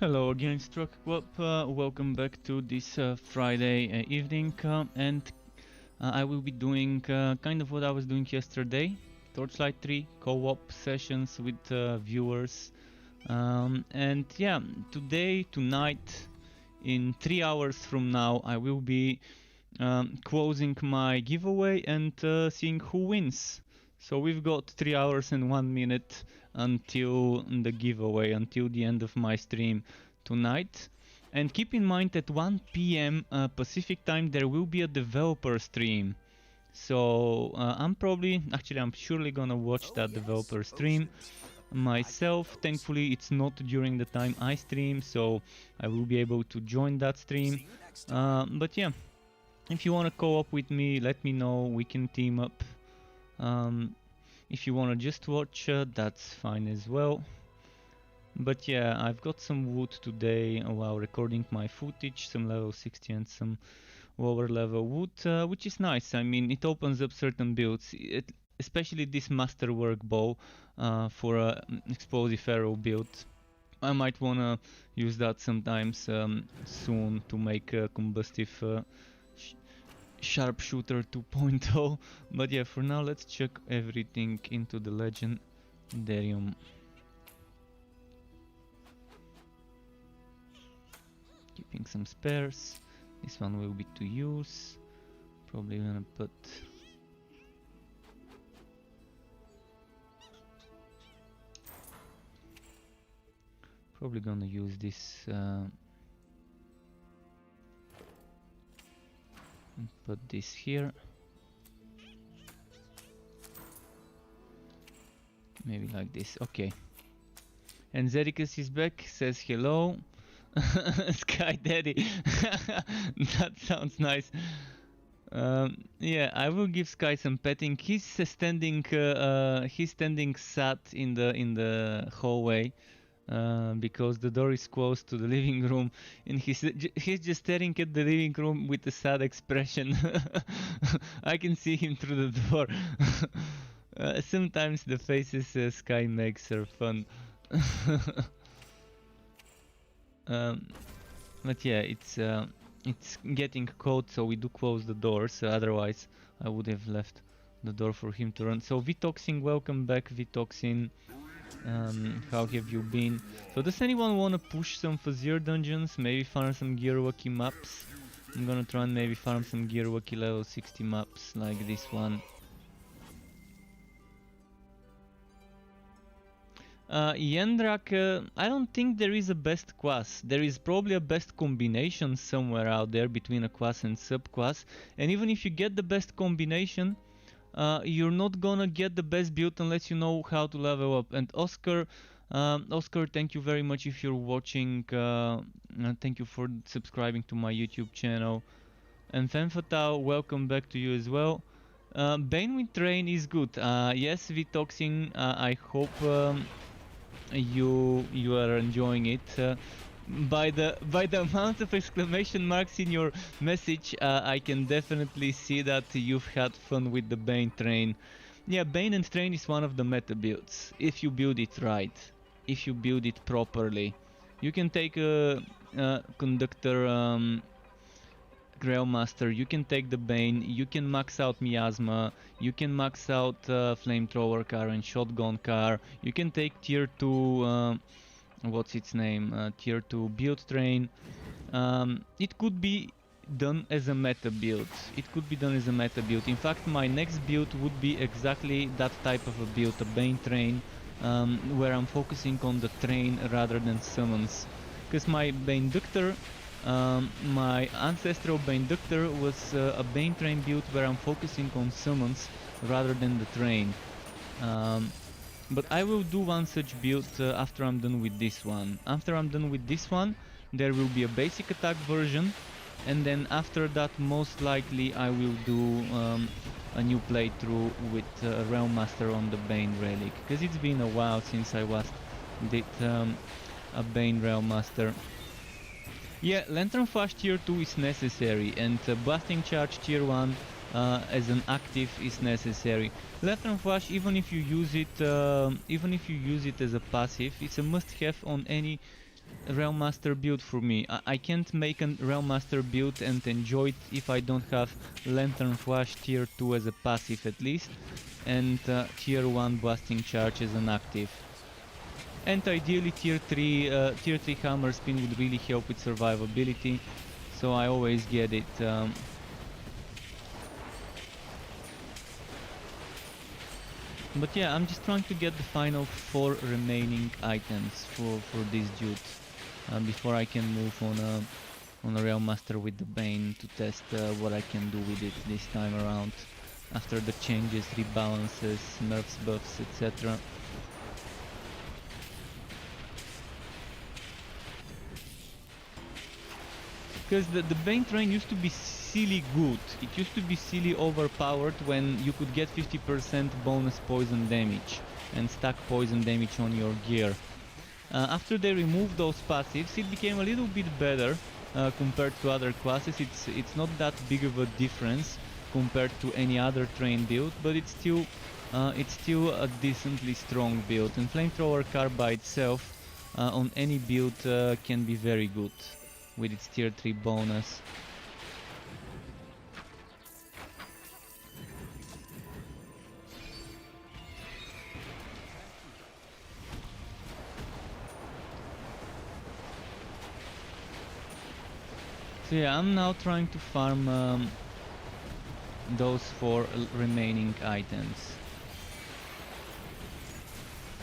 Hello again, Struck Club. Welcome back to this Friday evening, and I will be doing kind of what I was doing yesterday: Torchlight 3 co-op sessions with viewers. And yeah, tonight, in 3 hours from now, I will be closing my giveaway and seeing who wins. So we've got 3 hours and 1 minute until the giveaway, until the end of my stream tonight. And keep in mind at 1 PM Pacific time there will be a developer stream. So I'm surely gonna watch that developer stream myself. Thankfully it's not during the time I stream, so I will be able to join that stream. But yeah, if you wanna co-op with me, let me know, we can team up. If you wanna just watch, that's fine as well. But yeah, I've got some wood today while recording my footage, some level 60 and some lower level wood, which is nice. I mean, it opens up certain builds, especially this masterwork bow for an explosive arrow build. I might wanna use that sometimes soon to make a combustive Sharpshooter 2.0, but yeah, for now let's check everything into the Legendarium. Keeping some spares. This one will be to use. Probably gonna put use this and put this here. Maybe like this. Okay. And Zericus is back, says hello. Sky Daddy. That sounds nice. Yeah, I will give Sky some petting. He's standing sat in the hallway because the door is closed to the living room, and he's just staring at the living room with a sad expression. I can see him through the door. Sometimes the faces Sky makes are fun. But yeah, it's getting cold, so we do close the doors. Otherwise, I would have left the door for him to run. So Vitoxin, welcome back, Vitoxin. How have you been? So does anyone want to push some Fazir dungeons? Maybe farm some Gearwaki maps? I'm gonna try and maybe farm some Gearwaki level 60 maps like this one. Yendrak, I don't think there is a best class. There is probably a best combination somewhere out there between a class and subclass. And even if you get the best combination, you're not gonna get the best build unless you know how to level up. And Oscar, thank you very much if you're watching. Thank you for subscribing to my YouTube channel. And Femfatal, welcome back to you as well. Bane with Train is good. Yes, Vitoxin, I hope you are enjoying it. By the amount of exclamation marks in your message, I can definitely see that you've had fun with the Bane Train. Yeah, Bane and Train is one of the meta builds, if you build it right, if you build it properly. You can take a Conductor Grailmaster, you can take the Bane, you can max out Miasma, you can max out Flamethrower car and Shotgun car, you can take tier 2, what's its name, tier 2 build train. It could be done as a meta build. In fact, my next build would be exactly that type of a build, a Bane train, where I'm focusing on the train rather than summons. Because my Bane Ductor, my ancestral Bane Ductor was a Bane train build where I'm focusing on summons rather than the train. But I will do one such build after I'm done with this one. After I'm done with this one, there will be a basic attack version, and then after that most likely I will do a new playthrough with Realm Master on the Bane Relic, because it's been a while since I last did a Bane Realm Master. Yeah, Lantern Flash tier 2 is necessary, and Blasting Charge tier 1 as an active is necessary. Lantern Flash, even if you use it as a passive, it's a must-have on any Realm Master build for me. I can't make a Realm Master build and enjoy it if I don't have Lantern Flash tier 2 as a passive at least, and tier 1 Blasting Charge as an active. And ideally tier 3 Hammer Spin would really help with survivability, so I always get it. But yeah, I'm just trying to get the final 4 remaining items for this dude before I can move on a Realm Master with the Bane to test what I can do with it this time around after the changes, rebalances, nerfs, buffs, etc. Because the Bane train used to be silly good. It used to be silly overpowered when you could get 50% bonus poison damage and stack poison damage on your gear. After they removed those passives, it became a little bit better compared to other classes. It's not that big of a difference compared to any other train build, but it's still a decently strong build. And Flamethrower Car by itself on any build can be very good with its tier 3 bonus. So yeah, I'm now trying to farm those 4 remaining items.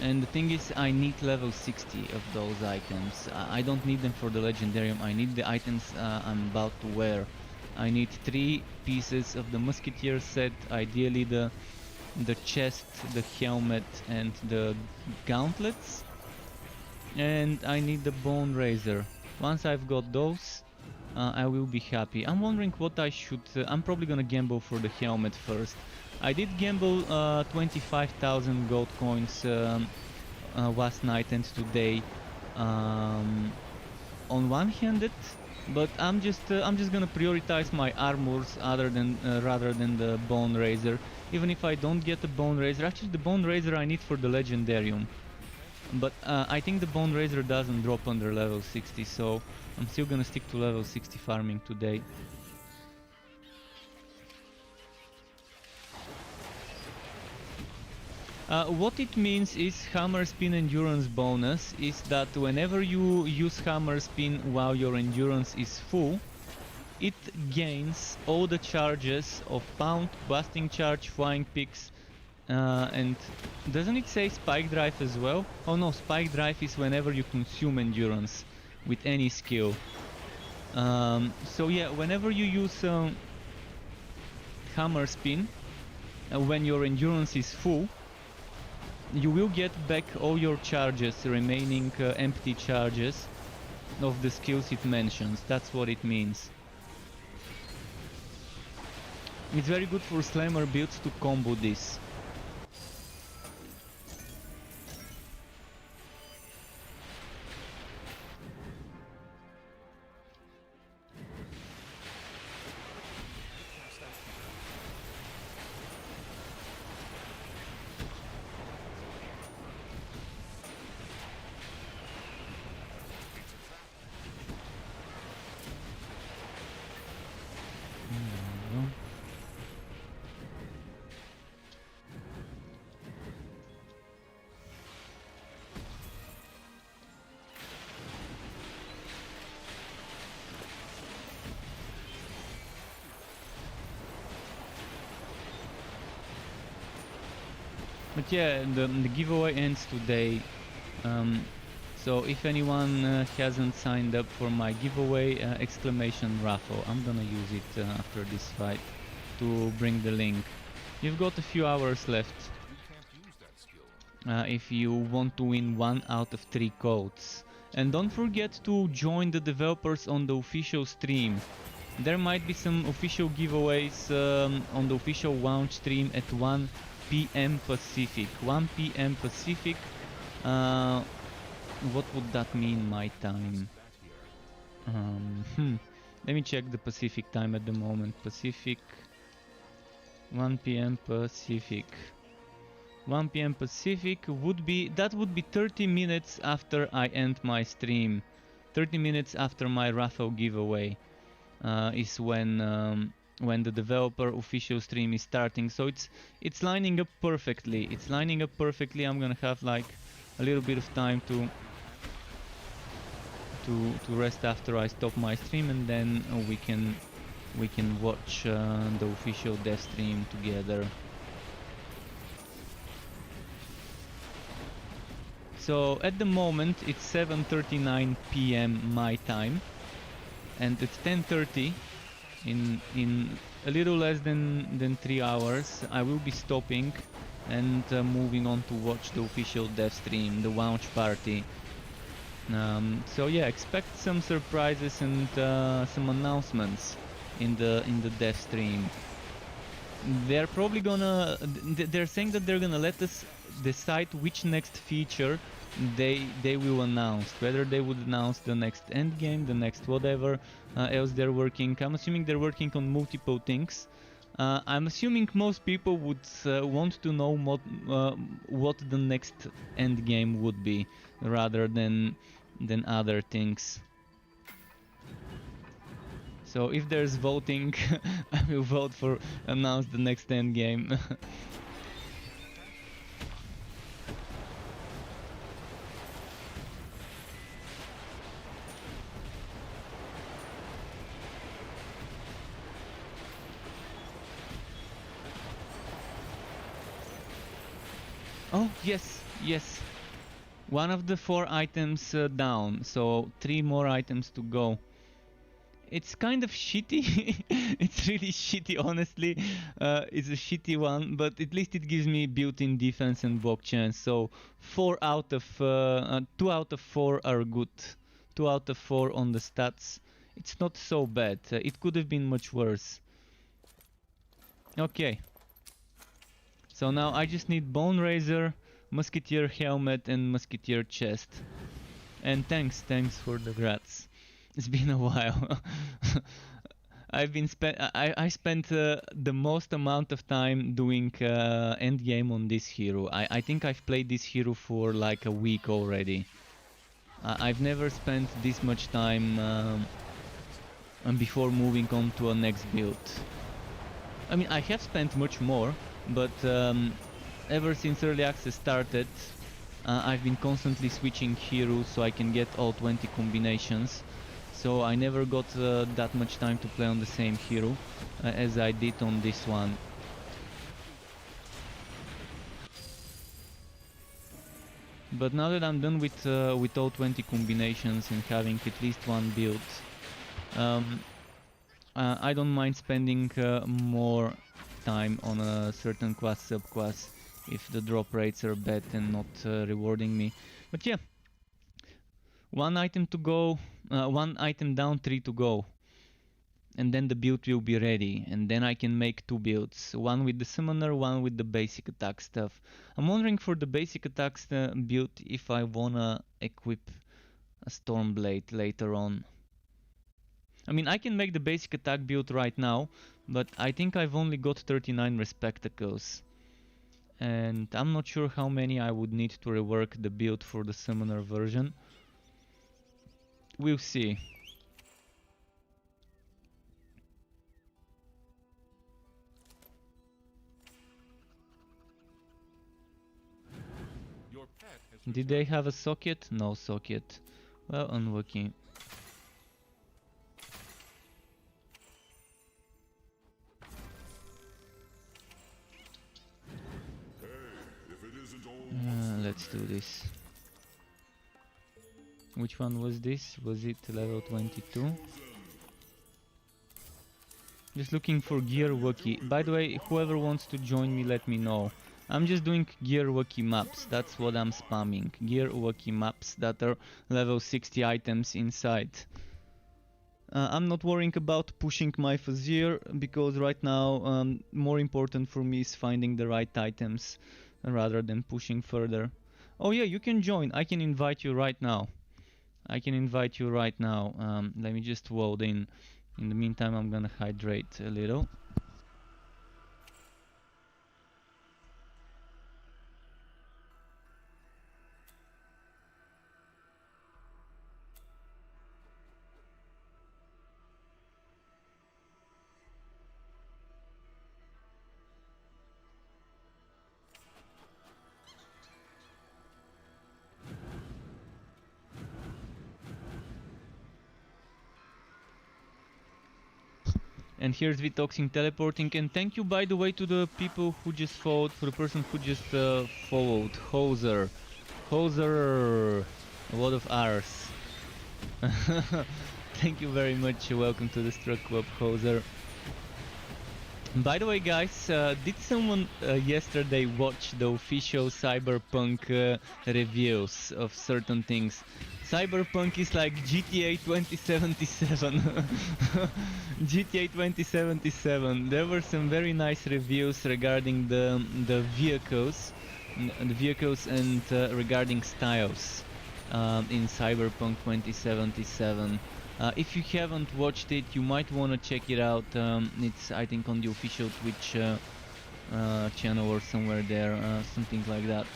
And the thing is, I need level 60 of those items. I don't need them for the Legendarium, I need the items I'm about to wear. I need 3 pieces of the Musketeer set, ideally the chest, the helmet and the gauntlets. And I need the Bone Razor. Once I've got those, I will be happy. I'm wondering what I should... I'm probably gonna gamble for the helmet first. I did gamble 25,000 gold coins last night and today on one-handed, but I'm just gonna prioritize my armors rather than the Bone Razor. Even if I don't get the Bone Razor, actually the Bone Razor I need for the Legendarium. But I think the Bone Razor doesn't drop under level 60, so I'm still gonna stick to level 60 farming today. What it means is Hammer Spin Endurance bonus is that whenever you use Hammer Spin while your endurance is full, it gains all the charges of Pound, Blasting Charge, Flying Picks, and doesn't it say Spike Drive as well? Oh no, Spike Drive is whenever you consume endurance with any skill. So yeah, whenever you use Hammer Spin, when your endurance is full, you will get back all your charges, remaining empty charges of the skills it mentions. That's what it means. It's very good for Slammer builds to combo this. But yeah, the giveaway ends today, so if anyone hasn't signed up for my giveaway, exclamation raffle, I'm gonna use it after this fight to bring the link. You've got a few hours left if you want to win 1 out of 3 codes. And don't forget to join the developers on the official stream. There might be some official giveaways on the official launch stream at 1 PM Pacific. 1 PM Pacific. What would that mean my time? Let me check the Pacific time at the moment. Pacific. 1 PM Pacific. 1 PM Pacific would be 30 minutes after I end my stream. 30 minutes after my raffle giveaway is when the developer official stream is starting. So it's lining up perfectly. It's lining up perfectly. I'm gonna have like a little bit of time to rest after I stop my stream, and then we can watch the official dev stream together. So at the moment it's 7:39 p.m. my time, and it's 10:30. In a little less than 3 hours I will be stopping and moving on to watch the official dev stream, the launch party. So yeah, expect some surprises and some announcements in the dev stream. They're probably gonna they're saying that they're gonna let us decide which next feature they will announce, whether they would announce the next endgame, the next whatever else they're working. I'm assuming they're working on multiple things. I'm assuming most people would want to know what the next endgame would be, rather than other things. So if there's voting, I will vote for announce the next endgame. Oh, yes, yes. One of the 4 items down, so 3 more items to go. It's kind of shitty. It's really shitty, honestly. It's a shitty one, but at least it gives me built-in defense and block chance. So 2 out of 4 are good. 2 out of 4 on the stats. It's not so bad. It could have been much worse. Okay. So now I just need Bone Razor, Musketeer Helmet, and Musketeer Chest. And thanks for the grats. It's been a while. I spent the most amount of time doing endgame on this hero. I think I've played this hero for like a week already. I've never spent this much time before moving on to a next build. I mean, I have spent much more, but ever since early access started, I've been constantly switching heroes so I can get all 20 combinations. So I never got that much time to play on the same hero as I did on this one. But now that I'm done with all 20 combinations and having at least one build, I don't mind spending more time on a certain class, subclass, if the drop rates are bad and not rewarding me. But yeah, 1 item to go, 1 item down, 3 to go. And then the build will be ready, and then I can make 2 builds, one with the summoner, one with the basic attack stuff. I'm wondering for the basic attack build if I wanna equip a Stormblade later on. I mean, I can make the basic attack build right now, but I think I've only got 39 Respectacles. And I'm not sure how many I would need to rework the build for the summoner version. We'll see. Did they have a socket? No socket. Well, unlucky. Let's do this. Which one was this? Was it level 22? Just looking for gear wiki. By the way, whoever wants to join me, let me know. I'm just doing gear wiki maps. That's what I'm spamming. Gear wiki maps that are level 60 items inside. I'm not worrying about pushing my Fazir, because right now more important for me is finding the right items rather than pushing further. Oh yeah, you can join. I can invite you right now. Let me just load in. In the meantime, I'm gonna hydrate a little. And here's Vitoxin teleporting, and thank you by the way to the people who just followed, for the person who just followed, Hoser, a lot of R's. Thank you very much, welcome to the Struck Club, Hoser. By the way guys, did someone yesterday watch the official Cyberpunk reviews of certain things? Cyberpunk is like GTA 2077. GTA 2077. There were some very nice reviews regarding the vehicles and regarding styles in Cyberpunk 2077. If you haven't watched it, you might want to check it out. It's, I think, on the official Twitch channel or somewhere there, something like that.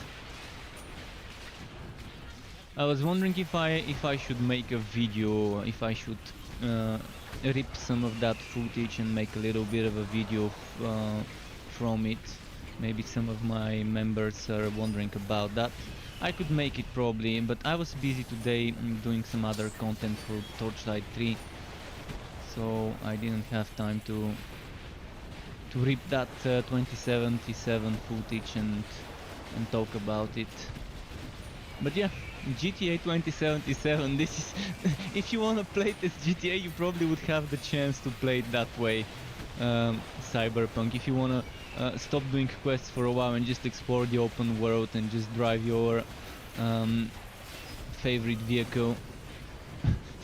I was wondering if I should make a video, if I should rip some of that footage and make a little bit of a video from it. Maybe some of my members are wondering about that. I could make it probably, but I was busy today doing some other content for Torchlight 3, so I didn't have time to rip that 2077 footage and talk about it. But yeah, GTA 2077, this is... if you wanna play this GTA, you probably would have the chance to play it that way. Cyberpunk, if you wanna stop doing quests for a while and just explore the open world and just drive your favorite vehicle.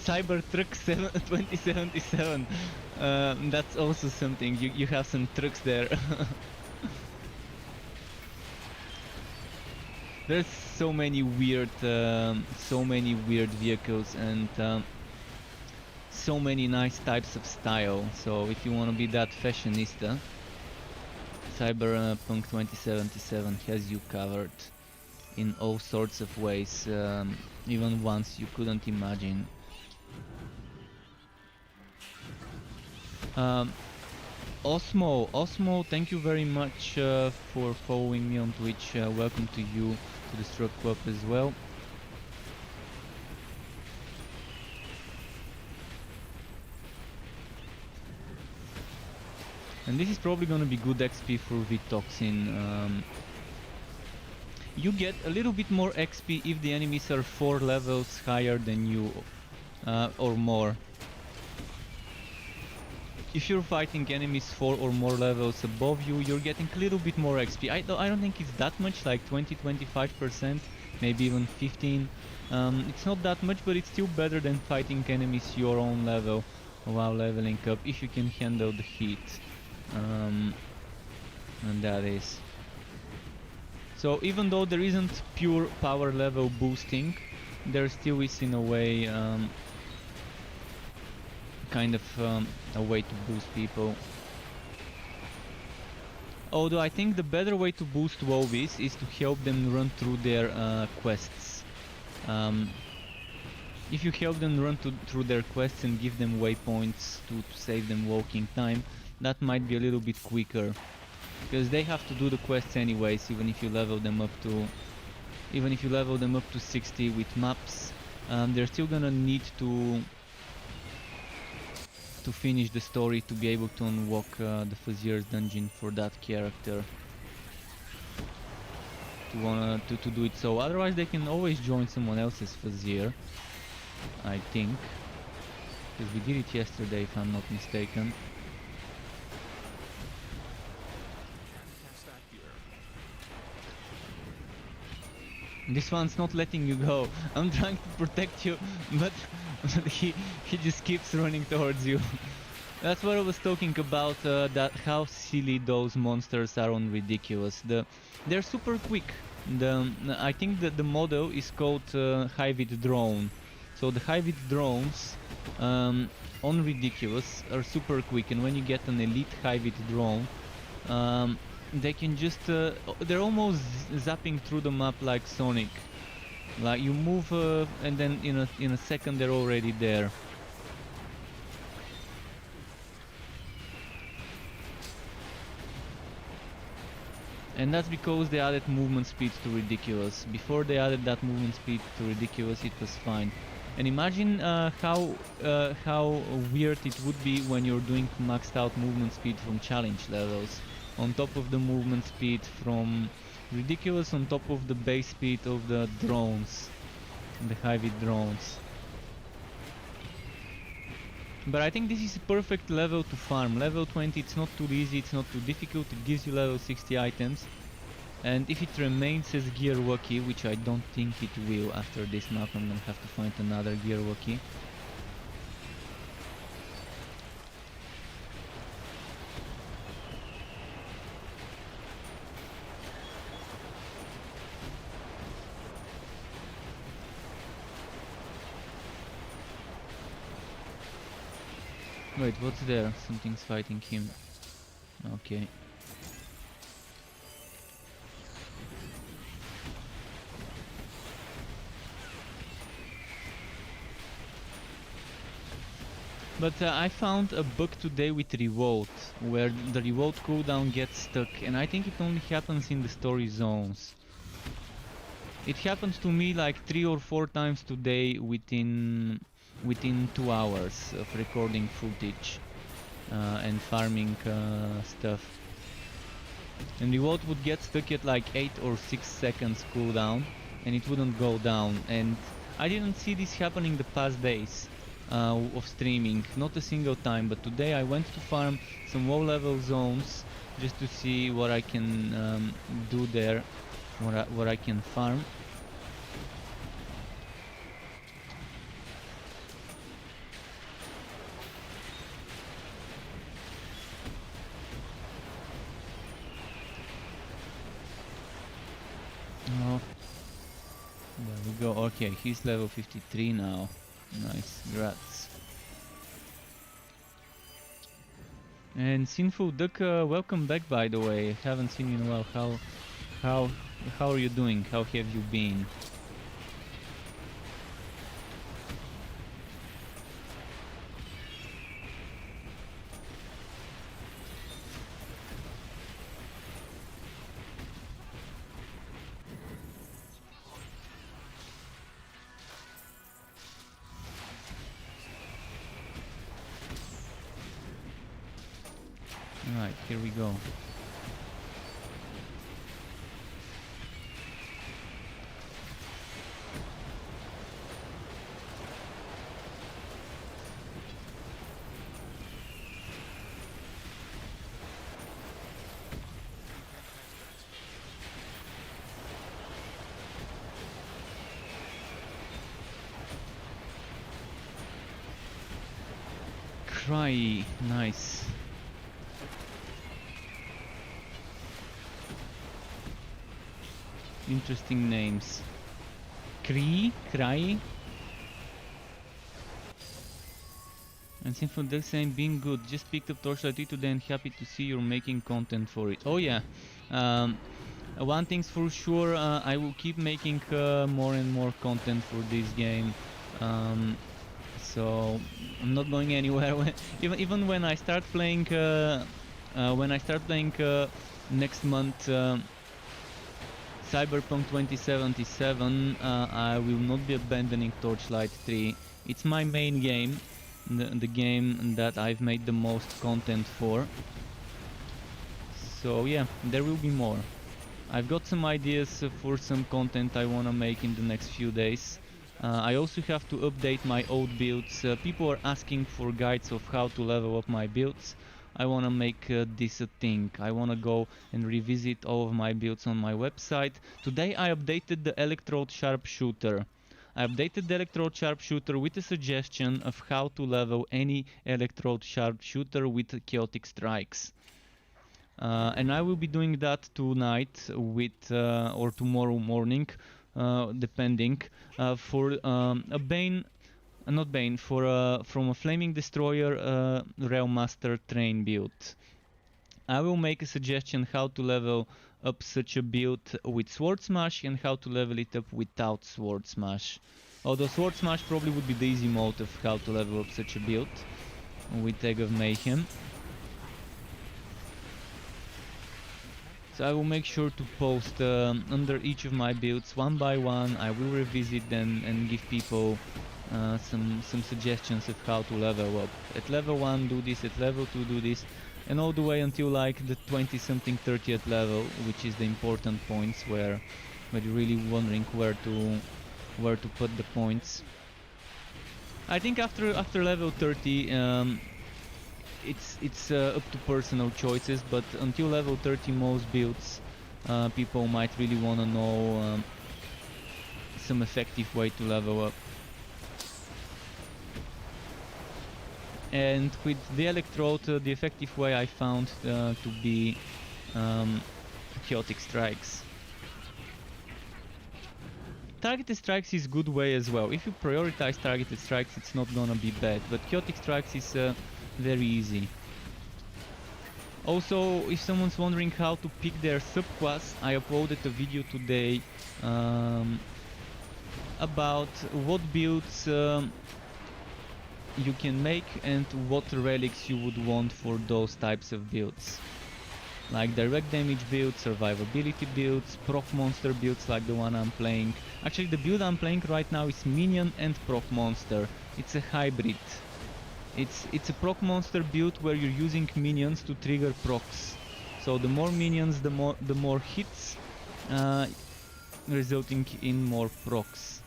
Cybertruck 2077, that's also something, you have some trucks there. There's so many weird vehicles and so many nice types of style. So if you want to be that fashionista, Cyberpunk 2077 has you covered in all sorts of ways, even ones you couldn't imagine. Osmo, thank you very much for following me on Twitch. Welcome to you to the Struck Club as well. And this is probably gonna be good XP for Vitoxin. You get a little bit more XP if the enemies are 4 levels higher than you, or more. If you're fighting enemies 4 or more levels above you, you're getting a little bit more XP. I don't think it's that much, like 20-25%, maybe even 15. It's not that much, but it's still better than fighting enemies your own level while leveling up, if you can handle the heat. And that is. So even though there isn't pure power level boosting, there still is in a way kind of a way to boost people. Although I think the better way to boost WoWies is to help them run through their quests. If you help them run through their quests and give them waypoints to save them walking time, that might be a little bit quicker. Because they have to do the quests anyways, even if you level them up to 60 with maps, they're still gonna need to finish the story to be able to unlock the Fuzier's dungeon for that character. To do it so. Otherwise they can always join someone else's Fuzier, I think. Because we did it yesterday if I'm not mistaken. This one's not letting you go. I'm trying to protect you, but he just keeps running towards you. That's what I was talking about, that how silly those monsters are on Ridiculous. They're super quick. I think that the model is called High-Vid Drone. So the High-Vid drones on Ridiculous are super quick, and when you get an elite High-Vid drone, they can just they're almost zapping through the map like Sonic. Like you move and then in a second they're already there. And that's because they added movement speed to Ridiculous. Before they added that movement speed to Ridiculous, it was fine. And imagine how weird it would be when you're doing maxed out movement speed from challenge levels, on top of the movement speed from ridiculous, on top of the base speed of the drones, the heavy drones. But I think this is a perfect level to farm. Level 20, it's not too easy, it's not too difficult, it gives you level 60 items. And if it remains as Gear Walkie, which I don't think it will after this map, I'm gonna have to find another Gear Walkie. Wait, what's there? Something's fighting him. Okay. But I found a bug today with Revolt, where the Revolt cooldown gets stuck, and I think it only happens in the story zones. It happened to me like 3 or 4 times today within 2 hours of recording footage and farming stuff. And Revolt would get stuck at like 8 or 6 seconds cooldown, and it wouldn't go down. And I didn't see this happening the past days of streaming, not a single time. But today I went to farm some low level zones just to see what I can do there, what I can farm. Oh, there we go. Okay, he's level 53 now. Nice, grats. And Sinful Duck, welcome back, by the way. Haven't seen you in a while. How are you doing? How have you been? Alright, here we go. Cry, nice. Interesting names. Cry. And Sinful Duck saying, being good, just picked up Torchlight III today and happy to see you're making content for it. Oh yeah, one thing's for sure, I will keep making more and more content for this game. So I'm not going anywhere. Even when I start playing, next month, Cyberpunk 2077, I will not be abandoning Torchlight 3. It's my main game, the game that I've made the most content for. So yeah, there will be more. I've got some ideas for some content I wanna make in the next few days. I also have to update my old builds. People are asking for guides of how to level up my builds. I wanna make this a thing. I wanna go and revisit all of my builds on my website. Today I updated the Electrode Sharpshooter. I updated the Electrode Sharpshooter with a suggestion of how to level any Electrode Sharpshooter with chaotic strikes. And I will be doing that tonight with or tomorrow morning, depending, for a Bane, not Bane, for from a Flaming Destroyer Railmaster train build. I will make a suggestion how to level up such a build with Sword Smash and how to level it up without Sword Smash. Although Sword Smash probably would be the easy mode of how to level up such a build with Egg of Mayhem. So I will make sure to post under each of my builds one by one. I will revisit them and give people some suggestions of how to level up. At level 1 do this, at level 2 do this, and all the way until like the 20 something 30th level, which is the important points where you're really wondering where to put the points. I think after level 30 it's up to personal choices, but until level 30 most builds people might really want to know some effective way to level up. And with the Electrode, the effective way I found to be chaotic strikes. Targeted strikes is good way as well. If you prioritize targeted strikes, it's not gonna be bad, but chaotic strikes is very easy. Also, if someone's wondering how to pick their subclass, I uploaded a video today about what builds you can make and what relics you would want for those types of builds. Like direct damage builds, survivability builds, proc monster builds like the one I'm playing. Actually, the build I'm playing right now is minion and proc monster. It's a hybrid. It's a proc monster build where you're using minions to trigger procs. So the more minions, the more hits, resulting in more procs.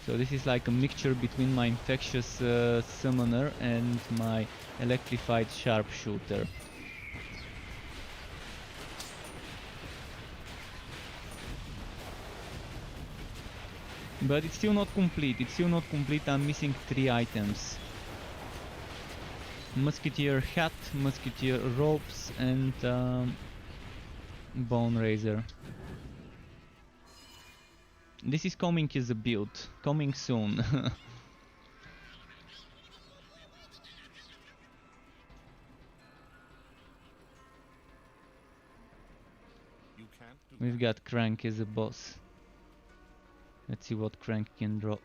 So this is like a mixture between my infectious summoner and my electrified sharpshooter. But it's still not complete. I'm missing 3 items. Musketeer hat, musketeer ropes, and bone razor. This is coming as a build, coming soon. We've got Crank as a boss. Let's see what Crank can drop.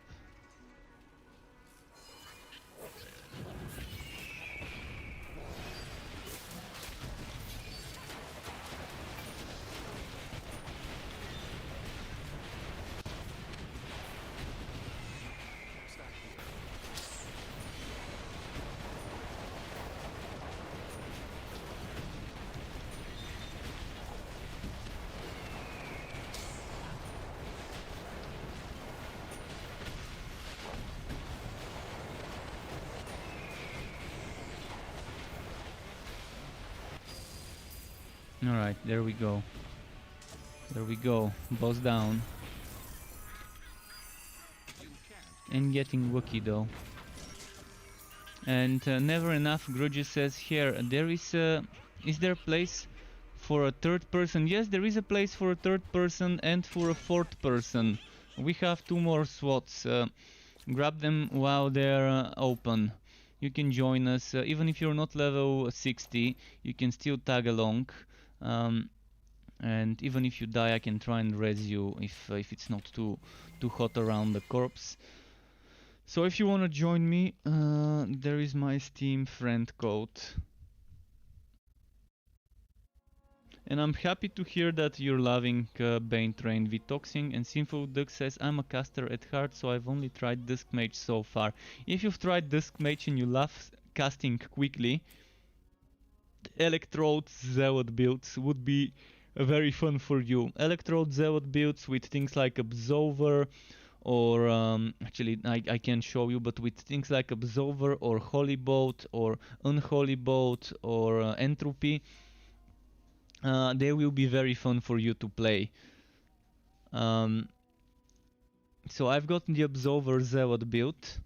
Alright, there we go. There we go. Boss down. And getting Wookie though. And Never Enough Grudges says here, there is there a place for a third person? Yes, there is a place for a third person and for a fourth person. We have 2 more slots. Grab them while they're open. You can join us, even if you're not level 60, you can still tag along. And even if you die, I can try and res you if it's not too hot around the corpse. So if you want to join me, there is my Steam friend code. And I'm happy to hear that you're loving Bane Train Detoxing. And Sinful Duck says, I'm a caster at heart, so I've only tried Dusk Mage so far. If you've tried Dusk Mage and you love casting quickly, Electrode Zealot builds would be very fun for you. Electrode Zealot builds with things like Absolver, or actually I can show you, but with things like Absolver or Holy Bolt or Unholy Bolt or Entropy, they will be very fun for you to play. So I've got the Absolver Zealot build,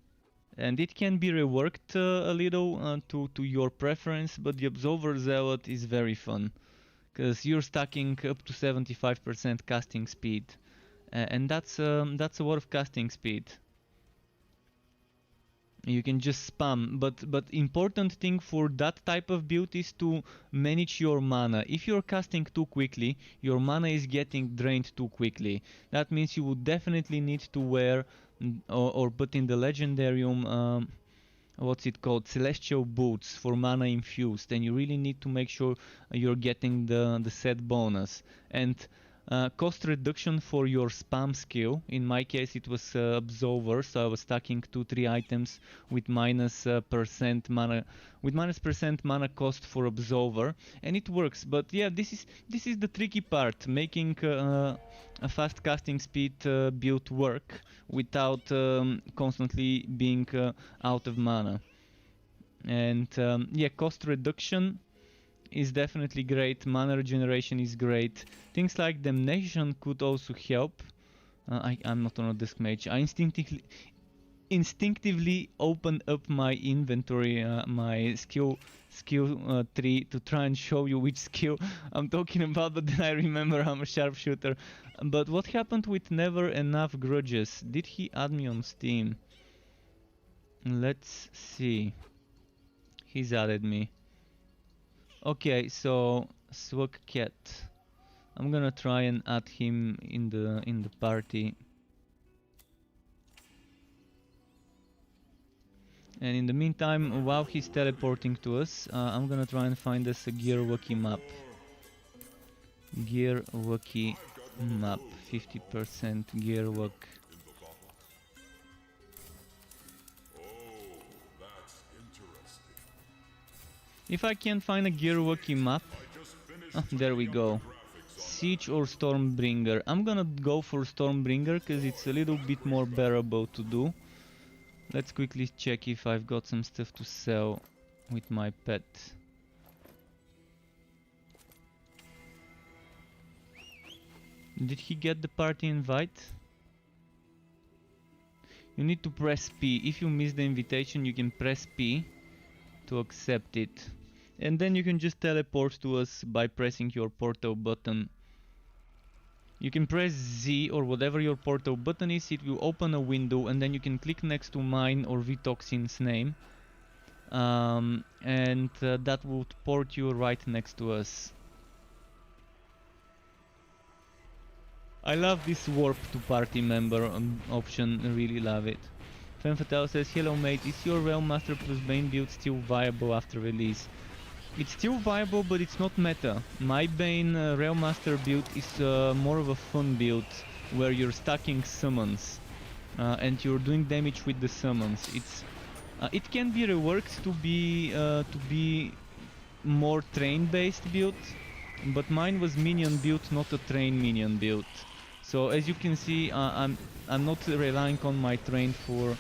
and it can be reworked a little to your preference, but the Absolver Zealot is very fun, because you're stacking up to 75% casting speed, and that's a lot of casting speed. You can just spam, but important thing for that type of build is to manage your mana. If you're casting too quickly, your mana is getting drained too quickly. That means you would definitely need to wear or put in the Legendarium what's it called, celestial boots for mana infused, and you really need to make sure you're getting the set bonus. And cost reduction for your spam skill. In my case it was Absolver, so I was stacking 2-3 items with minus percent mana cost for Absolver, and it works. But yeah, this is the tricky part, making a fast casting speed build work without constantly being out of mana. And yeah, cost reduction is definitely great, mana regeneration is great. Things like Damnation could also help. I'm not on a disc mage. I instinctively open up my inventory, my skill tree, to try and show you which skill I'm talking about, but then I remember I'm a sharpshooter. But what happened with Never Enough Grudges? Did he add me on Steam? Let's see. He's added me. Okay, so Swag Cat. I'm gonna try and add him in the party. And in the meantime, while he's teleporting to us, I'm gonna try and find us a Gear Wookie map. Gear Wookie map, 50% Gear Wook. If I can find a Gear Wookie map, there we go. Siege or Stormbringer. I'm gonna go for Stormbringer because it's a little bit more bearable to do. Let's quickly check if I've got some stuff to sell with my pet. Did he get the party invite? You need to press P. If you miss the invitation, you can press P to accept it. And then you can just teleport to us by pressing your portal button. You can press Z or whatever your portal button is, it will open a window, and then you can click next to mine or Vitoxin's name. And that would port you right next to us. I love this warp to party member option, really love it. Femme Fatale says, hello mate, is your Realm Master plus Bane build still viable after release? It's still viable, but it's not meta. My Bane Realm Master build is more of a fun build, where you're stacking summons and you're doing damage with the summons. It can be reworked to be more train-based build, but mine was minion build, not a train minion build. So as you can see, I'm not relying on my train for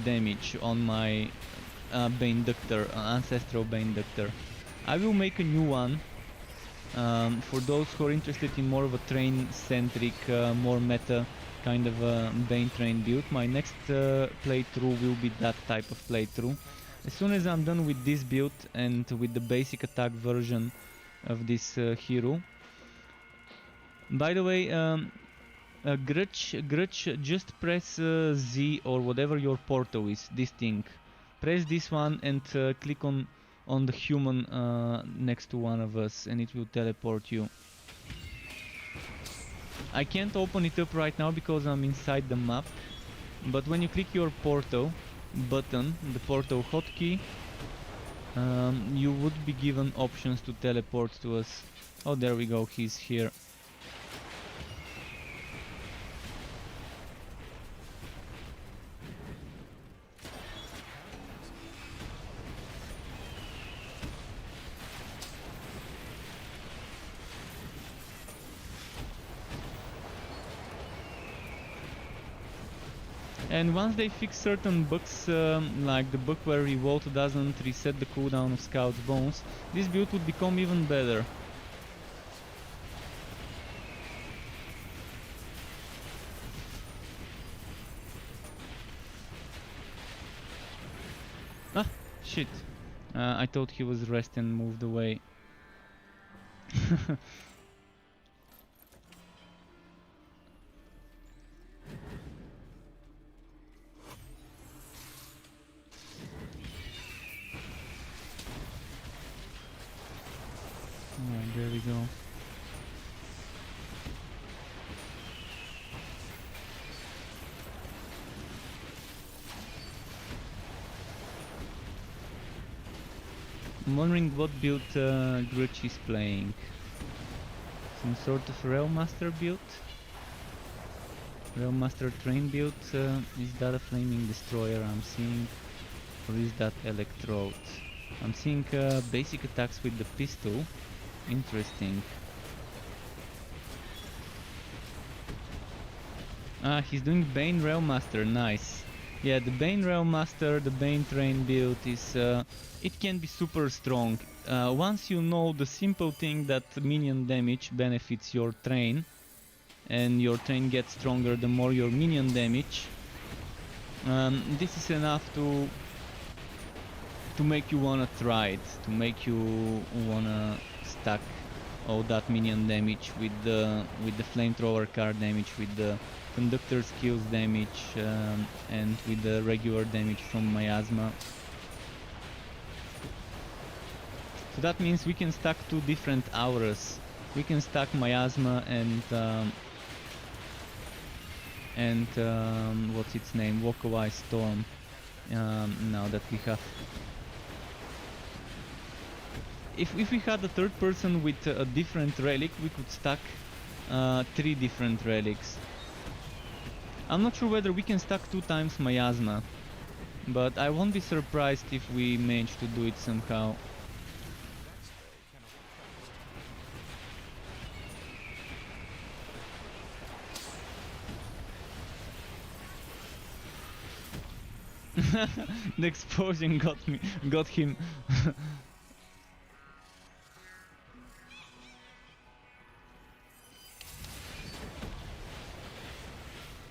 damage on my Bane Ductor, Ancestral Bane Ductor. I will make a new one for those who are interested in more of a train-centric, more meta kind of Bane train build. My next playthrough will be that type of playthrough. As soon as I'm done with this build and with the basic attack version of this hero. By the way, Grudge, just press Z or whatever your portal is, this thing. Press this one and click on the human next to one of us, and it will teleport you. I can't open it up right now because I'm inside the map, but when you click your portal button, the portal hotkey, you would be given options to teleport to us. Oh, there we go, he's here. And once they fix certain bugs, like the bug where Revolt doesn't reset the cooldown of Scout's Bones, this build would become even better. Ah, shit. I thought he was resting and moved away. Alright, there we go. I'm wondering what build Grudge is playing. Some sort of Railmaster build? Railmaster train build? Is that a Flaming Destroyer I'm seeing? Or is that Electrode? I'm seeing basic attacks with the pistol. Interesting. Ah, he's doing Bane Railmaster, nice. Yeah, the Bane Railmaster, the Bane train build is... it can be super strong. Once you know the simple thing that minion damage benefits your train, and your train gets stronger the more your minion damage, this is enough to make you wanna try it, to make you wanna stack all that minion damage with the flamethrower card damage, with the conductor skills damage, and with the regular damage from miasma. So that means we can stack two different auras. We can stack miasma and what's its name, Walkaway Storm. Now that we have, if we had a third person with a different relic, we could stack 3 different relics. I'm not sure whether we can stack 2 times miasma, but I won't be surprised if we manage to do it somehow. The explosion got him.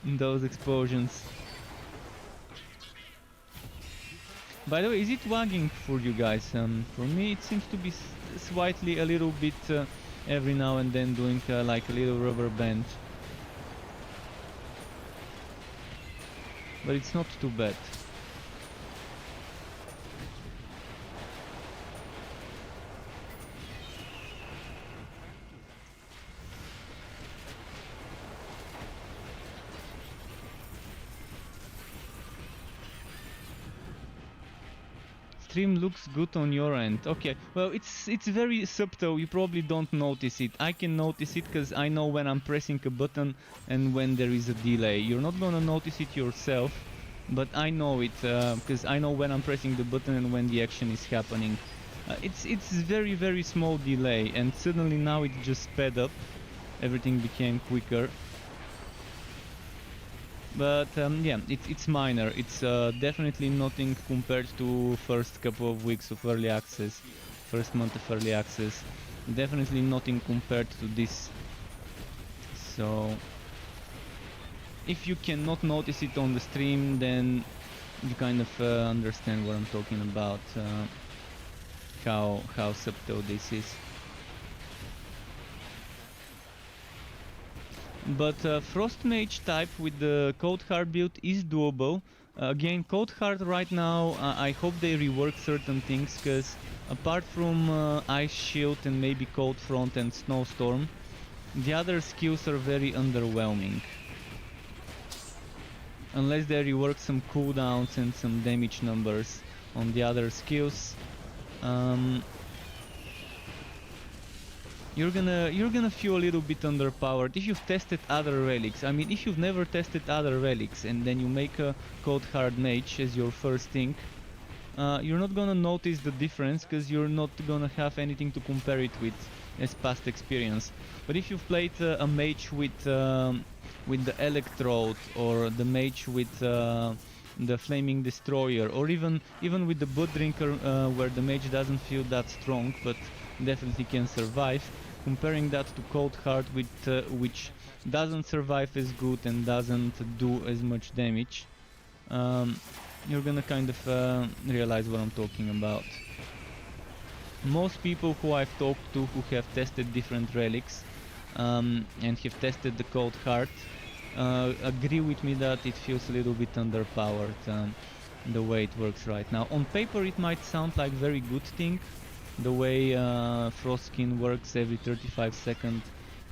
Those explosions. By the way, is it wagging for you guys? For me it seems to be slightly a little bit every now and then doing like a little rubber band. But it's not too bad. Stream looks good on your end. Okay, well, it's very subtle. You probably don't notice it. I can notice it because I know when I'm pressing a button and when there is a delay. You're not gonna notice it yourself, but I know it because I know when I'm pressing the button and when the action is happening. It's very small delay, and suddenly now it just sped up. Everything became quicker. But yeah, it's minor. It's definitely nothing compared to first couple of weeks of early access, first month of early access. Definitely nothing compared to this. So if you cannot notice it on the stream, then you kind of understand what I'm talking about, how subtle this is. But Frost Mage type with the Cold Heart build is doable. Again, Cold Heart right now, I hope they rework certain things, because apart from Ice Shield and maybe Cold Front and Snowstorm, the other skills are very underwhelming. Unless they rework some cooldowns and some damage numbers on the other skills, you're gonna feel a little bit underpowered if you've tested other relics. I mean, if you've never tested other relics and then you make a Cold Hard Mage as your first thing, you're not gonna notice the difference because you're not gonna have anything to compare it with as past experience. But if you've played a mage with the Electrode, or the mage with the Flaming Destroyer, or even with the Blood Drinker, where the mage doesn't feel that strong but definitely can survive, comparing that to Cold Heart, which doesn't survive as good and doesn't do as much damage, you're gonna kind of realize what I'm talking about. Most people who I've talked to who have tested different relics and have tested the Cold Heart agree with me that it feels a little bit underpowered the way it works right now. On paper it might sound like very good thing, the way Frostskin works every 35 seconds,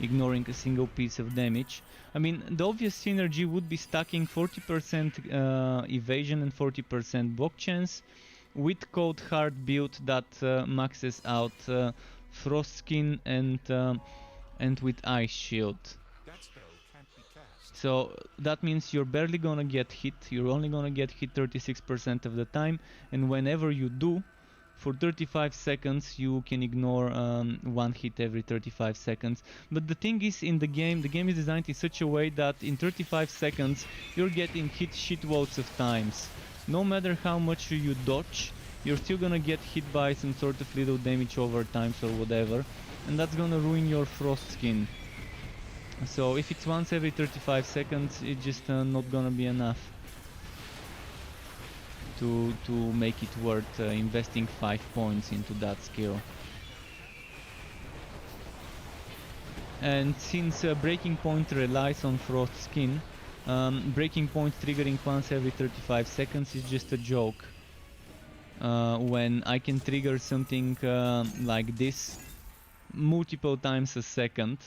ignoring a single piece of damage. I mean, the obvious synergy would be stacking 40% evasion and 40% block chance, with Cold Heart build that maxes out Frost Skin and with Ice Shield. So that means you're barely gonna get hit, you're only gonna get hit 36% of the time, and whenever you do, for 35 seconds you can ignore one hit every 35 seconds. But the thing is, in the game is designed in such a way that in 35 seconds you're getting hit shitloads of times. No matter how much you dodge, you're still gonna get hit by some sort of little damage over times or whatever, and that's gonna ruin your Frost Skin. So if it's once every 35 seconds, it's just not gonna be enough to make it worth investing 5 points into that skill. And since Breaking Point relies on Frost Skin, Breaking Point triggering once every 35 seconds is just a joke. When I can trigger something like this multiple times a second,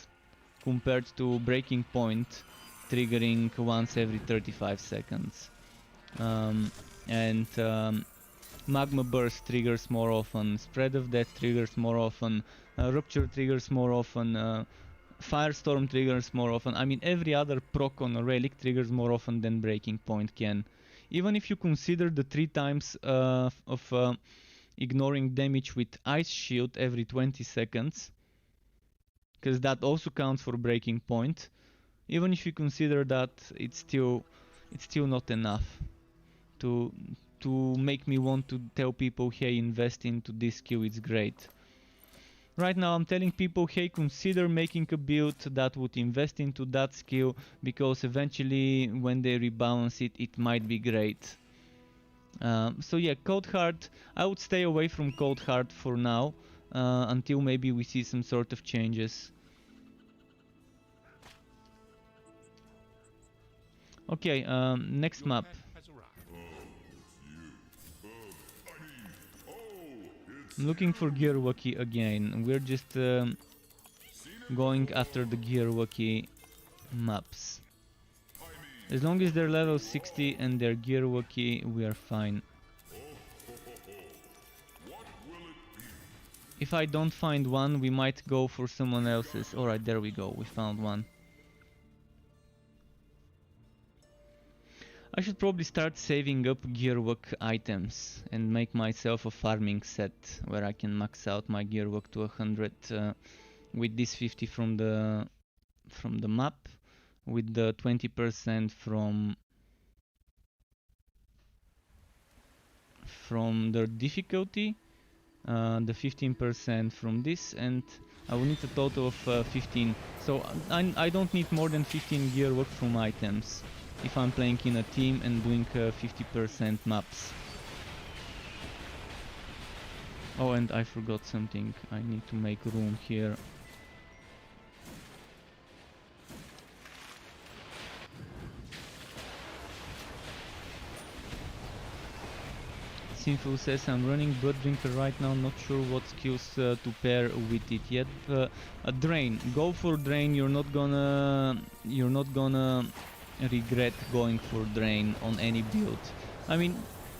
compared to Breaking Point triggering once every 35 seconds. Magma Burst triggers more often, Spread of Death triggers more often, Rupture triggers more often, Firestorm triggers more often. I mean, every other proc on a relic triggers more often than Breaking Point can. Even if you consider the 3 times of ignoring damage with Ice Shield every 20 seconds, because that also counts for Breaking Point. Even if you consider that, it's still not enough to make me want to tell people, hey, invest into this skill, it's great. Right now I'm telling people, hey, consider making a build that would invest into that skill, because eventually when they rebalance it, it might be great. So yeah, Cold Heart, I would stay away from Cold Heart for now, until maybe we see some sort of changes. Okay, next map. I'm looking for Gearwalkie again. We're just going after the Gearwalkie maps. As long as they're level 60 and they're Gearwalkie, we are fine. If I don't find one, we might go for someone else's. Alright, there we go, we found one. I should probably start saving up Gearwalk items and make myself a farming set where I can max out my Gearwalk to 100 with this 50 from the map, with the 20% from the difficulty, the 15% from this, and I will need a total of 15. So I don't need more than 15 Gearwalk from items if I'm playing in a team and doing 50% maps. Oh, and I forgot something. I need to make room here. Sinful says, I'm running Blood Drinker right now, not sure what skills to pair with it yet. A Drain. Go for Drain, you're not gonna regret going for Drain on any build. I mean,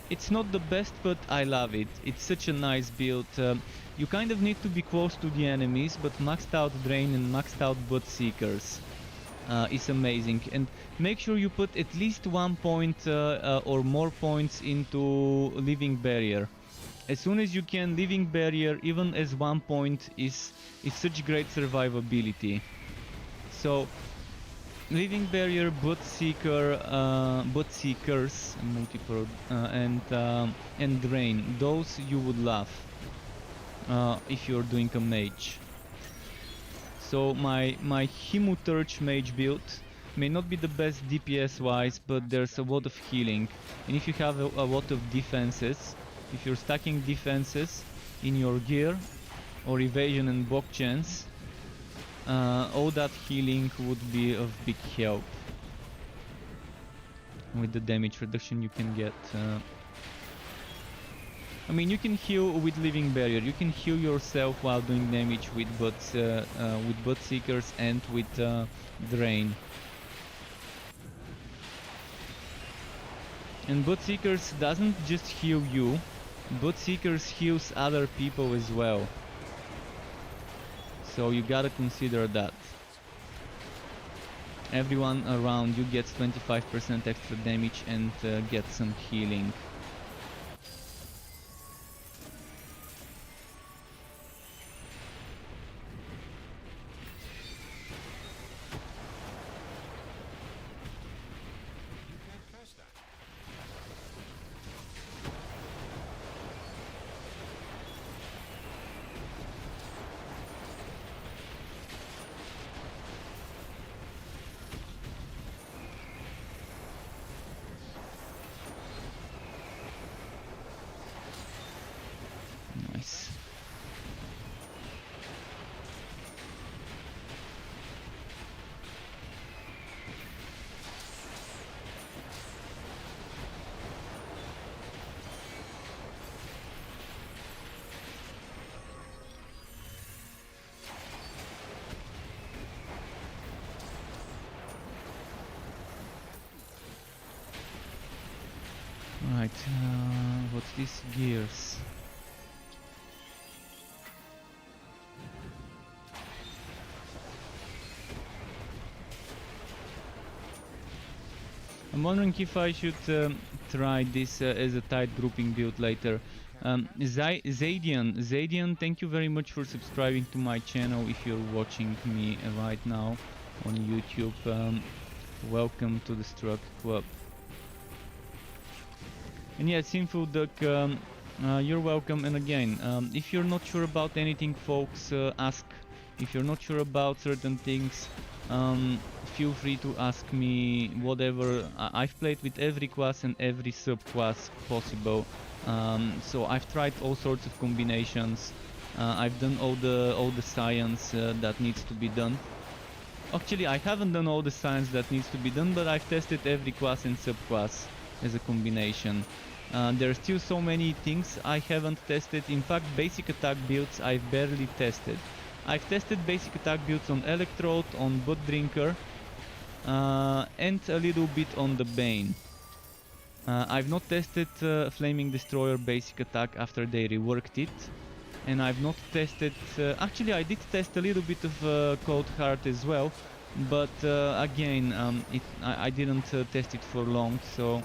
it's not the best, but I love it. It's such a nice build. You kind of need to be close to the enemies, but maxed out Drain and maxed out Bloodseekers is amazing. And make sure you put at least 1 point or more points into Living Barrier. As soon as you can, Living Barrier, even as 1 point, is such great survivability. So Living Barrier, Bloodseekers, multiple, and Drain. Those you would love if you're doing a mage. So my Himuturch mage build may not be the best DPS wise, but there's a lot of healing. And if you have a lot of defenses, if you're stacking defenses in your gear, or evasion and block chance, all that healing would be of big help with the damage reduction you can get. I mean, you can heal with Living Barrier, you can heal yourself while doing damage with Bloodseekers and with Drain. And Bloodseekers doesn't just heal you, but Seekers heals other people as well. So you gotta consider that. Everyone around you gets 25% extra damage and gets some healing. Nice. Right, what's this? Gears. I'm wondering if I should try this as a tight grouping build later. Zadian, thank you very much for subscribing to my channel if you're watching me right now on YouTube. Welcome to the Struck Club. And yeah, Sinful Duck, you're welcome. And again, if you're not sure about anything, folks, ask. If you're not sure about certain things, feel free to ask me whatever. I've played with every class and every subclass possible, so I've tried all sorts of combinations. I've done all the science that needs to be done. Actually, I haven't done all the science that needs to be done, but I've tested every class and subclass as a combination. There are still so many things I haven't tested. In fact, basic attack builds I've barely tested. I've tested basic attack builds on Electrode, on Blood Drinker, and a little bit on the Bane. I've not tested Flaming Destroyer basic attack after they reworked it. And I've not tested... actually, I did test a little bit of Cold Heart as well. But again, I didn't test it for long, so...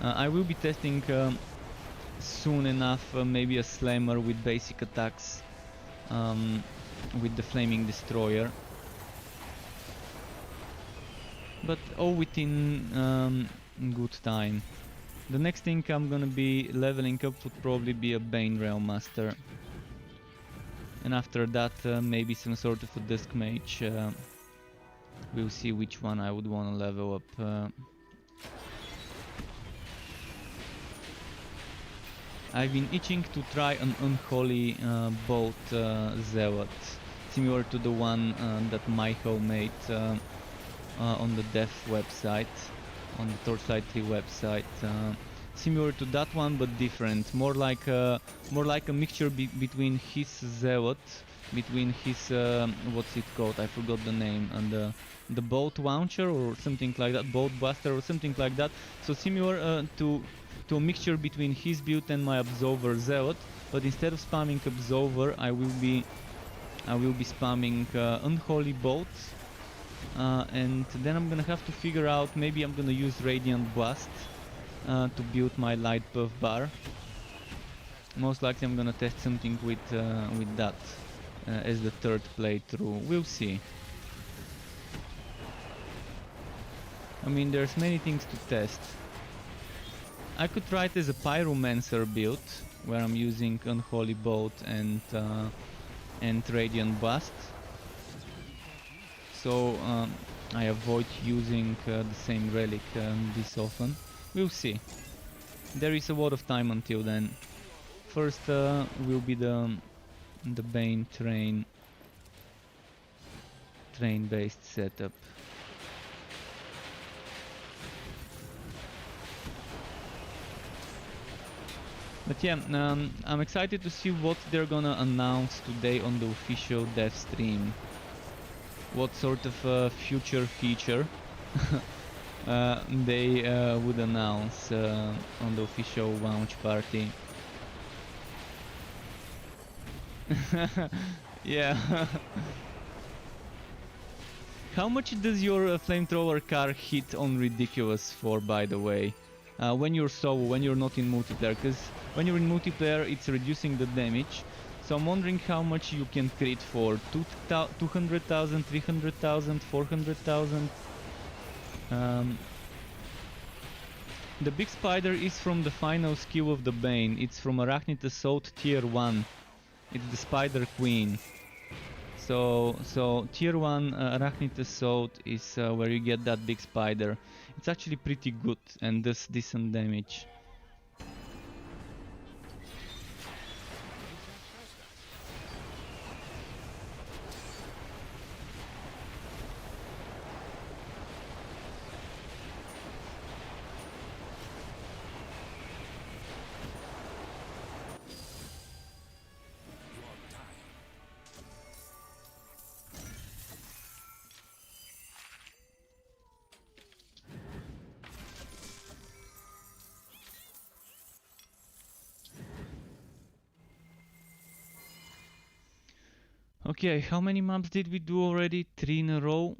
I will be testing soon enough maybe a Slammer with basic attacks. With the Flaming Destroyer, but all within good time. The next thing I'm gonna be leveling up would probably be a Bane Realm Master, and after that maybe some sort of a Dusk Mage. We'll see which one I would want to level up. I've been itching to try an Unholy Bolt Zealot, similar to the one that Michael made on the Death website, on the Torchlight III website. Similar to that one, but different. More like a mixture between his Zealot, between his what's it called? I forgot the name, and the Bolt Launcher or something like that, Bolt Buster or something like that. So similar to a mixture between his build and my Absolver Zealot, but instead of spamming Absolver, I will be spamming Unholy Bolt, and then I'm gonna have to figure out, maybe I'm gonna use Radiant Blast to build my Light Buff bar. Most likely I'm gonna test something with that as the third playthrough. We'll see. I mean, there's many things to test. I could try it as a Pyromancer build, where I'm using Unholy Bolt and Radiant Blast. So I avoid using the same relic this often. We'll see. There is a lot of time until then. First will be the Bane train-based setup. But yeah, I'm excited to see what they're gonna announce today on the official dev stream. What sort of future feature they would announce on the official launch party. Yeah. How much does your flamethrower car hit on ridiculous for, by the way? When you're solo, when you're not in multiplayer, because when you're in multiplayer it's reducing the damage. So I'm wondering how much you can crit for. 200,000, 300,000, 400,000? The big spider is from the final skill of the Bane. It's from Arachnid Assault tier 1. It's the Spider Queen. So tier 1 Arachnid Assault is where you get that big spider. It's actually pretty good and does decent damage. Okay, how many maps did we do already? 3 in a row.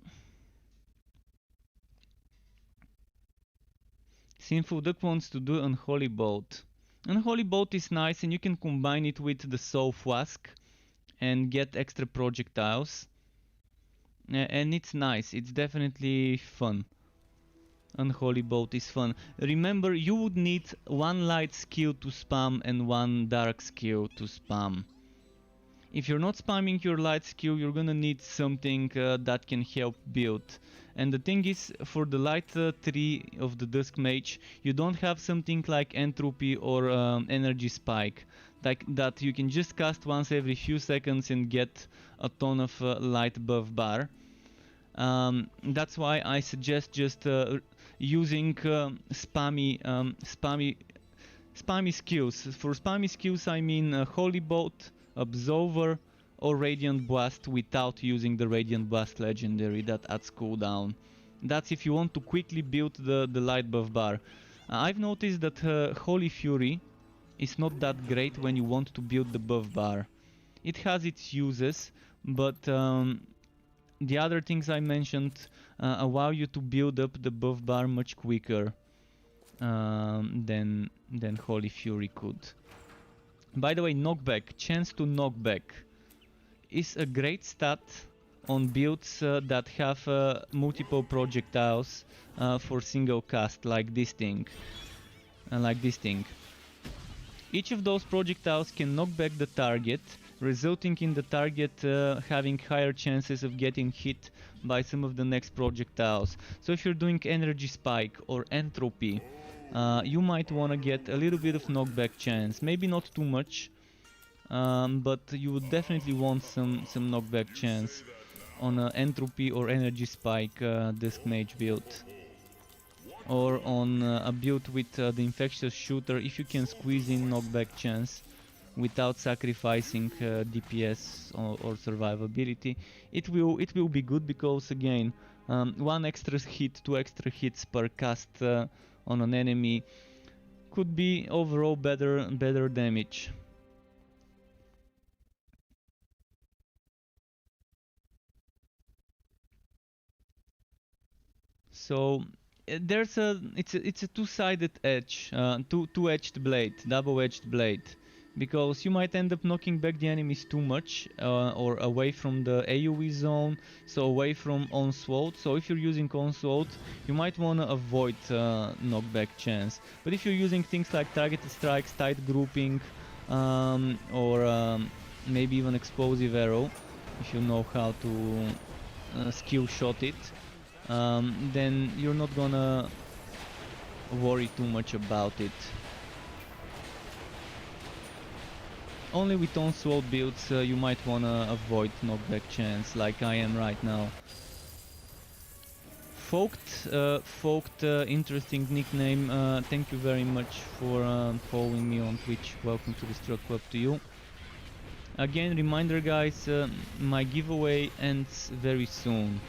Sinful Duck wants to do Unholy Boat. Unholy Boat is nice and you can combine it with the Soul Flask and get extra projectiles. And it's nice, it's definitely fun. Unholy Boat is fun. Remember, you would need 1 light skill to spam and 1 dark skill to spam. If you're not spamming your light skill, you're gonna need something that can help build. And the thing is, for the light 3 of the Dusk Mage, you don't have something like Entropy or Energy Spike. Like that you can just cast once every few seconds and get a ton of light buff bar. That's why I suggest just using spammy skills. For spammy skills I mean Holy Boat, Absolver or Radiant Blast without using the Radiant Blast legendary that adds cooldown. That's if you want to quickly build the light buff bar. I've noticed that Holy Fury is not that great when you want to build the buff bar. It has its uses, but the other things I mentioned allow you to build up the buff bar much quicker than Holy Fury could. By the way, knockback, chance to knockback, is a great stat on builds that have multiple projectiles for single cast, like this thing. Each of those projectiles can knock back the target, resulting in the target having higher chances of getting hit by some of the next projectiles. So if you're doing Energy Spike or Entropy, you might want to get a little bit of knockback chance. Maybe not too much, but you would definitely want some knockback chance on Entropy or Energy Spike Dusk Mage build. Or on a build with the Infectious Shooter, if you can squeeze in knockback chance without sacrificing DPS or survivability, it will be good, because again, 1 extra hit, 2 extra hits per cast on an enemy could be overall better damage. So there's it's a two-sided edge, two-edged blade, double-edged blade, because you might end up knocking back the enemies too much or away from the AoE zone, so away from onslaught. So if you're using onslaught, you might want to avoid knockback chance. But if you're using things like targeted strikes, tight grouping, or maybe even explosive arrow, if you know how to skill shot it, then you're not gonna worry too much about it. Only with onslaught builds you might wanna avoid knockback chance, like I am right now. Folked, interesting nickname. Thank you very much for following me on Twitch. Welcome to the Struck Club to you. Again, reminder guys, my giveaway ends very soon.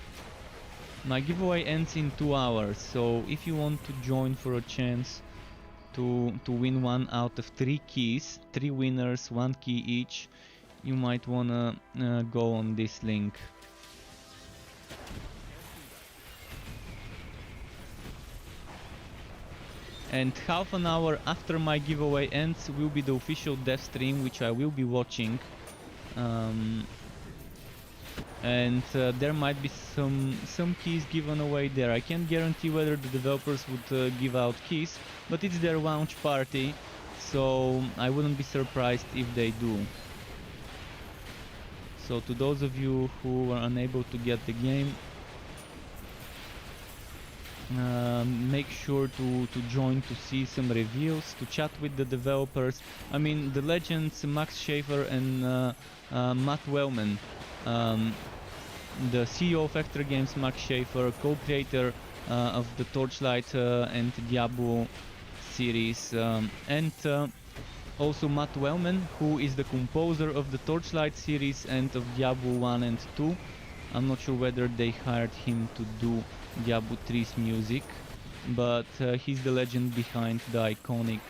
My giveaway ends in 2 hours, so if you want to join for a chance to win 1 out of 3 keys, 3 winners, 1 key each, you might wanna go on this link. And half an hour after my giveaway ends will be the official dev stream, which I will be watching. And there might be some keys given away there. I can't guarantee whether the developers would give out keys, but it's their launch party, so I wouldn't be surprised if they do. So to those of you who are unable to get the game, make sure to join to see some reviews, to chat with the developers. I mean, the legends Max Schaefer and Matt Wellman, the CEO of Factor Games, Max Schaefer, co-creator of the Torchlight and Diablo series, and also Matt Wellman, who is the composer of the Torchlight series and of Diablo 1 and 2. I'm not sure whether they hired him to do Diablo 3's music, but he's the legend behind the iconic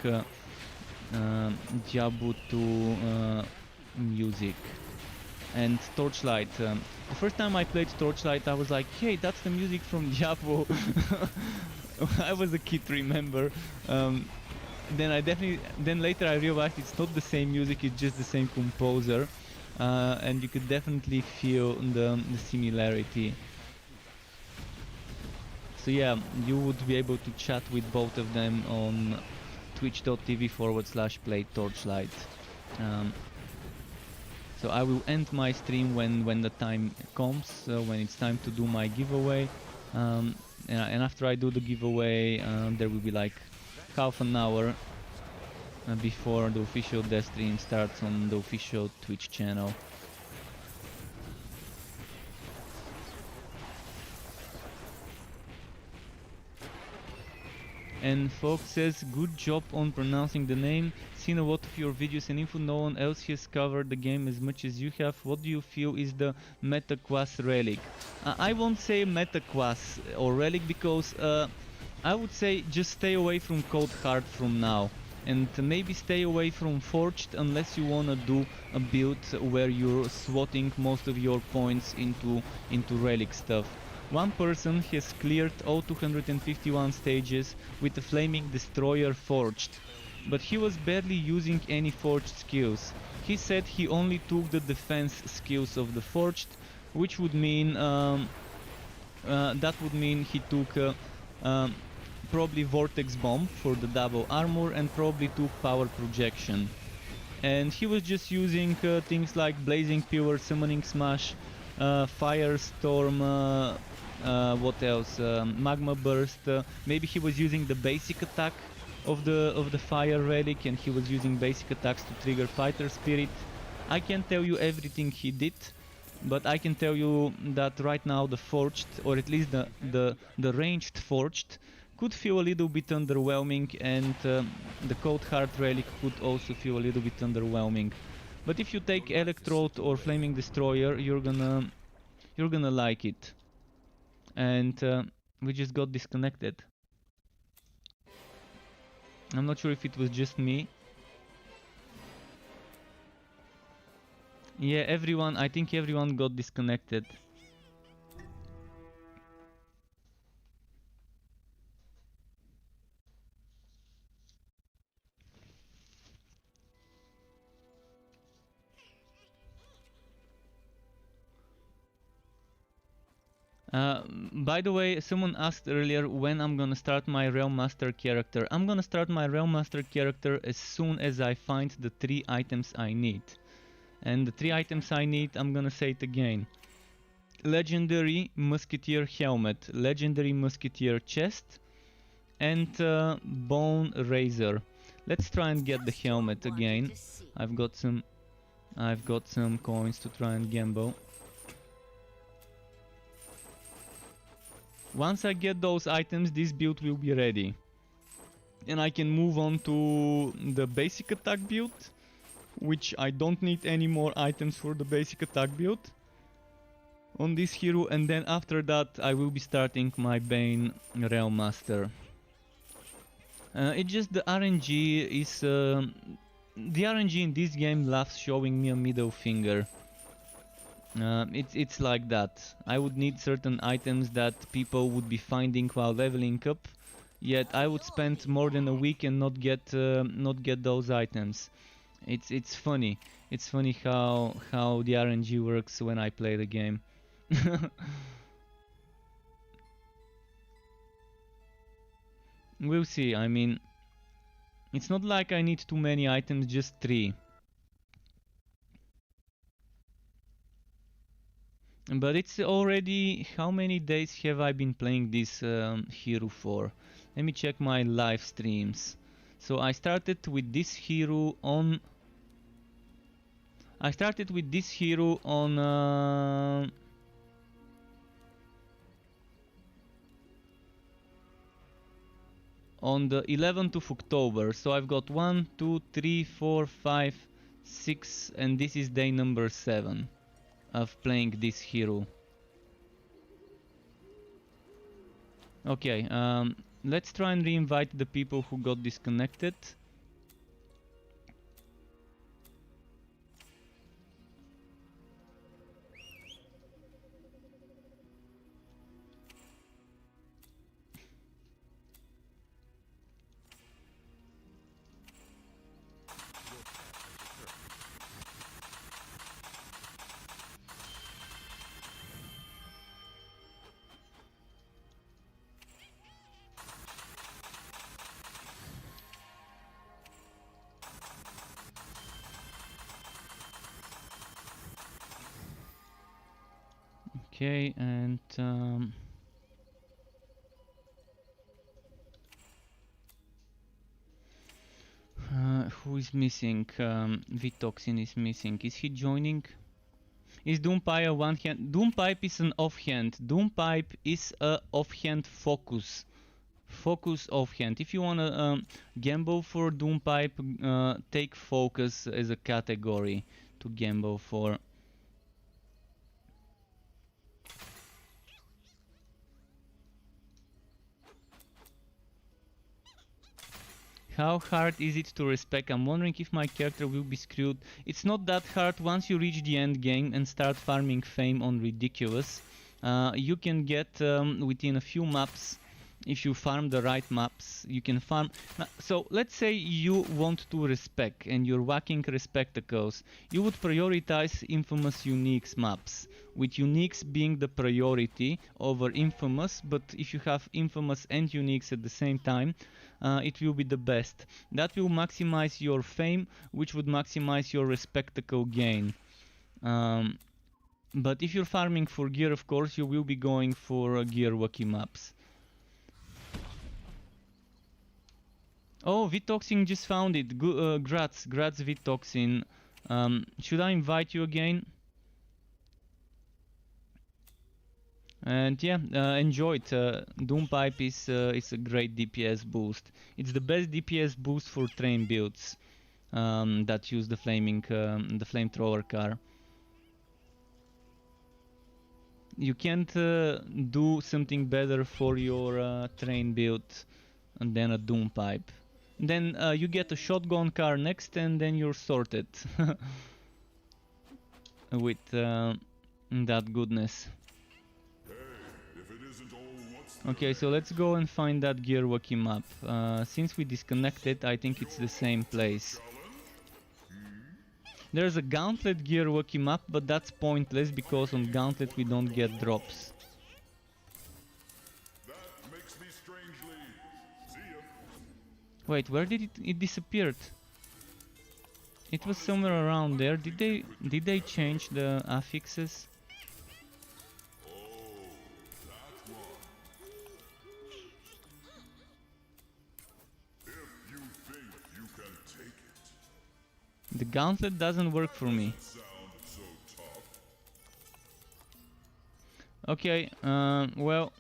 Diablo 2 music. And Torchlight. The first time I played Torchlight, I was like, hey, that's the music from Diablo. I was a kid, remember. Then later I realized it's not the same music, it's just the same composer. And you could definitely feel the similarity. So yeah, you would be able to chat with both of them on twitch.tv/play-torchlight. So I will end my stream when the time comes, when it's time to do my giveaway. And after I do the giveaway, there will be like half an hour before the official dev stream starts on the official Twitch channel. And Fox says, good job on pronouncing the name. Seen a lot of your videos and info, no one else has covered the game as much as you have. What do you feel is the meta quest relic? I won't say meta quest or relic because I would say just stay away from Cold Heart from now. And maybe stay away from Forged unless you wanna do a build where you're swatting most of your points into relic stuff. One person has cleared all 251 stages with the Flaming Destroyer Forged, but he was barely using any Forged skills. He said he only took the defense skills of the Forged, which would mean he took probably Vortex Bomb for the double armor and probably took Power Projection. And he was just using things like Blazing Pillar, Summoning Smash, Firestorm, what else? Magma Burst. Maybe he was using the basic attack of the Fire Relic, and he was using basic attacks to trigger Fighter Spirit. I can't tell you everything he did, but I can tell you that right now the Forged, or at least the ranged Forged, could feel a little bit underwhelming, and the Cold Heart Relic could also feel a little bit underwhelming. But if you take Electrode or Flaming Destroyer, you're gonna like it. And we just got disconnected. I'm not sure if it was just me. Yeah, I think everyone got disconnected. By the way, someone asked earlier when I'm gonna start my Realm Master character. I'm gonna start my Realm Master character as soon as I find the 3 items I need. And the 3 items I need, I'm gonna say it again. Legendary Musketeer Helmet, Legendary Musketeer Chest, and Bone Razor. Let's try and get the helmet again. I've got some coins to try and gamble. Once I get those items, this build will be ready. And I can move on to the basic attack build, which I don't need any more items for the basic attack build. on this hero, and then after that I will be starting my Bane Realm Master. It's just the RNG is... the RNG in this game loves showing me a middle finger. It's like that. I would need certain items that people would be finding while leveling up, yet I would spend more than a week and not get those items. It's funny. It's funny how the RNG works when I play the game. We'll see. I mean, it's not like I need too many items, just 3. But it's already... how many days have I been playing this hero for? Let me check my live streams. So I started with this hero on... on the 11th of October. So I've got 1, 2, 3, 4, 5, 6, and this is day number 7 of playing this hero. Okay, let's try and re-invite the people who got disconnected. Okay, and who is missing? Vitoxin is missing. Is he joining? Is Doompipe a one-hand? Doompipe is an offhand. Doompipe is a offhand focus. Focus offhand. If you wanna gamble for Doompipe, take focus as a category to gamble for. How hard is it to respec? I'm wondering if my character will be screwed. It's not that hard. Once you reach the end game and start farming fame on Ridiculous, you can get within a few maps, if you farm the right maps, you can farm. So let's say you want to respec and you're whacking respectacles. You would prioritize Infamous Uniques maps, with Uniques being the priority over Infamous, but if you have Infamous and Uniques at the same time, it will be the best. That will maximize your fame, which would maximize your respectacle gain. But if you're farming for gear, of course, you will be going for gear wacky maps. Oh, Vitoxin just found it. Grats Vitoxin. Should I invite you again? And yeah, enjoy it. Doompipe is a great DPS boost. It's the best DPS boost for train builds that use the flamethrower car. You can't do something better for your train build than a Doompipe. Then you get a shotgun car next, and then you're sorted with that goodness. Okay, so let's go and find that gear wacky map. Since we disconnected, I think it's the same place. There's a Gauntlet gear wacky map, but that's pointless because on Gauntlet we don't get drops. Wait, where did it disappeared? It was somewhere around there. Did they change the affixes? The Gauntlet doesn't work for me. Okay, well,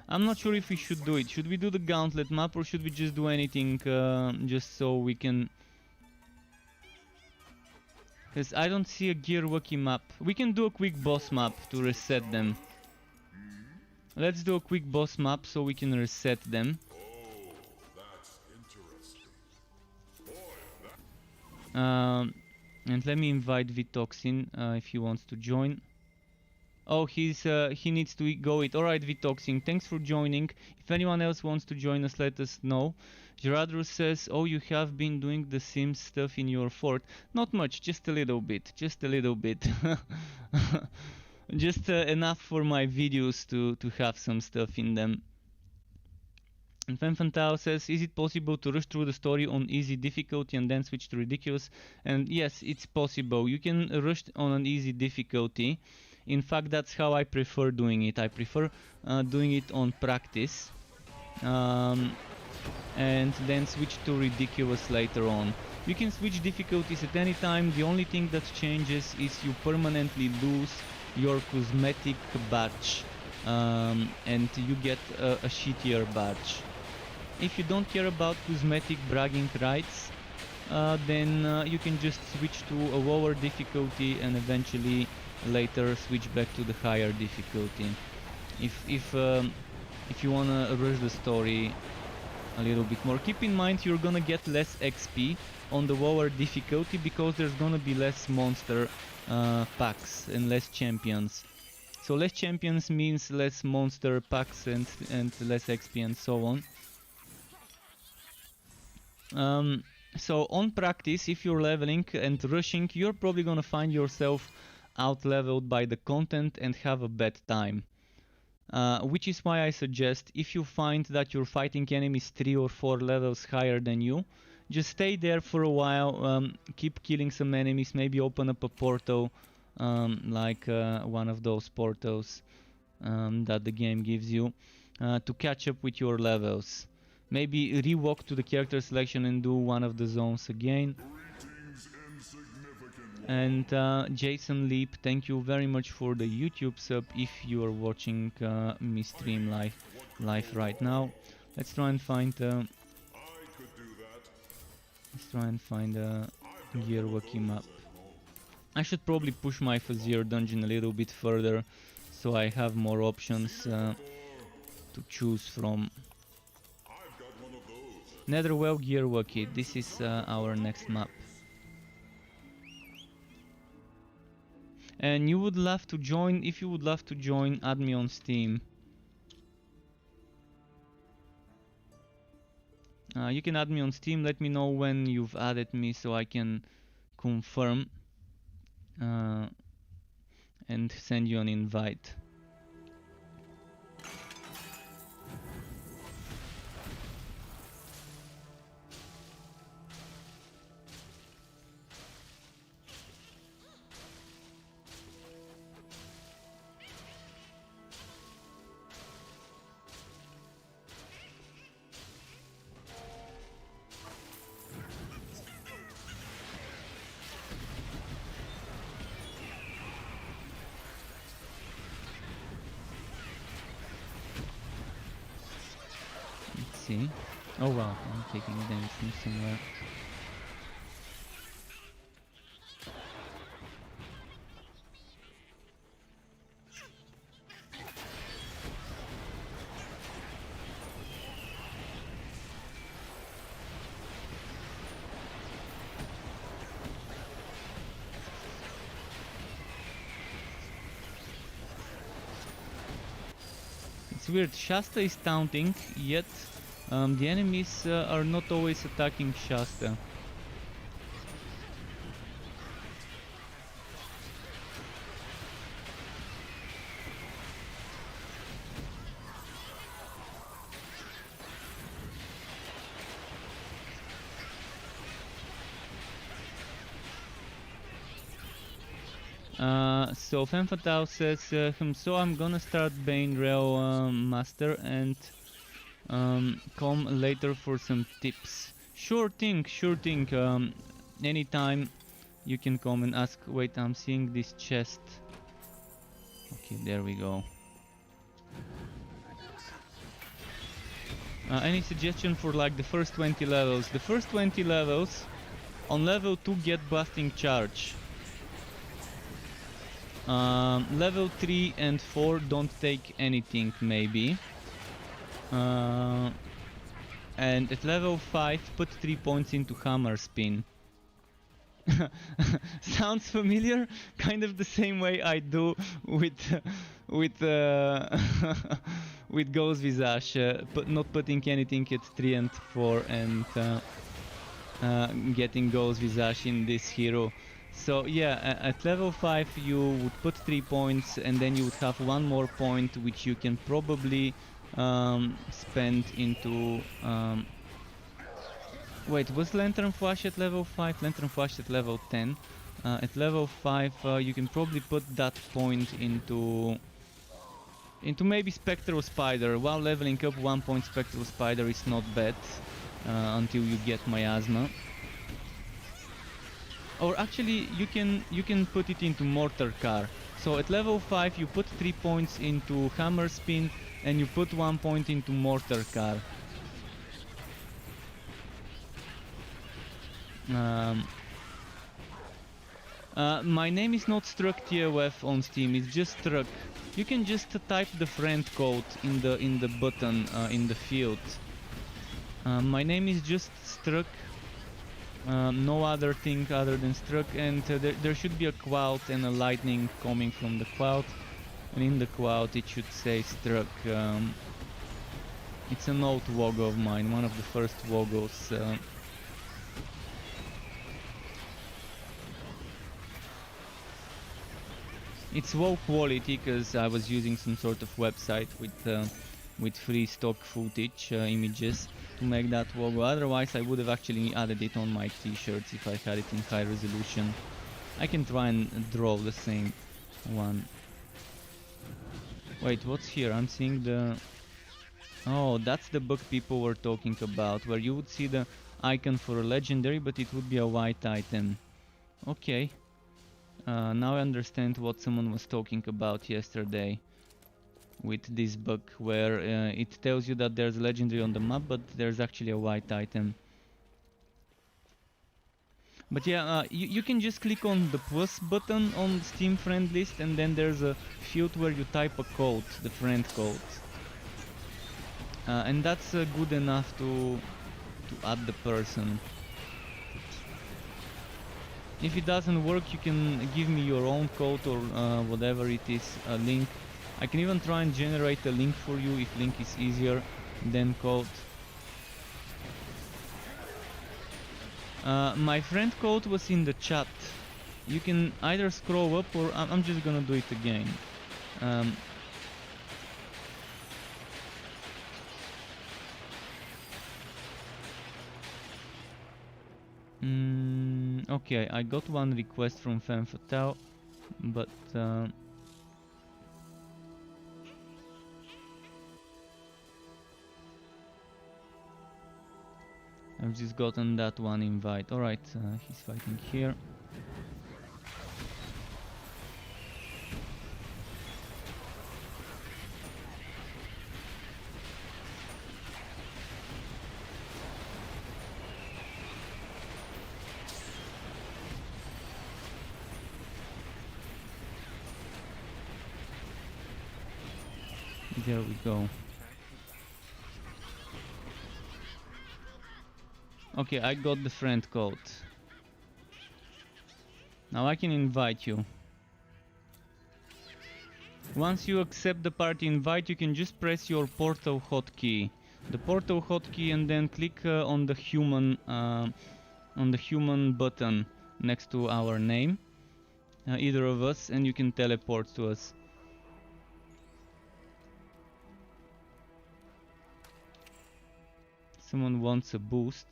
I'm not sure if we should do it. Should we do the Gauntlet map or should we just do anything just so we can Because I don't see a Gearwalkie map. We can do a quick boss map to reset them. Let's do a quick boss map so we can reset them. And let me invite Vitoxin if he wants to join. Oh, he needs to go it. Alright, Vitoxin, thanks for joining. If anyone else wants to join us, let us know. Gerardrus says, oh, you have been doing the Sims stuff in your fort. Not much, just a little bit. Just a little bit. Just enough for my videos to have some stuff in them. And Femfantao says, is it possible to rush through the story on easy difficulty and then switch to ridiculous? And yes, it's possible. You can rush on an easy difficulty. In fact, that's how I prefer doing it. I prefer doing it on practice. And then switch to ridiculous later on. You can switch difficulties at any time. The only thing that changes is you permanently lose your cosmetic badge. And you get a shittier badge. If you don't care about cosmetic bragging rights, then you can just switch to a lower difficulty and eventually later switch back to the higher difficulty. If you wanna rush the story a little bit more, keep in mind you're gonna get less XP on the lower difficulty because there's gonna be less monster packs and less champions. So less champions means less monster packs and less XP and so on. So on practice, if you're leveling and rushing, you're probably gonna find yourself out-leveled by the content and have a bad time. Which is why I suggest, if you find that you're fighting enemies 3 or 4 levels higher than you, just stay there for a while, keep killing some enemies, maybe open up a portal, like one of those portals that the game gives you, to catch up with your levels. Maybe re-walk to the character selection and do one of the zones again. And Jason Leap, thank you very much for the YouTube sub if you are watching me stream live right now. Let's try and find a Gearwalkie map. I should probably push my Fazir dungeon a little bit further so I have more options to choose from. Netherwell Gearwalkie, this is our next map. And you would love to join, if you would love to join, add me on Steam. You can add me on Steam, let me know when you've added me so I can confirm and send you an invite. See? Oh wow, I'm taking damage from somewhere. It's weird, Shasta is taunting, yet the enemies are not always attacking Shasta. So Femfatao says, so I'm gonna start Bane Rail Master and come later for some tips. Sure thing, sure thing. Anytime you can come and ask. Wait, I'm seeing this chest. Okay, there we go. Any suggestion for like the first 20 levels? The first 20 levels, on level 2 get Busting Charge. Level 3 and 4 don't take anything, maybe. And at level 5, put 3 points into hammer spin. Sounds familiar? Kind of the same way I do with with with Ghost Visage, but not putting anything at 3 and 4 and getting Ghost Visage in this hero. So yeah, at level 5 you would put 3 points and then you would have 1 more point which you can probably spend into... Wait, was Lantern Flash at level 5? Lantern Flash at level 10. At level 5 you can probably put that point into maybe Spectral Spider. While leveling up, 1 point Spectral Spider is not bad until you get Miasma. Or actually you can put it into Mortar Car. So at level 5 you put 3 points into Hammer Spin and you put 1 point into Mortar Car. My name is not Struck TOF on Steam, it's just Struck. You can just type the friend code in the button in the field. My name is just Struck. No other thing other than Struck, and there should be a cloud and a lightning coming from the cloud, and in the cloud it should say Struck. It's an old logo of mine, one of the first logos. It's low quality because I was using some sort of website with free stock footage images to make that logo. Otherwise I would have actually added it on my t-shirts if I had it in high resolution. I can try and draw the same one. Wait, what's here? I'm seeing the... Oh, that's the book people were talking about, where you would see the icon for a legendary, but it would be a white item. Okay. Now I understand what someone was talking about yesterday with this bug, where it tells you that there's a legendary on the map, but there's actually a white item. But yeah, you can just click on the plus button on the Steam friend list, and then there's a field where you type a code, the friend code. And that's good enough to add the person. If it doesn't work, you can give me your own code or whatever it is, a link. I can even try and generate a link for you if link is easier than code. My friend code was in the chat. You can either scroll up or I'm just gonna do it again. Okay, I got one request from Femme Fatale, but I've just gotten that one invite. Alright, he's fighting here. There we go. Okay, I got the friend code. Now I can invite you. Once you accept the party invite, you can just press your portal hotkey. The portal hotkey, and then click on the human button next to our name, either of us, and you can teleport to us. Someone wants a boost.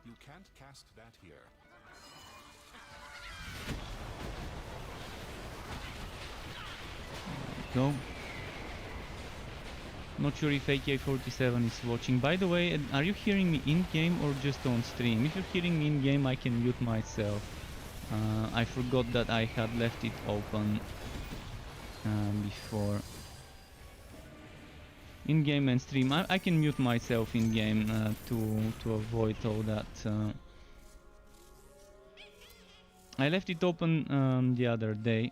You can't cast that here. Go. Not sure if AK-47 is watching. By the way, are you hearing me in-game or just on stream? If you're hearing me in-game, I can mute myself. I forgot that I had left it open before. in game and stream. I can mute myself in game to avoid all that. I left it open the other day.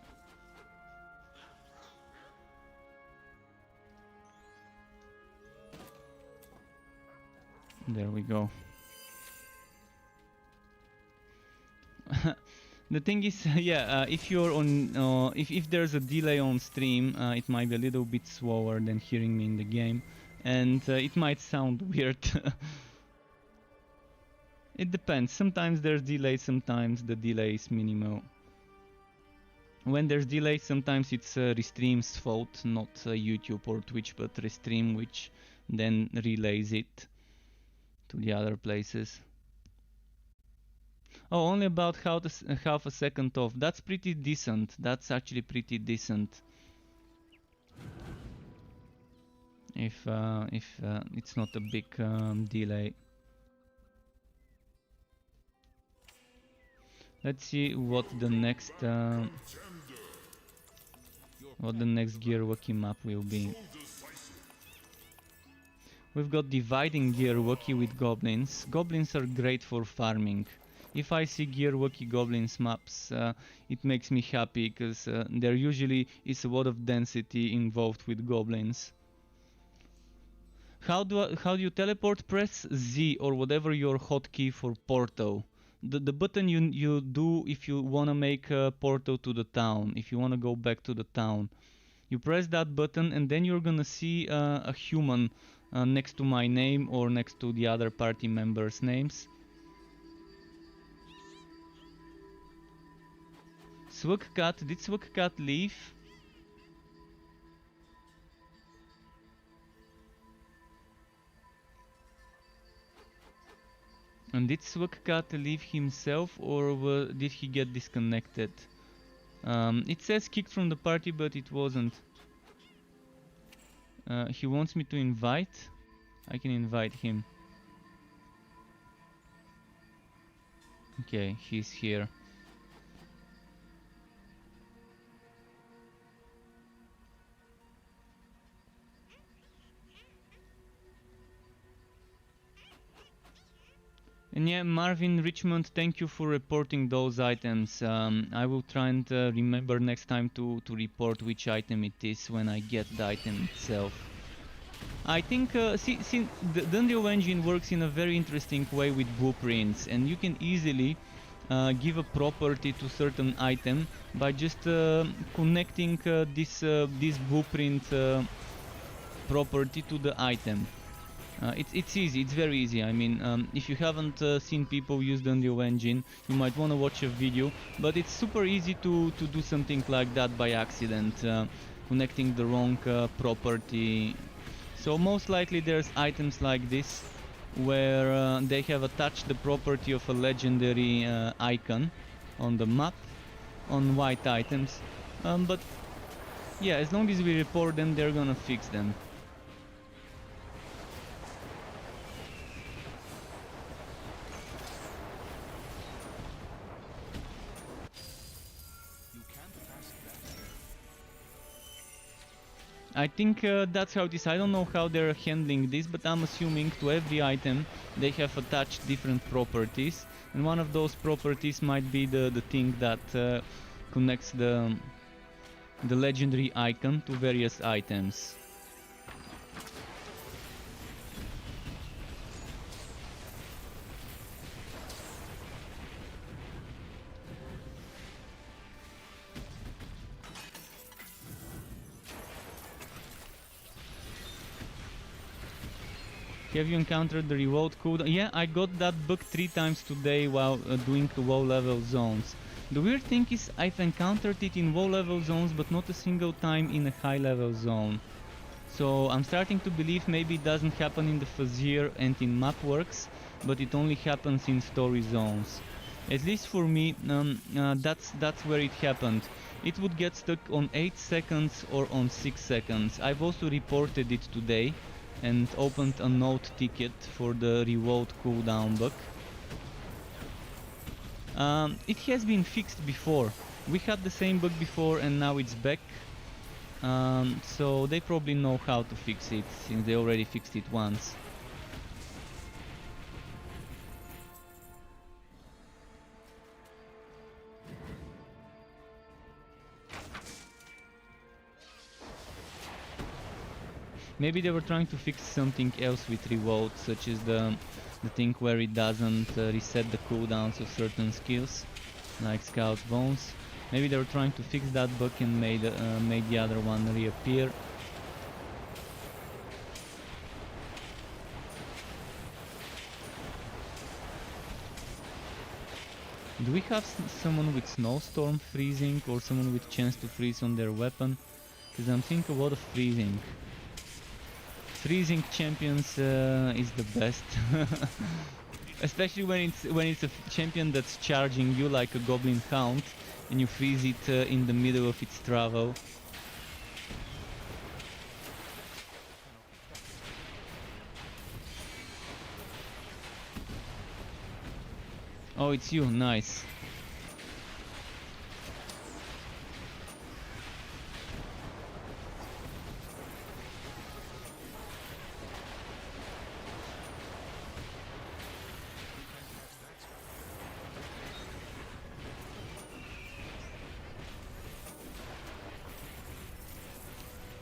There we go. The thing is, yeah, if you're on, if there's a delay on stream, it might be a little bit slower than hearing me in the game, and it might sound weird. It depends. Sometimes there's delay, sometimes the delay is minimal. When there's delay, sometimes it's Restream's fault, not YouTube or Twitch, but Restream, which then relays it to the other places. Oh, only about half a second off. That's pretty decent. That's actually pretty decent. If it's not a big delay. Let's see what the next Gear Wookie map will be. We've got Dividing Gear Wookie with Goblins. Goblins are great for farming. If I see Gear Wookie Goblins maps, it makes me happy, because there usually is a lot of density involved with Goblins. How do you teleport? Press Z or whatever your hotkey for portal. The button you do if you wanna make a portal to the town, if you wanna go back to the town. You press that button and then you're gonna see a human next to my name or next to the other party members' names. Swugcat, did Swugcat leave? And did Swugcat leave himself, or did he get disconnected? It says kicked from the party, but it wasn't. He wants me to invite? I can invite him. Okay, he's here. And yeah, Marvin Richmond, thank you for reporting those items. I will try and remember next time to report which item it is when I get the item itself. I think see, the Unreal Engine works in a very interesting way with blueprints, and you can easily give a property to certain item by just connecting this blueprint property to the item. It's easy, it's very easy. I mean, if you haven't seen people use the Unreal Engine, you might want to watch a video, but it's super easy to do something like that by accident, connecting the wrong property. So most likely there's items like this, where they have attached the property of a legendary icon on the map, on white items, but yeah, as long as we report them, they're gonna fix them. I think that's how it is. I don't know how they're handling this, but I'm assuming to every item they have attached different properties, and one of those properties might be the thing that connects the legendary icon to various items. Have you encountered the reload cooldown? Yeah, I got that bug 3 times today while doing low level zones. The weird thing is I've encountered it in low level zones, but not a single time in a high level zone. So I'm starting to believe maybe it doesn't happen in the Fuzzier and in map works, but it only happens in story zones. At least for me, that's where it happened. It would get stuck on 8 seconds or on 6 seconds. I've also reported it today and opened a note ticket for the reload cooldown bug. It has been fixed before. We had the same bug before and now it's back. So they probably know how to fix it since they already fixed it once. Maybe they were trying to fix something else with Revolt, such as the thing where it doesn't reset the cooldowns of certain skills, like Scout's Bones. Maybe they were trying to fix that bug and made the other one reappear. Do we have someone with Snowstorm freezing or someone with chance to freeze on their weapon? Because I'm thinking a lot of freezing. Freezing champions is the best, especially when it's a champion that's charging you like a Goblin Hound, and you freeze it in the middle of its travel. Oh, it's you, nice.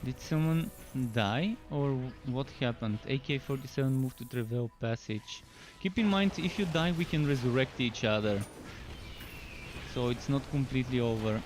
Did someone die or what happened? AK-47 moved to Trevail Passage. Keep in mind, if you die we can resurrect each other, so it's not completely over.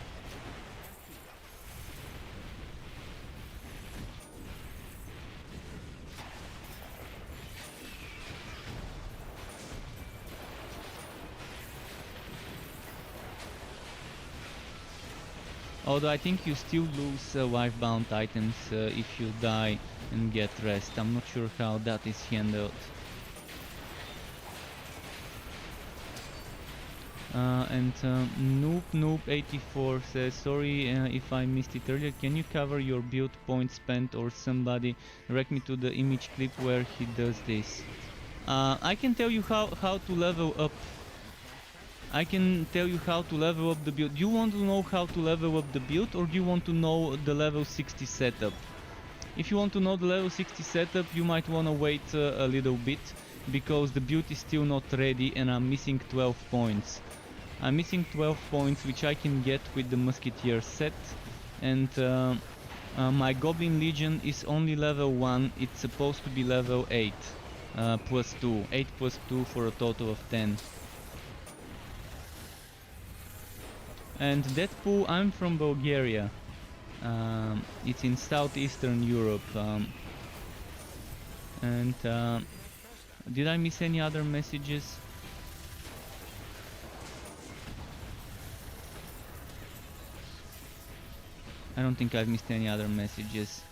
Although I think you still lose wife-bound items if you die and get rest. I'm not sure how that is handled. And Noob84 says, sorry if I missed it earlier, can you cover your build point spent or somebody direct me to the image clip where he does this? I can tell you how to level up. I can tell you how to level up the build. Do you want to know how to level up the build or do you want to know the level 60 setup? If you want to know the level 60 setup, you might want to wait a little bit, because the build is still not ready and I'm missing 12 points. I'm missing 12 points which I can get with the Musketeer set, and my Goblin Legion is only level 1, it's supposed to be level 8 plus 2, 8 plus 2 for a total of 10. And Deadpool, I'm from Bulgaria. It's in southeastern Europe. And did I miss any other messages? I don't think I've missed any other messages.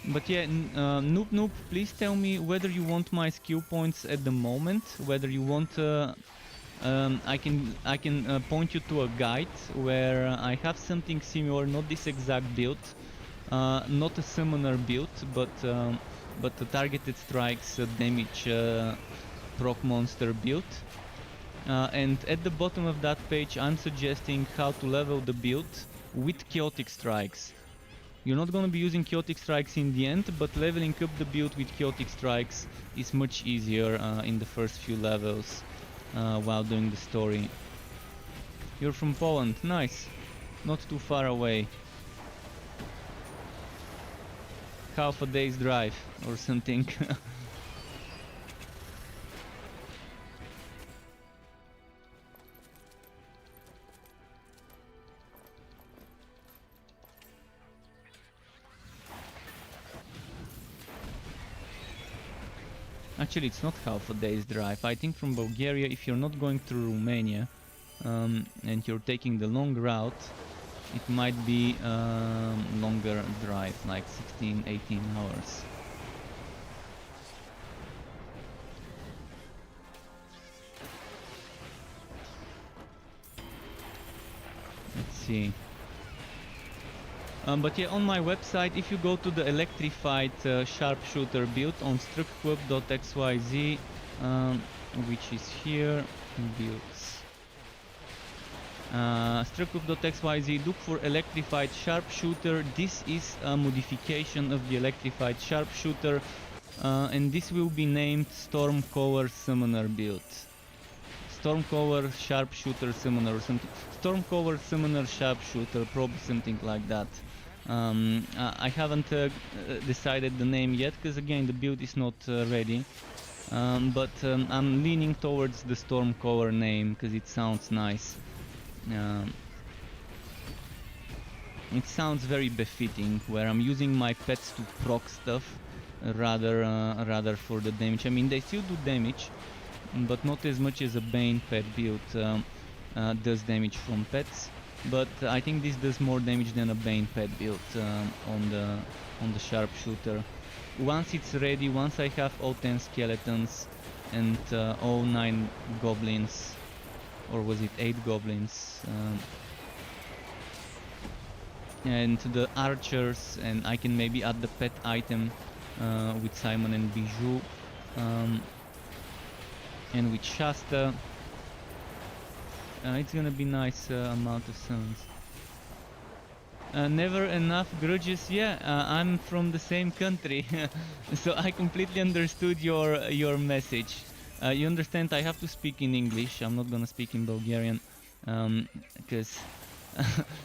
But yeah, Noob, please tell me whether you want my skill points at the moment, whether you want I can point you to a guide where I have something similar, not this exact build, not a summoner build, but the targeted strikes damage proc monster build. And at the bottom of that page I'm suggesting how to level the build with chaotic strikes. You're not gonna be using chaotic strikes in the end, but leveling up the build with chaotic strikes is much easier in the first few levels. While doing the story. You're from Poland, nice. Not too far away. Half a day's drive or something. Actually, it's not half a day's drive. I think from Bulgaria, if you're not going through Romania and you're taking the long route, it might be longer drive, like 16-18 hours. Let's see. But yeah, on my website, if you go to the Electrified Sharpshooter build on struckclub.xyz, which is here, builds. Struckup.xyz, look for Electrified Sharpshooter. This is a modification of the Electrified Sharpshooter, and this will be named Stormcover Summoner build. Stormcover Sharpshooter Summoner or something. Stormcover Summoner Sharpshooter, probably something like that. I haven't decided the name yet, because again the build is not ready. But I'm leaning towards the Stormcover name, because it sounds nice. It sounds very befitting, where I'm using my pets to proc stuff rather for the damage. I mean, they still do damage, but not as much as a Bane pet build does damage from pets. But I think this does more damage than a Bane pet build on the Sharpshooter. Once it's ready, once I have all 10 skeletons and all 9 goblins, or was it 8 goblins, and the archers, and I can maybe add the pet item with Simon and Bijou, and with Shasta, it's gonna be nice amount of summons. Never enough grudges. Yeah, I'm from the same country, so I completely understood your message. You understand, I have to speak in English. I'm not gonna speak in Bulgarian, because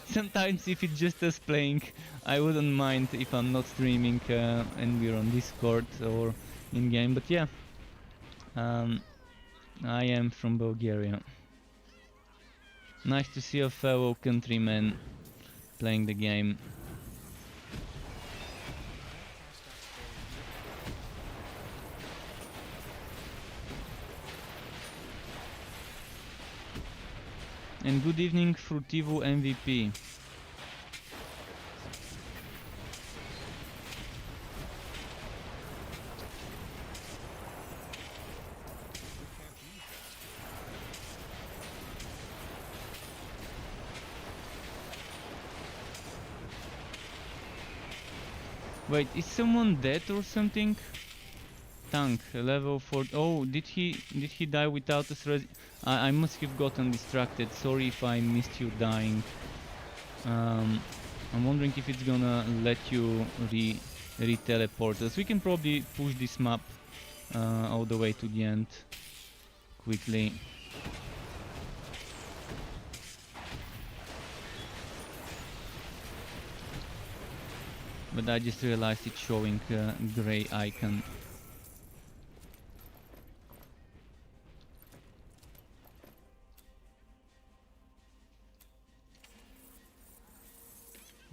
sometimes if it's just us playing, I wouldn't mind if I'm not streaming and we're on Discord or in game. But yeah, I am from Bulgaria. Nice to see a fellow countryman playing the game. And good evening, Frutivo MVP. Wait, is someone dead or something? Tank, level 4. Oh, did he die without us? I must have gotten distracted. Sorry if I missed you dying. I'm wondering if it's gonna let you re-teleport us. We can probably push this map all the way to the end quickly. But I just realized it's showing a grey icon.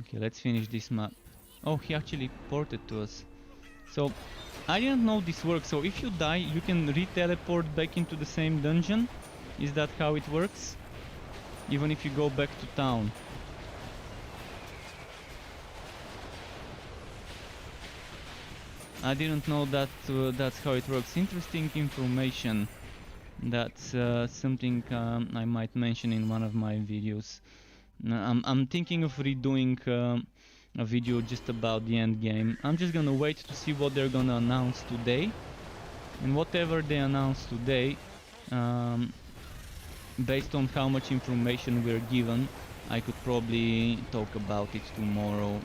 Okay, let's finish this map. Oh, he actually ported to us. So, I didn't know this works. So if you die, you can re-teleport back into the same dungeon? Is that how it works? Even if you go back to town? I didn't know that that's how it works. Interesting information. That's something I might mention in one of my videos. I'm thinking of redoing a video just about the end game. I'm just gonna wait to see what they're gonna announce today, and whatever they announce today, based on how much information we're given, I could probably talk about it tomorrow.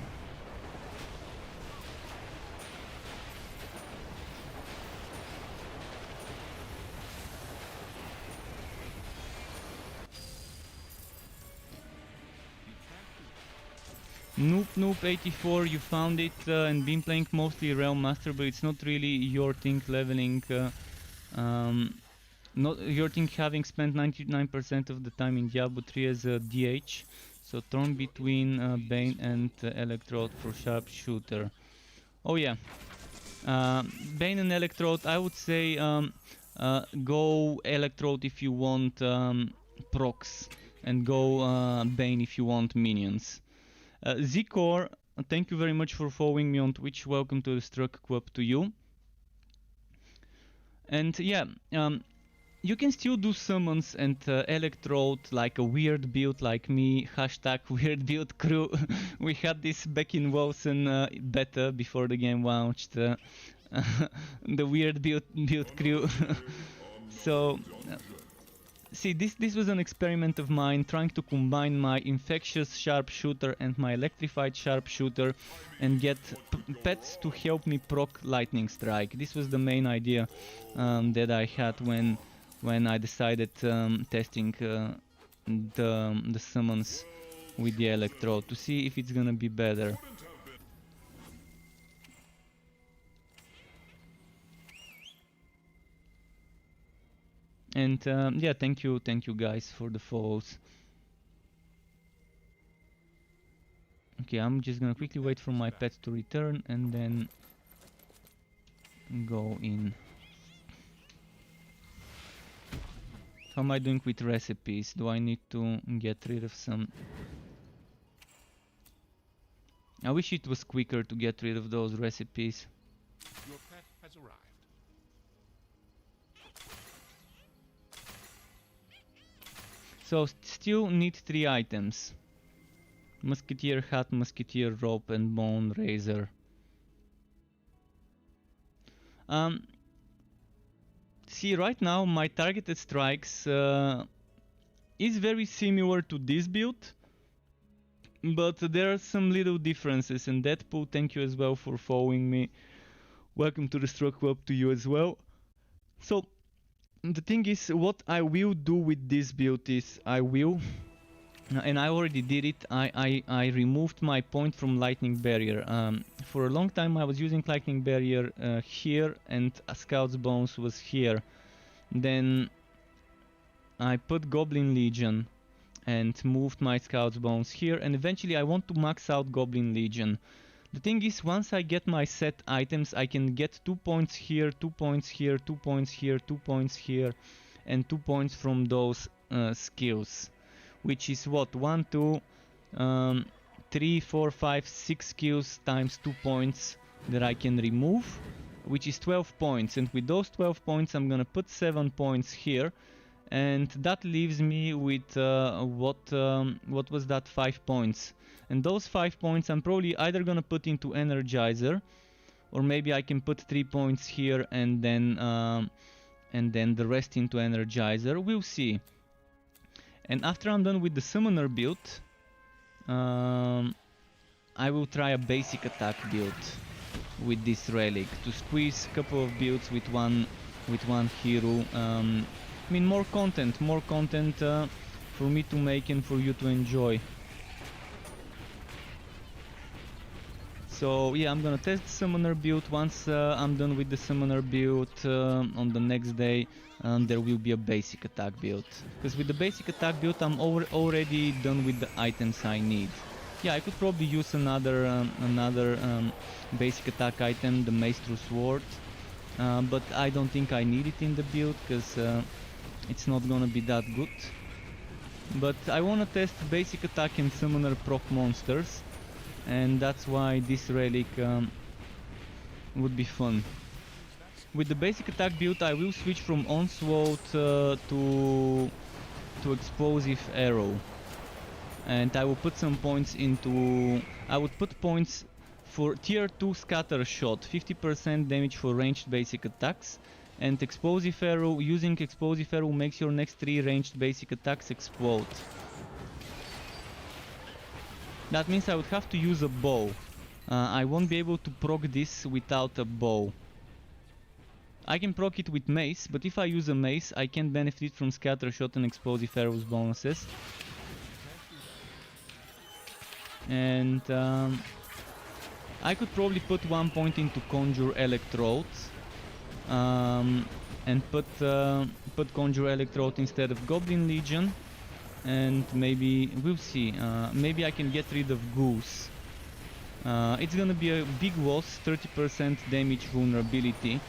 Noop84, you found it and been playing mostly Realm Master, but it's not really your thing leveling. Not your thing having spent 99% of the time in Diablo 3 as a DH. So torn between Bane and Electrode for Sharpshooter. Oh yeah, Bane and Electrode. I would say go Electrode if you want procs, and go Bane if you want minions. Zikor, thank you very much for following me on Twitch. Welcome to the Struck Club to you. And yeah, you can still do summons and Electrode like a weird build like me. Hashtag weird build crew. We had this back in Wilson beta before the game launched. The weird build crew. So see, this was an experiment of mine, trying to combine my infectious sharpshooter and my electrified sharpshooter and get pets to help me proc lightning strike. This was the main idea that I had when I decided testing the summons with the electrode, to see if it's gonna be better. And yeah, thank you guys for the follows. Okay, I'm just gonna quickly wait for my pet to return and then go in. How am I doing with recipes? Do I need to get rid of some? I wish it was quicker to get rid of those recipes. Your pet has arrived. So still need 3 items. Musketeer hat, musketeer rope and bone razor. See, right now my targeted strikes is very similar to this build, but there are some little differences. And Deadpool, thank you as well for following me. Welcome to the Stroke Club to you as well. So the thing is, what I will do with this build is I will, and I already did it, I removed my point from Lightning Barrier. For a long time I was using Lightning Barrier here, and Scout's Bones was here. Then I put Goblin Legion and moved my Scout's Bones here, and eventually I want to max out Goblin Legion. The thing is, once I get my set items, I can get 2 points here, 2 points here, 2 points here, 2 points here, and 2 points from those skills. Which is what? 1, 2, 3, 4, 5, 6 skills times 2 points that I can remove, which is 12 points. And with those 12 points, I'm gonna put 7 points here, and that leaves me with what was that? 5 points. And those 5 points I'm probably either gonna put into Energizer, or maybe I can put 3 points here and then the rest into Energizer. We'll see. And after I'm done with the summoner build, I will try a basic attack build with this relic to squeeze a couple of builds with one hero. I mean, more content for me to make and for you to enjoy. So yeah, I'm gonna test the summoner build. Once I'm done with the summoner build, on the next day there will be a basic attack build. Because with the basic attack build I'm already done with the items I need. Yeah, I could probably use another basic attack item, the Maestro Sword. But I don't think I need it in the build, because it's not gonna be that good. But I wanna test basic attack and summoner proc monsters, and that's why this relic would be fun. With the basic attack build I will switch from Onslaught to Explosive Arrow, and I will put some points into... I would put points for tier 2 Scatter Shot, 50% damage for ranged basic attacks, and Explosive Arrow. Using Explosive Arrow makes your next 3 ranged basic attacks explode. That means I would have to use a bow. I won't be able to proc this without a bow. I can proc it with mace, but if I use a mace, I can benefit from Scatter Shot and Explosive Arrows bonuses. And I could probably put 1 point into Conjure Electrodes, and put Conjure Electrode instead of Goblin Legion. And maybe, we'll see, maybe I can get rid of Goose. It's gonna be a big loss, 30% damage vulnerability,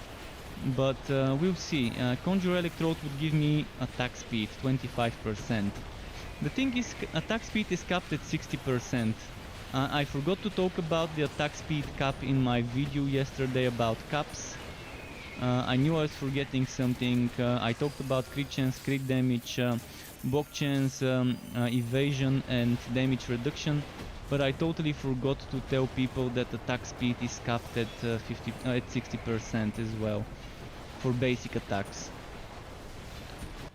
but we'll see. Conjure Electrode would give me attack speed, 25%. The thing is, attack speed is capped at 60%. I forgot to talk about the attack speed cap in my video yesterday about caps. I knew I was forgetting something. I talked about crit chance, crit damage, block chance, evasion and damage reduction, but I totally forgot to tell people that attack speed is capped at 60% as well for basic attacks.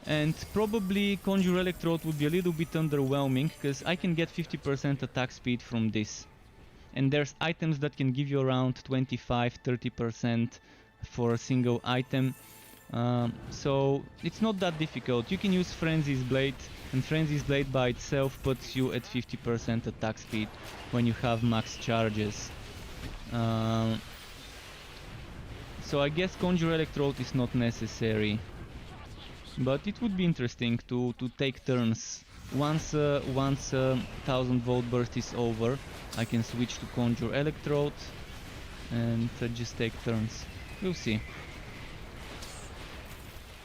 And probably Conjure Electrode would be a little bit underwhelming, because I can get 50% attack speed from this. And there's items that can give you around 25-30% for a single item. So it's not that difficult. You can use Frenzy's Blade, and Frenzy's Blade by itself puts you at 50% attack speed when you have max charges. So I guess Conjure Electrode is not necessary. But it would be interesting to take turns. Once 1000 volt burst is over, I can switch to Conjure Electrode and just take turns. We'll see.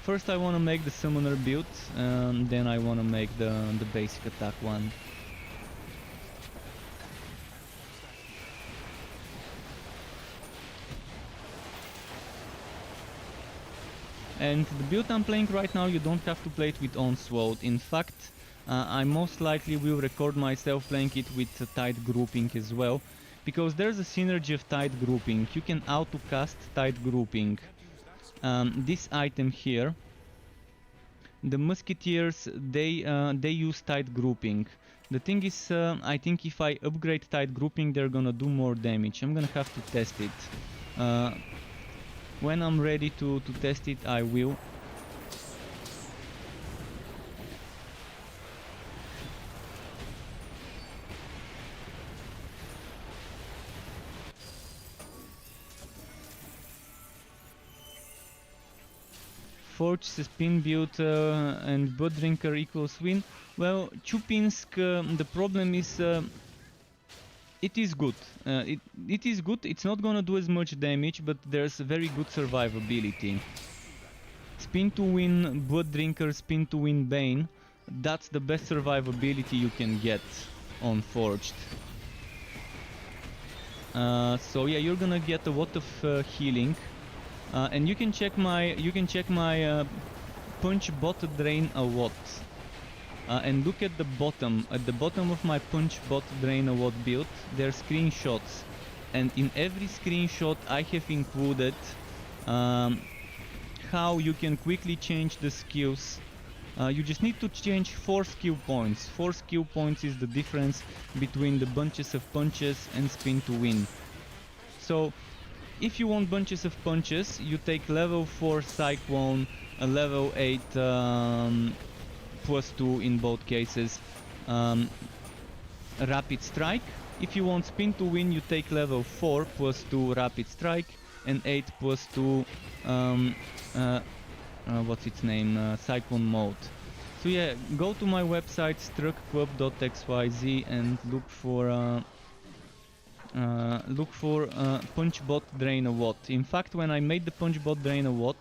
First I want to make the summoner build, then I want to make the basic attack one. And the build I'm playing right now, you don't have to play it with Onslaught. In fact, I most likely will record myself playing it with tight grouping as well, because there's a synergy of tight grouping. You can auto-cast tight grouping. This item here, the musketeers, they use tight grouping. The thing is, I think if I upgrade tight grouping, they're gonna do more damage. I'm gonna have to test it. When I'm ready to test it, I will. Forge, spin build and blood drinker equals win. Well, Chupinsk, the problem is it is good. It is good. It's not gonna do as much damage, but there's very good survivability. Spin to win blood drinker, spin to win Bane. That's the best survivability you can get on Forged. So yeah, you're gonna get a lot of healing. And you can check my punch bot drain a lot. And look at the bottom of my punch bot drain a lot build, there are screenshots. And in every screenshot I have included how you can quickly change the skills. You just need to change 4 skill points. 4 skill points is the difference between the bunches of punches and spin to win. So if you want bunches of punches, you take level 4 Cyclone, a level 8 +2 in both cases, Rapid Strike. If you want spin to win, you take level 4 +2 Rapid Strike and 8 +2 what's its name, Cyclone Mode. So yeah, go to my website struckclub.xyz and look for punch bot drain a lot. In fact, when I made the punch bot drain a lot,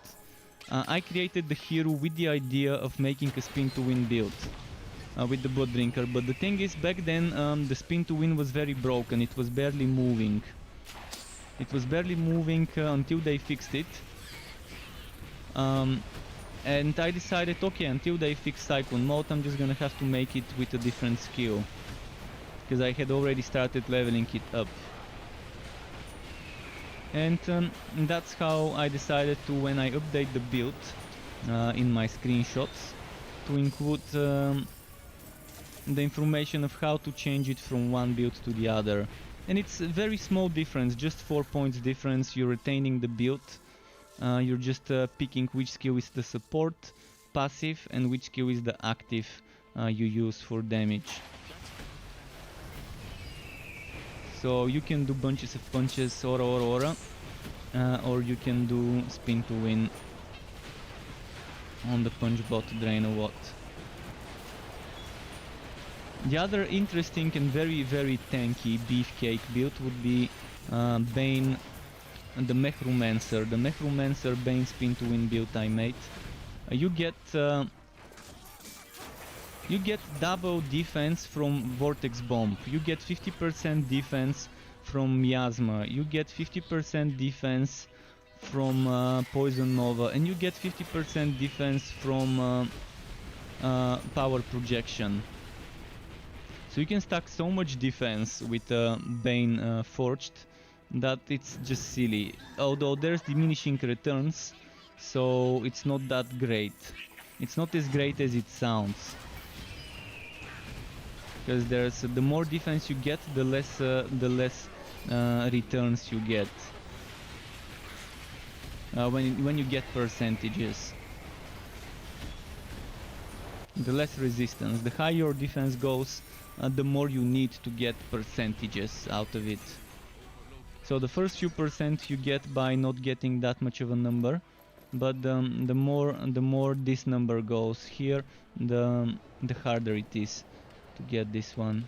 I created the hero with the idea of making a spin to win build with the blood drinker, but the thing is, back then the spin to win was very broken. It was barely moving. It was barely moving until they fixed it. And I decided, okay, until they fix Cyclone Mode, I'm just gonna have to make it with a different skill, because I had already started leveling it up. And that's how I decided to, when I update the build in my screenshots, to include the information of how to change it from one build to the other. And it's a very small difference, just 4 points difference. You're retaining the build, you're just picking which skill is the support passive and which skill is the active you use for damage. So you can do bunches of punches, or you can do spin to win on the punch bot drain a lot. The other interesting and very tanky beefcake build would be Bane and the Mechromancer. The Mechromancer Bane spin to win build I made. You get double defense from Vortex Bomb. You get 50% defense from Miasma. You get 50% defense from Poison Nova, and you get 50% defense from Power Projection. So you can stack so much defense with Bane Forged that it's just silly. Although there's diminishing returns, so it's not that great. It's not as great as it sounds. Because there's the more defense you get, the less returns you get when you get percentages. The less resistance. The higher your defense goes, the more you need to get percentages out of it. So the first few percent you get by not getting that much of a number, but the more this number goes here, the harder it is to get this one.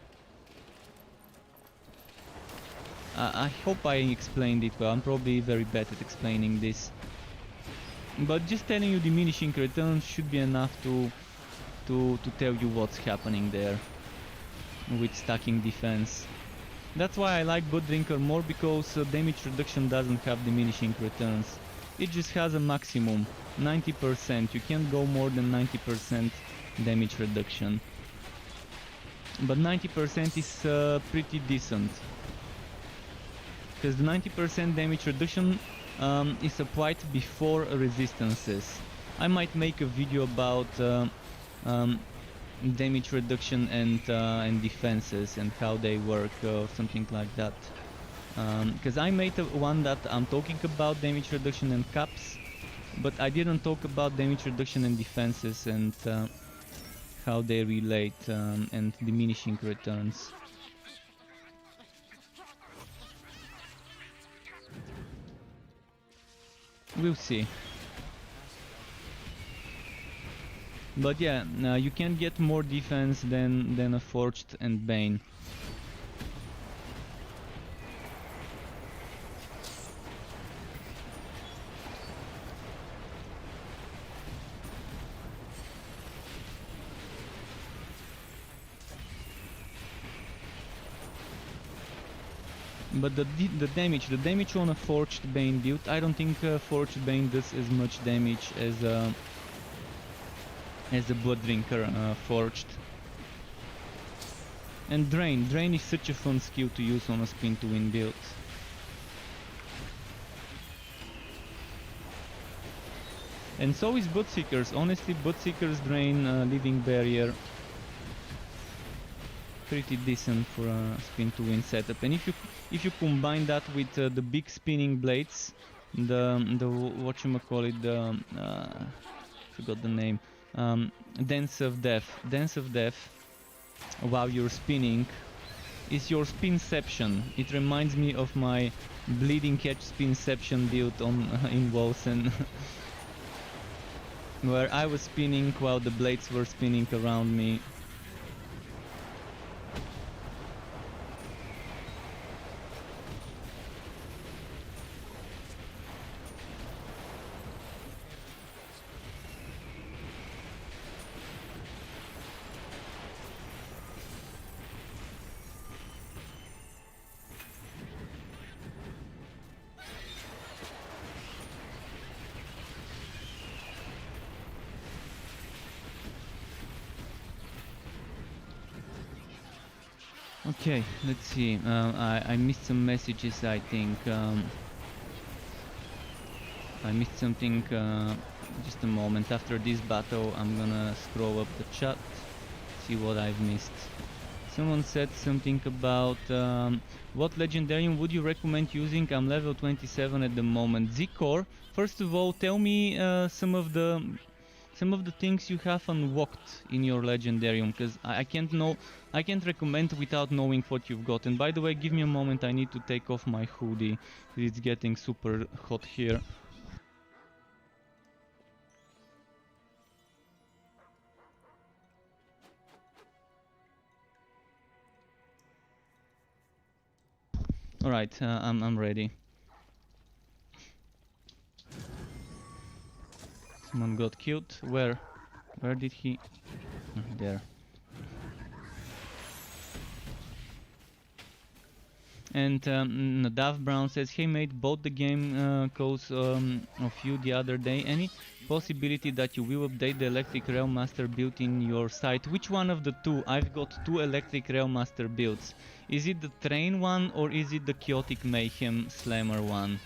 I hope I explained it well. I'm probably very bad at explaining this, but just telling you diminishing returns should be enough to tell you what's happening there with stacking defense. That's why I like Bloodrinker more, because damage reduction doesn't have diminishing returns. It just has a maximum 90%. You can't go more than 90% damage reduction. But 90% is pretty decent, because the 90% damage reduction is applied before resistances. I might make a video about damage reduction and defenses and how they work, or something like that. Because I made one that I'm talking about damage reduction and caps, but I didn't talk about damage reduction and defenses and how they relate, and diminishing returns. We'll see. But yeah, you can get more defense than a Forged and Bane. But the damage on a Forged Bane build, I don't think Forged Bane does as much damage as a Bloodrinker Forged. And Drain is such a fun skill to use on a Spin to Win build. And so is Bloodseekers. Honestly, Bloodseekers Drain Living Barrier pretty decent for a Spin to Win setup. And if you combine that with the big spinning blades, the whatchamacallit, forgot the name, Dance of Death, while you're spinning, is your Spinception. It reminds me of my Bleeding Edge Spinception build in Wolsen, where I was spinning while the blades were spinning around me. Okay, let's see. I missed some messages, I think. I missed something. Just a moment. After this battle, I'm gonna scroll up the chat, see what I've missed. Someone said something about what legendarium would you recommend using? I'm level 27 at the moment. Zikor. First of all, tell me some of the things you have unlocked in your legendarium, because I can't recommend without knowing what you've got. And by the way, give me a moment, I need to take off my hoodie, it's getting super hot here. Alright, I'm ready. Someone got killed. Where did he? There. And Nadav Brown says, hey mate, bought the game cause of you the other day. Any possibility that you will update the Electric Railmaster build in your site? Which one of the two? I've got two Electric Railmaster builds. Is it the Train one or is it the Chaotic Mayhem Slammer one?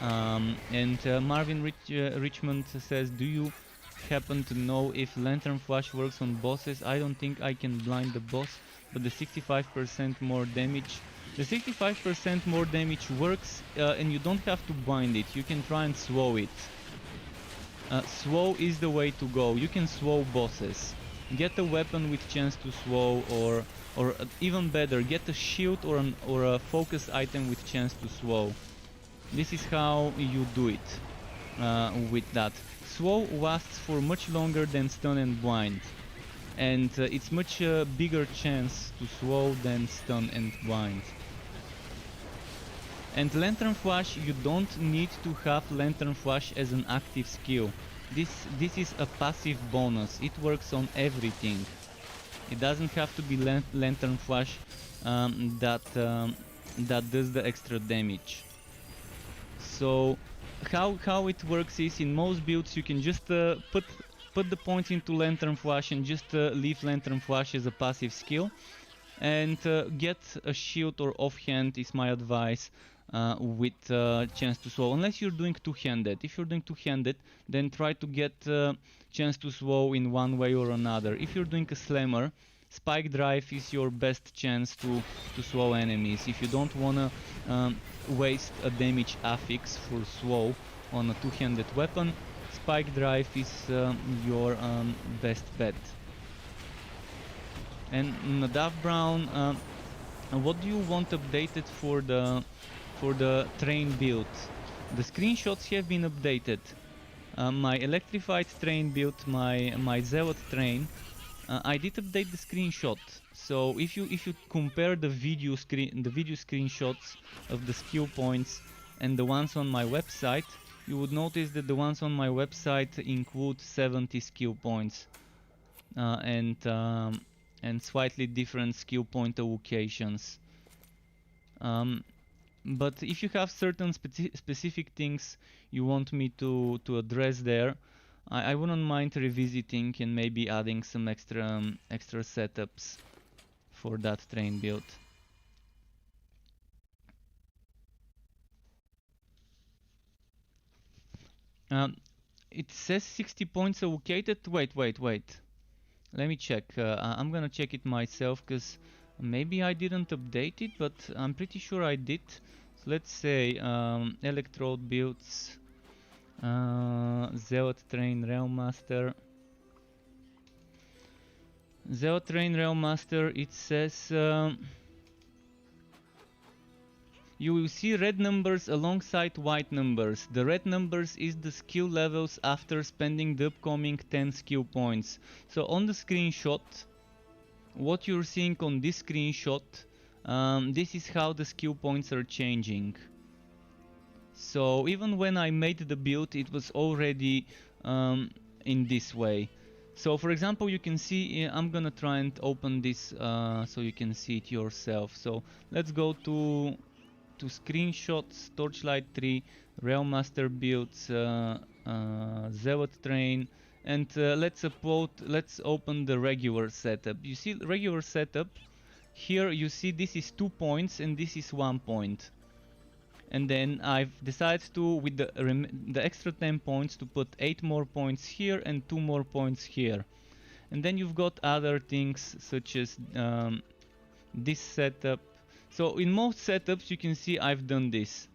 And Marvin Richmond says, do you happen to know if Lantern Flash works on bosses. I don't think I can blind the boss, but the 65% more damage. The 65% more damage works, and you don't have to bind it. You can try and slow it. Slow is the way to go. You can slow bosses. Get a weapon with chance to slow, or even better, get a shield or a focus item with chance to slow. This is how you do it with that. Slow lasts for much longer than stun and blind, and it's much bigger chance to slow than stun and blind. And Lantern Flash, you don't need to have Lantern Flash as an active skill. This is a passive bonus. It works on everything. It doesn't have to be Lantern Flash that does the extra damage. So how it works is, in most builds you can just put the points into Lantern Flash and just leave Lantern Flash as a passive skill, and get a shield or offhand is my advice, with chance to slow, unless you're doing two-handed. If you're doing two-handed, then try to get chance to slow in one way or another. If you're doing a slammer, Spike Drive is your best chance to slow enemies. If you don't wanna waste a damage affix for slow on a two-handed weapon, Spike Drive is your best bet. And Nadav Brown, what do you want updated for the train build? The screenshots have been updated. My electrified train build, my Zealot train, I did update the screenshot. So if you compare the video screenshots of the skill points and the ones on my website, you would notice that the ones on my website include 70 skill points, and slightly different skill point allocations. But if you have certain specific things you want me to address there, I wouldn't mind revisiting and maybe adding some extra setups for that train build. It says 60 points allocated. Wait. Let me check. I'm gonna check it myself, because maybe I didn't update it, but I'm pretty sure I did. So let's say Electrode builds, Zealot Train Railmaster. Zealot Train Railmaster, it says you will see red numbers alongside white numbers. The red numbers is the skill levels after spending the upcoming 10 skill points. So on the screenshot, what you're seeing on this screenshot, this is how the skill points are changing. So even when I made the build, it was already in this way. So for example, you can see, I'm gonna try and open this so you can see it yourself. So let's go to screenshots, Torchlight 3, Railmaster builds, Zealot Train, and let's open the regular setup. You see regular setup, here you see this is 2 points and this is 1 point. And then I've decided to, with the extra 10 points, to put 8 more points here and 2 more points here. And then you've got other things such as this setup. So in most setups you can see I've done this.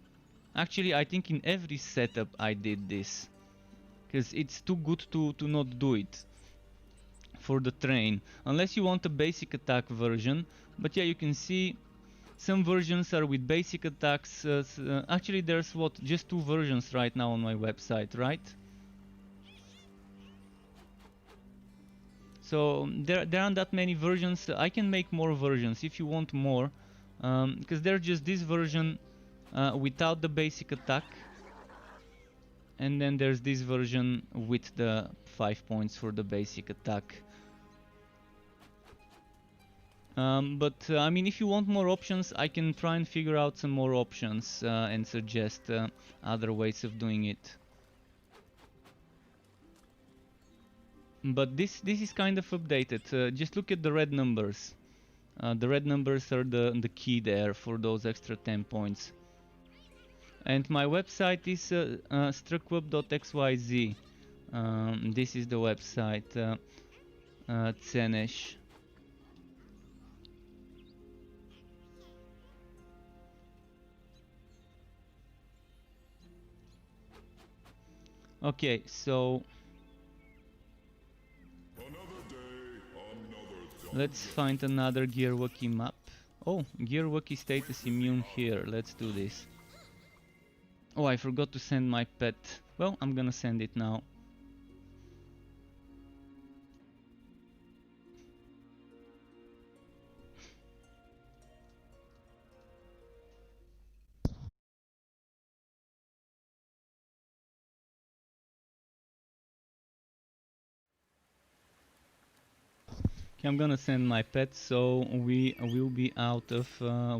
Actually, I think in every setup I did this, because it's too good to not do it for the train, unless you want a basic attack version. But yeah, you can see some versions are with basic attacks. Actually, there's just 2 versions right now on my website, right? So there aren't that many versions. I can make more versions if you want more, because there's just this version without the basic attack, and then there's this version with the 5 points for the basic attack. But I mean, if you want more options, I can try and figure out some more options and suggest other ways of doing it. But this is kind of updated. Just look at the red numbers. The red numbers are the key there for those extra 10 points. And my website is struckweb.xyz. This is the website, Cenesh. Okay, so let's find another Gearwalkie map. Oh, Gearwalkie status immune here. Let's do this. Oh, I forgot to send my pet. Well, I'm gonna send it now. Okay, I'm gonna send my pet, so we will be out of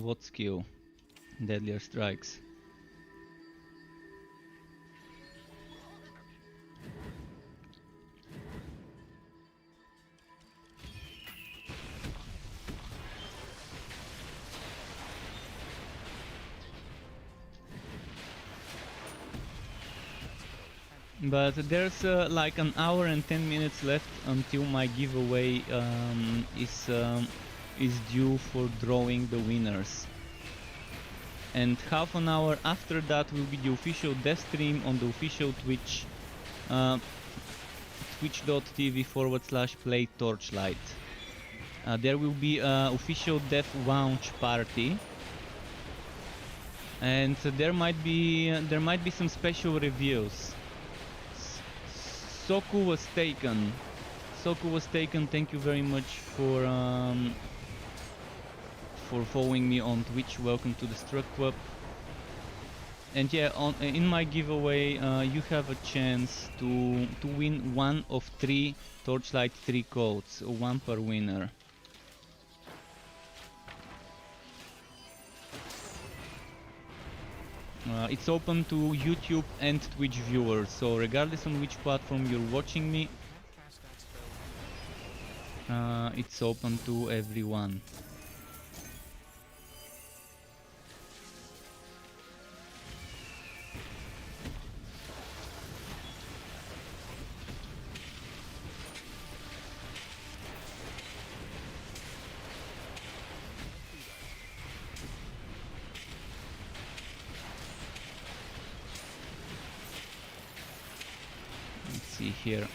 what skill? Deadlier Strikes. But there's like an hour and 10 minutes left until my giveaway is due for drawing the winners. And half an hour after that will be the official death stream on the official Twitch, twitch.tv/play Torchlight. There will be an official death launch party. And there might be some special reviews. Soku was taken. Thank you very much for following me on Twitch. Welcome to the Struck Club. And yeah, in my giveaway, you have a chance to win one of 3 Torchlight 3 codes, 1 per winner. It's open to YouTube and Twitch viewers, so regardless on which platform you're watching me, it's open to everyone. See here.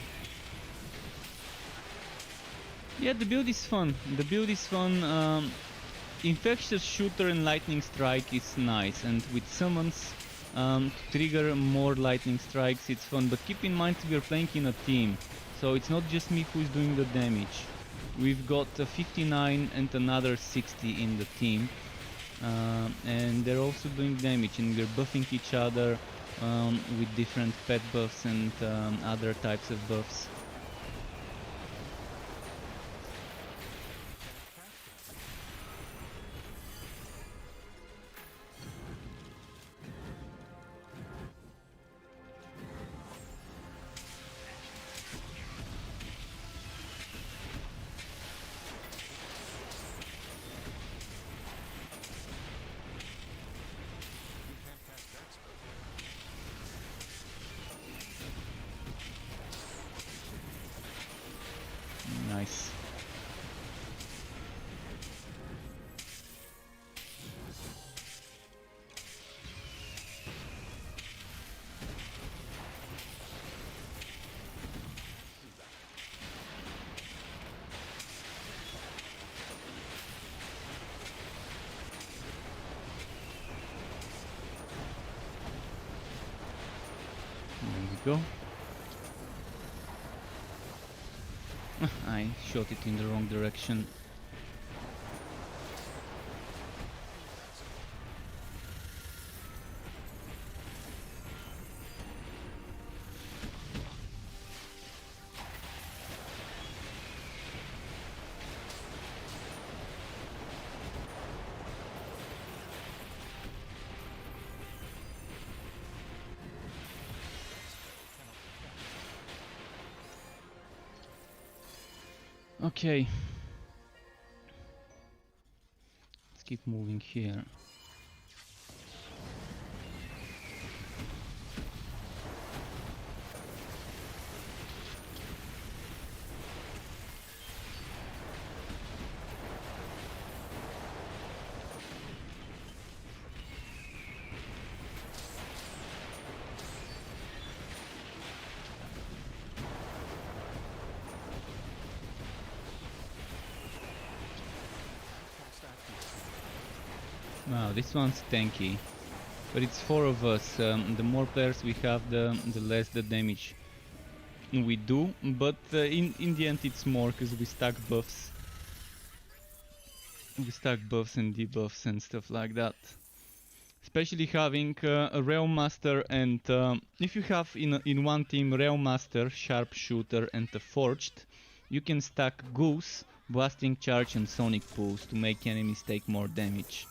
Yeah, the build is fun. Infectious Shooter and Lightning Strike is nice, and with summons to trigger more Lightning Strikes, it's fun. But keep in mind we are playing in a team, so it's not just me who's doing the damage. We've got 59 and another 60 in the team, and they're also doing damage, and we're buffing each other with different pet buffs and other types of buffs. Nice. There we go. I shot it in the wrong direction. Okay. Let's keep moving here. Wow, this one's tanky. But it's 4 of us. The more players we have, the less the damage we do. But in the end it's more, because we stack buffs. We stack buffs and debuffs and stuff like that. Especially having a Realm Master and if you have in one team Realm Master, Sharpshooter and a Forged, you can stack Goose, Blasting Charge and Sonic Pulse to make enemies take more damage.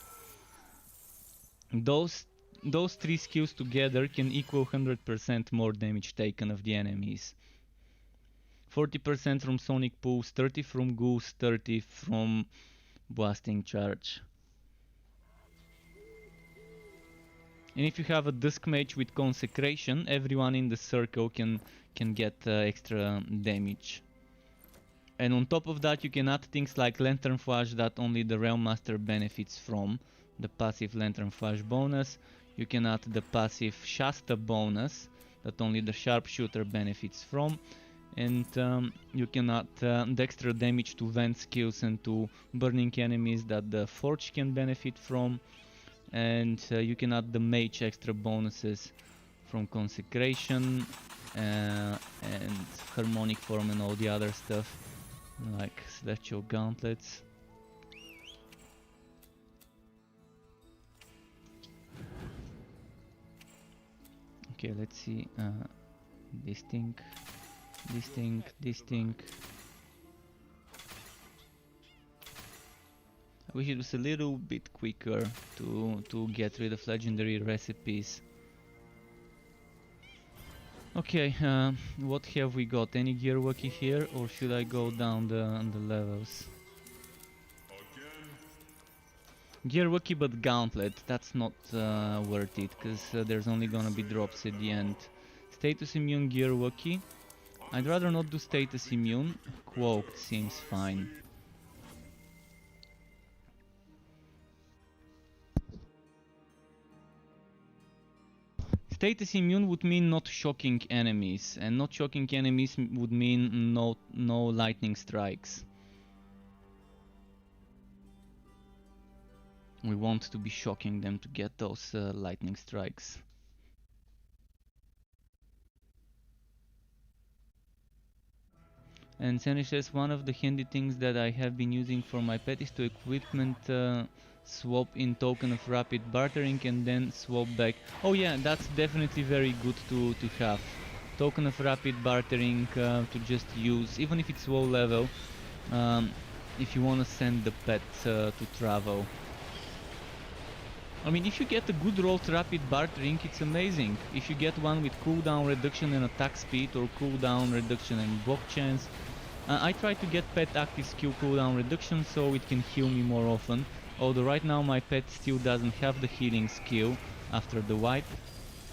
Those 3 skills together can equal 100% more damage taken of the enemies. 40% from Sonic Pulse, 30 from Goose, 30 from Blasting Charge. And if you have a Dusk Mage with Consecration, everyone in the circle can get extra damage. And on top of that you can add things like Lantern Flash that only the Realm Master benefits from. The passive Lantern Flash bonus. You can add the passive Shasta bonus that only the Sharpshooter benefits from. And you can add the extra damage to vent skills and to burning enemies that the Forge can benefit from. And you can add the Mage extra bonuses from Consecration and Harmonic Form and all the other stuff like Celestial Gauntlets. Okay, let's see. This thing. I wish it was a little bit quicker to get rid of legendary recipes. Okay, what have we got? Any Gearwalkie here, or should I go down the levels? Gearwalkie but Gauntlet, that's not worth it, because there's only gonna be drops at the end. Status Immune Gearwalkie. I'd rather not do Status Immune. Cloaked seems fine. Status Immune would mean not shocking enemies, and not shocking enemies would mean no lightning strikes. We want to be shocking them to get those lightning strikes. And Sandy says, one of the handy things that I have been using for my pet is to equipment swap in Token of Rapid Bartering and then swap back. Oh yeah, that's definitely very good to have. Token of Rapid Bartering to just use, even if it's low level, if you want to send the pet to travel. I mean, if you get a good rolled Rapid Bartering, it's amazing. If you get one with cooldown reduction and attack speed, or cooldown reduction and block chance. I try to get pet active skill cooldown reduction so it can heal me more often. Although right now my pet still doesn't have the healing skill after the wipe.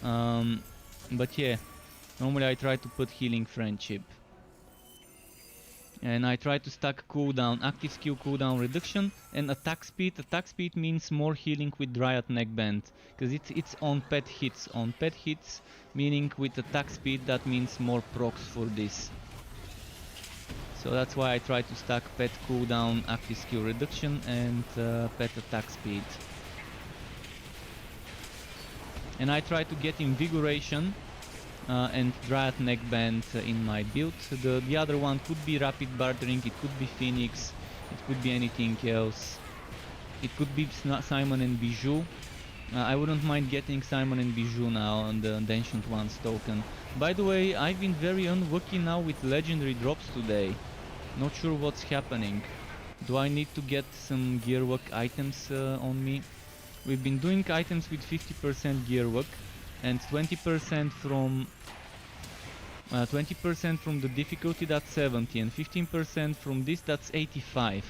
But yeah, normally I try to put healing friendship. And I try to stack cooldown, active skill cooldown reduction and attack speed. Attack speed means more healing with Dryad Neckband, because it's on pet hits. On pet hits, meaning with attack speed, that means more procs for this. So that's why I try to stack pet cooldown, active skill reduction and pet attack speed. And I try to get invigoration and Dryad Neckband in my build. The other one could be Rapid Bartering, it could be Phoenix, it could be anything else. It could be Simon and Bijou. I wouldn't mind getting Simon and Bijou now on the Ancient Ones token. By the way, I've been very unlucky now with legendary drops today. Not sure what's happening. Do I need to get some Gearwalk items on me? We've been doing items with 50% Gearwalk and 20% from 20% from the difficulty, that's 70, and 15% from this, that's 85.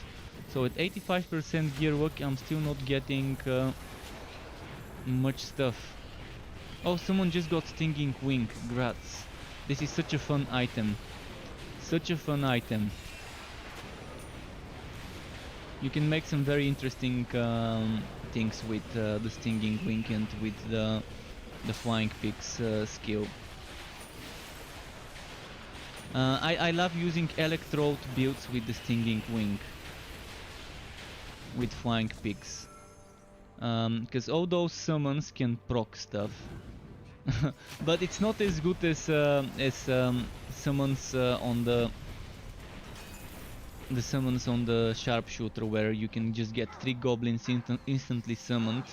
So at 85% Gearwalk I'm still not getting much stuff. Oh, someone just got Stinging Wing, grats. This is such a fun item. Such a fun item. You can make some very interesting things with the Stinging Wing and with the Flying Pig's skill. I love using Electrode builds with the Stinging Wing. With Flying Pigs. because all those summons can proc stuff. But it's not as good as summons on the summons on the sharpshooter, where you can just get 3 goblins instantly summoned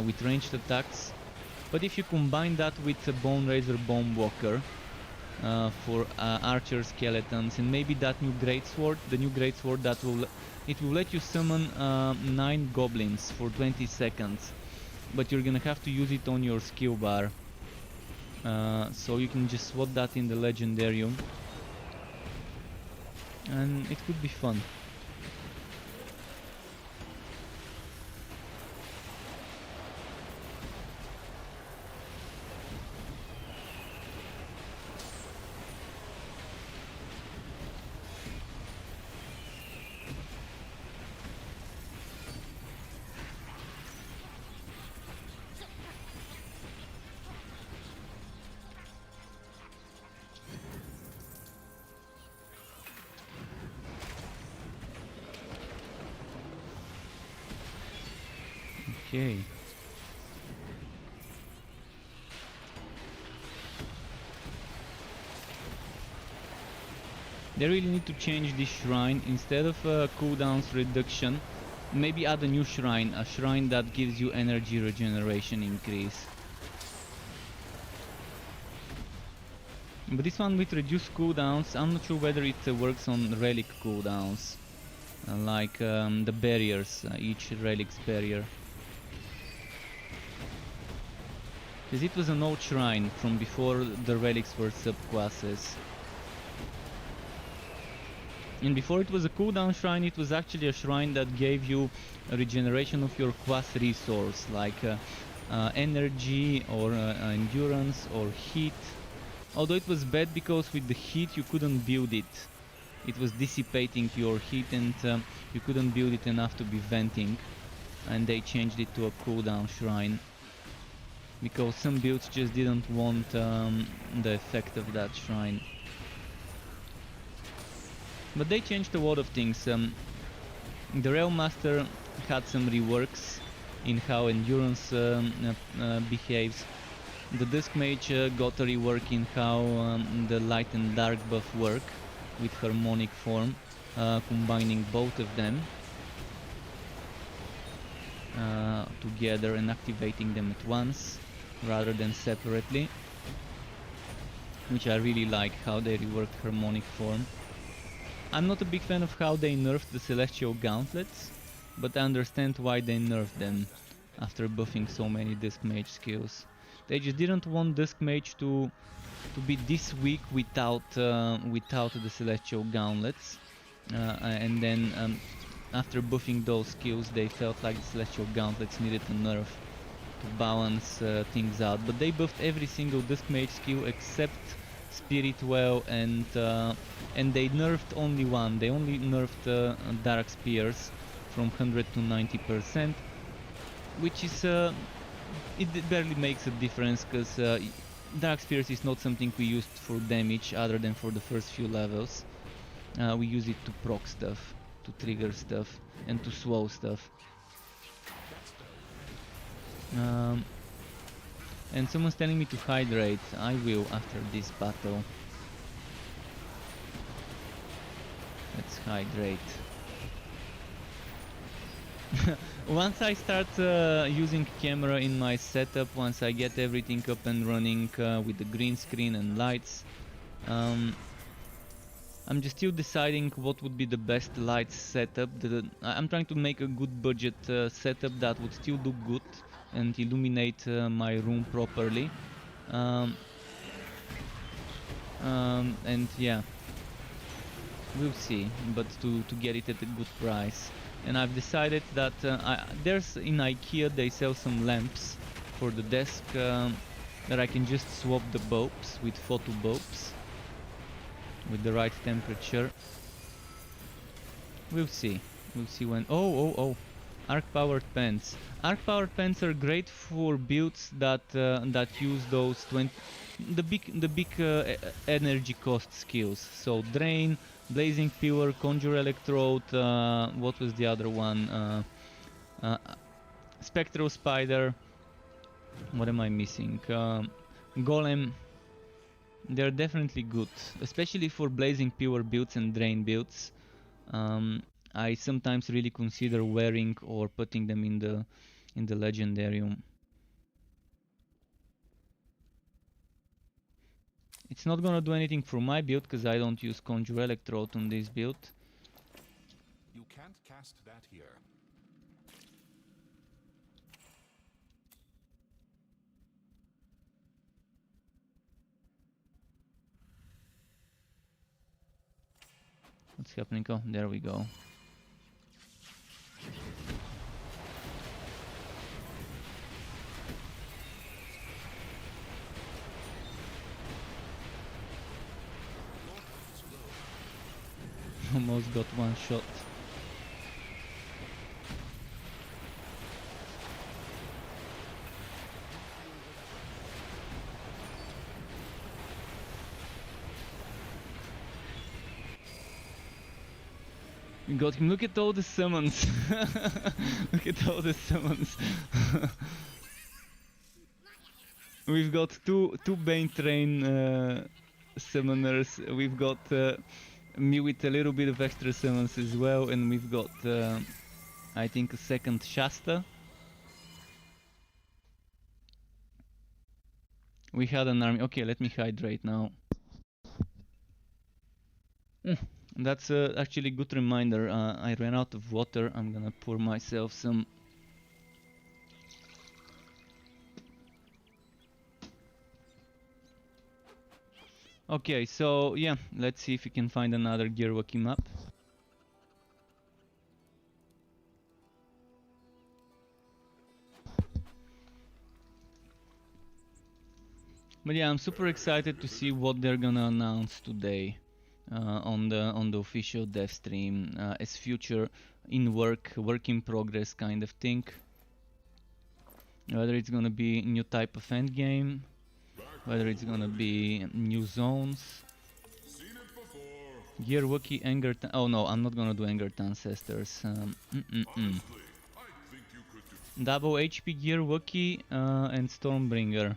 with ranged attacks. But if you combine that with a Bone Razor Bone Walker for archer skeletons, and maybe that new greatsword, the new greatsword that will let you summon 9 goblins for 20 seconds, but you're gonna have to use it on your skill bar. So you can just swap that in the legendarium, and it could be fun. Okay. They really need to change this shrine. Instead of cooldowns reduction, maybe add a new shrine, a shrine that gives you energy regeneration increase. But this one with reduced cooldowns, I'm not sure whether it works on relic cooldowns, like the barriers, each relic's barrier. Because it was an old shrine from before the relics were subclasses. And before it was a cooldown shrine, it was actually a shrine that gave you a regeneration of your class resource, like energy or endurance or heat. Although it was bad because with the heat you couldn't build it. It was dissipating your heat, and you couldn't build it enough to be venting. And they changed it to a cooldown shrine, because some builds just didn't want the effect of that shrine. But they changed a lot of things. The Realm Master had some reworks in how endurance behaves. The Dusk Mage got a rework in how the light and dark buff work with harmonic form, combining both of them together and activating them at once rather than separately, which I really like how they reworked harmonic form. I'm not a big fan of how they nerfed the Celestial Gauntlets, but I understand why they nerfed them after buffing so many Dusk Mage skills. They just didn't want Dusk Mage to be this weak without the Celestial Gauntlets, and then after buffing those skills they felt like the Celestial Gauntlets needed a nerf to balance things out. But they buffed every single Dusk Mage skill except Spirit Well, and they nerfed only one. They only nerfed Dark Spears from 100 to 90%, which is it barely makes a difference, because Dark Spears is not something we used for damage other than for the first few levels. We use it to proc stuff, to trigger stuff, and to slow stuff. And someone's telling me to hydrate. I will after this battle. Let's hydrate. Once I start using camera in my setup, once I get everything up and running with the green screen and lights, I'm just still deciding what would be the best lights setup. I'm trying to make a good budget setup that would still look good and illuminate my room properly. And yeah, we'll see, but to get it at a good price. And I've decided that there's in IKEA they sell some lamps for the desk that I can just swap the bulbs with photo bulbs with the right temperature. We'll see when. Oh, arc powered pens. Arc powered pens are great for builds that use those the big energy cost skills. So drain, blazing pillar, conjure electrode. What was the other one? Spectral Spider. What am I missing? Golem. They're definitely good, especially for Blazing Pure builds and Drain builds. I sometimes really consider wearing or putting them in the Legendarium. It's not gonna do anything for my build because I don't use Conjure Electrode on this build. You can't cast that here. What's happening? Oh, there we go. Almost got one shot. We got him. Look at all the summons. Look at all the summons. We've got two Bane Train summoners. We've got me with a little bit of extra summons as well, and we've got I think a second Shasta. We had an army. Okay, let me hydrate now. That's actually a good reminder. I ran out of water. I'm gonna pour myself some. Okay, so yeah, let's see if we can find another Gearwalkie map. But yeah, I'm super excited to see what they're gonna announce today on the official dev stream as future work in progress kind of thing. Whether it's gonna be new type of endgame, whether it's gonna be new zones. Gearwalkie, Engerton. Oh no, I'm not gonna do Engerton Ancestors. Double HP Gearwalkie and Stormbringer.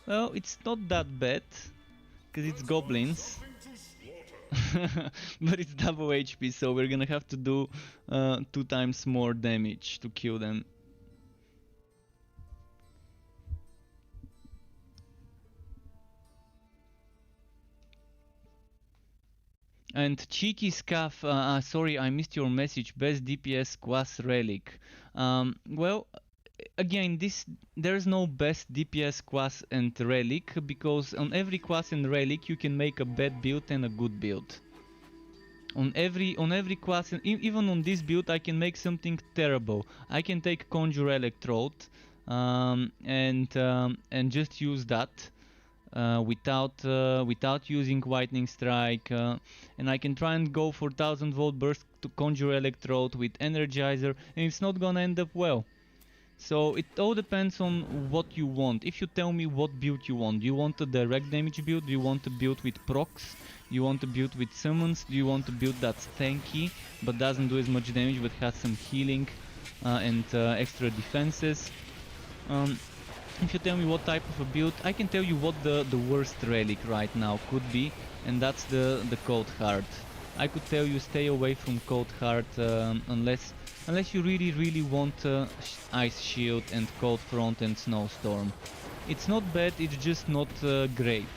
Well, it's not that bad, because it's goblins. But it's double HP, so we're gonna have to do 2 times more damage to kill them. And Cheeky Scaff, sorry I missed your message, best DPS Quas Relic. Well, again, there's no best DPS Quas and Relic, because on every Quas and Relic you can make a bad build and a good build. On every Quas, and even on this build I can make something terrible. I can take Conjure Electrode and just use that. Without using Whitening Strike, and I can try and go for 1000 volt burst to Conjure Electrode with Energizer, and it's not gonna end up well. So it all depends on what you want. If you tell me what build you want, do you want a direct damage build? Do you want to build with procs? Do you want to build with summons? Do you want to build that's tanky but doesn't do as much damage but has some healing and extra defenses? If you tell me what type of a build, I can tell you what the worst relic right now could be, and that's the Cold Heart. I could tell you stay away from Cold Heart unless you really want Ice Shield and Cold Front and Snowstorm. It's not bad, it's just not great,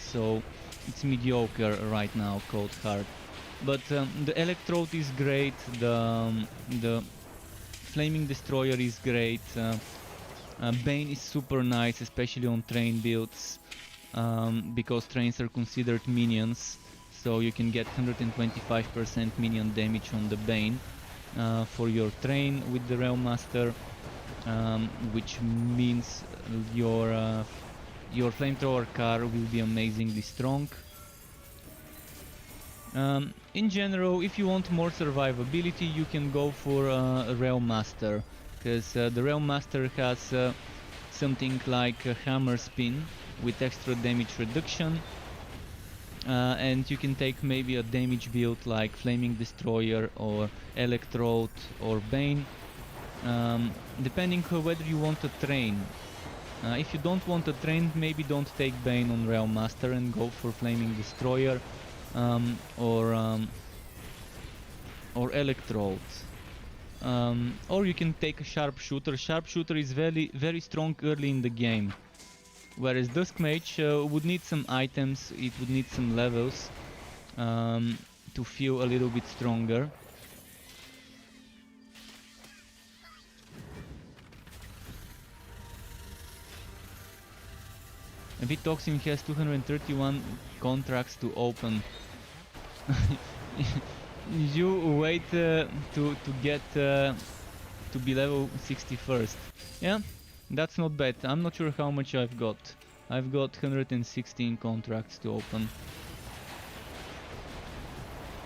so it's mediocre right now, Cold Heart. But the Electrode is great, the Flaming Destroyer is great. Bane is super nice, especially on train builds, because trains are considered minions, so you can get 125% minion damage on the Bane for your train with the Realm Master, which means your flamethrower car will be amazingly strong. In general, if you want more survivability, you can go for a Realm Master, because the Realm Master has something like a Hammer Spin with extra damage reduction, and you can take maybe a damage build like Flaming Destroyer or Electrode or Bane, depending on whether you want to train. If you don't want to train, maybe don't take Bane on Realm Master and go for Flaming Destroyer or Electrode. Or you can take a Sharpshooter. Sharpshooter is very strong early in the game, whereas Dusk Mage would need some items, it would need some levels to feel a little bit stronger. Vitoxin has 231 contracts to open. You wait to get to be level 61st. Yeah, that's not bad. I'm not sure how much I've got. I've got 116 contracts to open.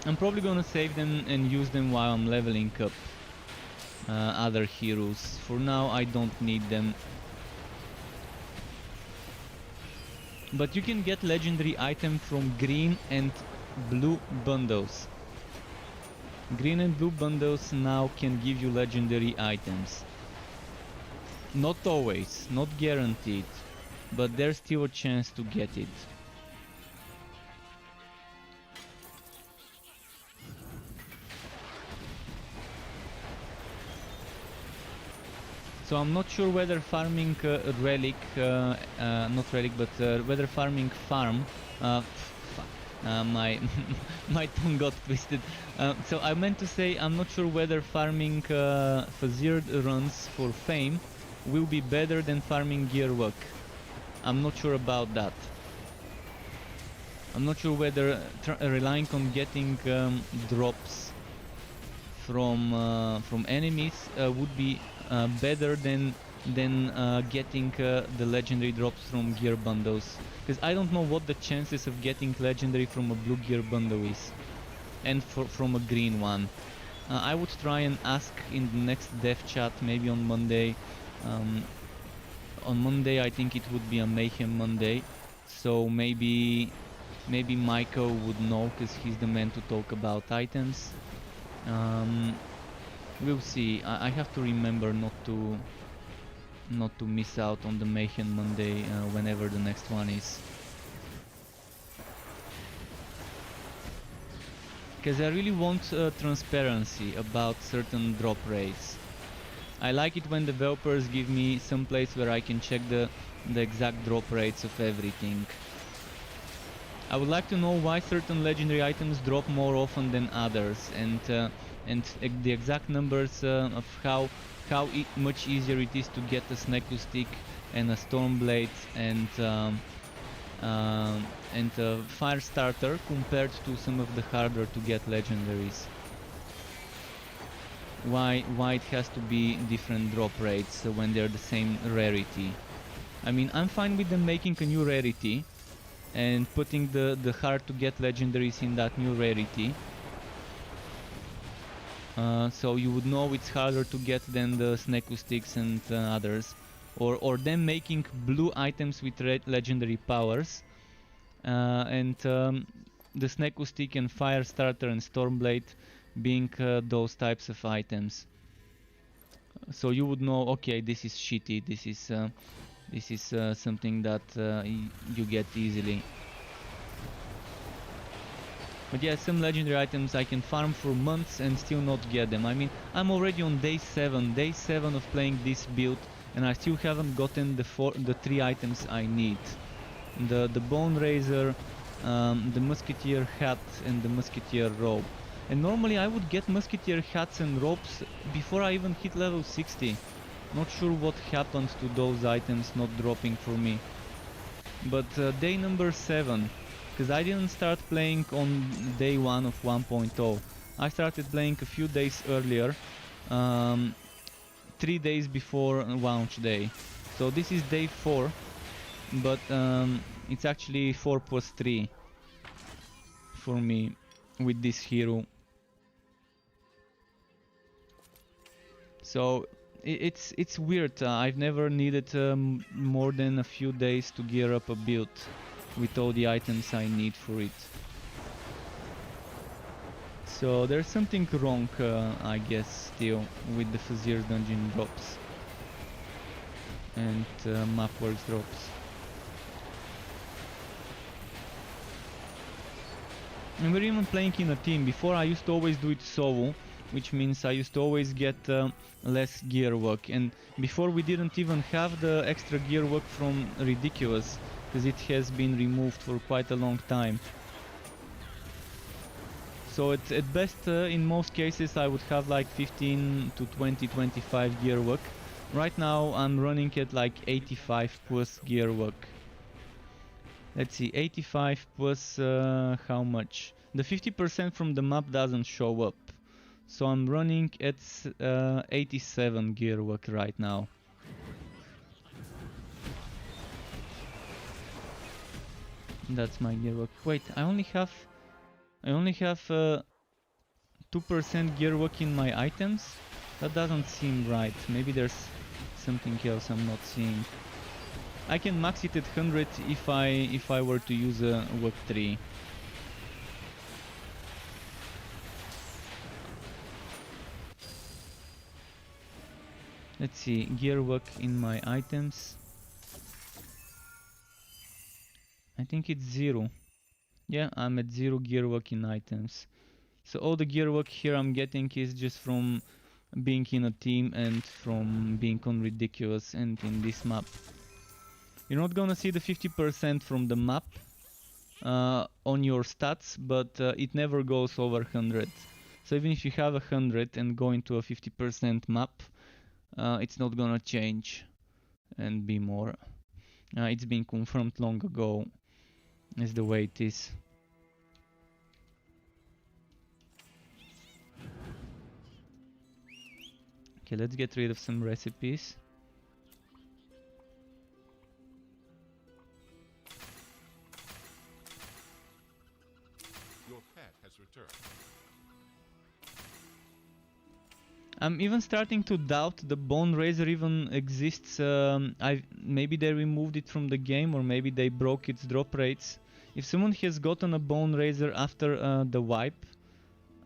I'm probably gonna save them and use them while I'm leveling up other heroes. For now I don't need them. But you can get legendary item from green and blue bundles. Green and blue bundles now can give you legendary items. Not always, not guaranteed, but there's still a chance to get it. So I'm not sure whether farming relic, not relic, but whether farming farm, my my tongue got twisted. So I meant to say I'm not sure whether farming Fazir runs for fame will be better than farming Gearwork. I'm not sure about that. I'm not sure whether relying on getting drops from enemies would be better than getting the legendary drops from gear bundles, because I don't know what the chances of getting legendary from a blue gear bundle is, and from a green one. I would try and ask in the next dev chat, maybe on Monday. On Monday I think it would be a Mayhem Monday, so maybe Michael would know, because he's the man to talk about items. We'll see. I have to remember not to miss out on the Mayhem Monday whenever the next one is. Because I really want transparency about certain drop rates. I like it when developers give me some place where I can check the exact drop rates of everything. I would like to know why certain legendary items drop more often than others, and the exact numbers of how much easier it is to get a Sneku Stick and a Stormblade and a Fire Starter compared to some of the harder to get legendaries. Why it has to be different drop rates when they're the same rarity. I mean, I'm fine with them making a new rarity and putting the hard to get legendaries in that new rarity. So you would know it's harder to get than the Sneku Sticks and others. Or them making blue items with legendary powers. And the Sneku Stick and Fire Starter and Stormblade being those types of items. So you would know, okay, this is shitty, this is something that you get easily. But yeah, some legendary items I can farm for months and still not get them. I mean, I'm already on day 7 of playing this build, and I still haven't gotten the 3 items I need. The Bone Razor, the Musketeer hat and the Musketeer robe. And normally I would get Musketeer hats and robes before I even hit level 60. Not sure what happened to those items not dropping for me. But day number 7, because I didn't start playing on day 1 of 1.0. I started playing a few days earlier, 3 days before launch day. So this is day 4, but it's actually 4 plus 3 for me with this hero. So it's weird. I've never needed more than a few days to gear up a build with all the items I need for it. So there's something wrong, I guess, still with the Fazir's dungeon drops and Mapworks drops. And we're even playing in a team. Before I used to always do it solo, which means I used to always get less gear work. And before we didn't even have the extra gear work from Ridiculous, because it has been removed for quite a long time. So it's at best, in most cases, I would have like 15 to 20, 25 gear work. Right now I'm running at like 85 plus gear work. Let's see, 85 plus how much? The 50% from the map doesn't show up. So I'm running at 87 gear work right now. That's my gear work. Wait, I only have 2% gear work in my items? That doesn't seem right. Maybe there's something else I'm not seeing. I can max it at 100 if I were to use a work tree. Let's see, gear work in my items. I think it's 0. Yeah, I'm at 0 gear work in items. So all the gear work here I'm getting is just from being in a team and from being on Ridiculous and in this map. You're not gonna see the 50% from the map on your stats, but it never goes over 100. So even if you have 100 and go into a 50% map, it's not gonna change and be more. It's been confirmed long ago as the way it is. Okay, let's get rid of some recipes. Your pet has returned. I'm even starting to doubt the Bone Razor even exists. Maybe they removed it from the game, or maybe they broke its drop rates. If someone has gotten a Bone Razor after the wipe,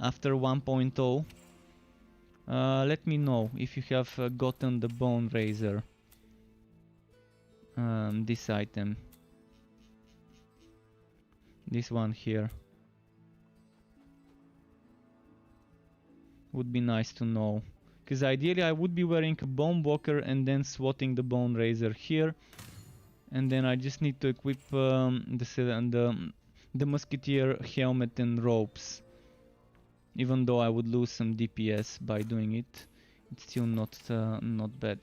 after 1.0, let me know if you have gotten the Bone Razor. This item. This one here. Would be nice to know. Because ideally I would be wearing a Bone Walker and then swatting the Bone Razor here. And then I just need to equip the Musketeer helmet and ropes. Even though I would lose some DPS by doing it, it's still not bad.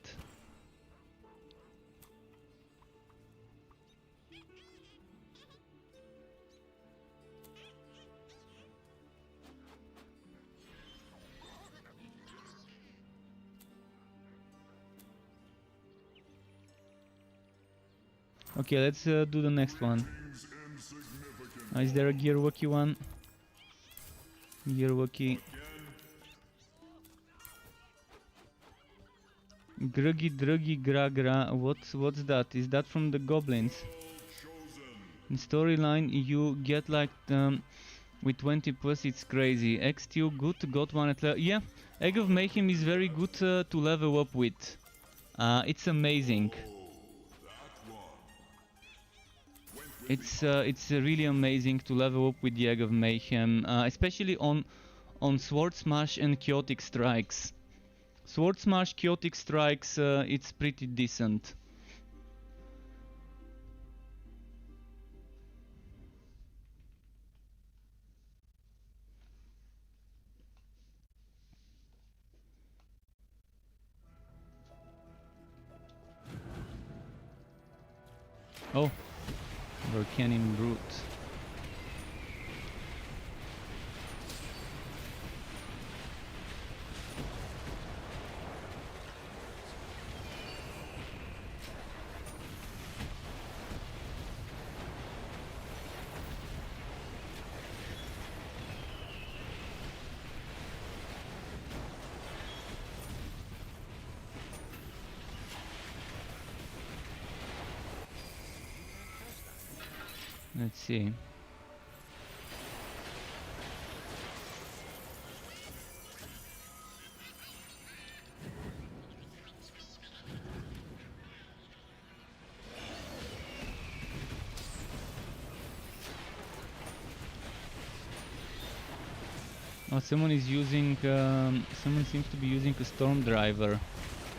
Okay, let's do the next one. Is there a Gearwalkie one? Gearwalkie. Gruggy Druggy Gra Gra. What's that? Is that from the goblins? In storyline you get like with 20 plus it's crazy. X still good, got one at level. Yeah, Egg of Mayhem is very good to level up with. It's amazing. It's really amazing to level up with the Egg of Mayhem, especially on Sword Smash and Chaotic Strikes. Sword Smash, Chaotic Strikes, it's pretty decent. Oh, Volcanic Brute. Let's see. Oh, someone is using, someone seems to be using a storm driver.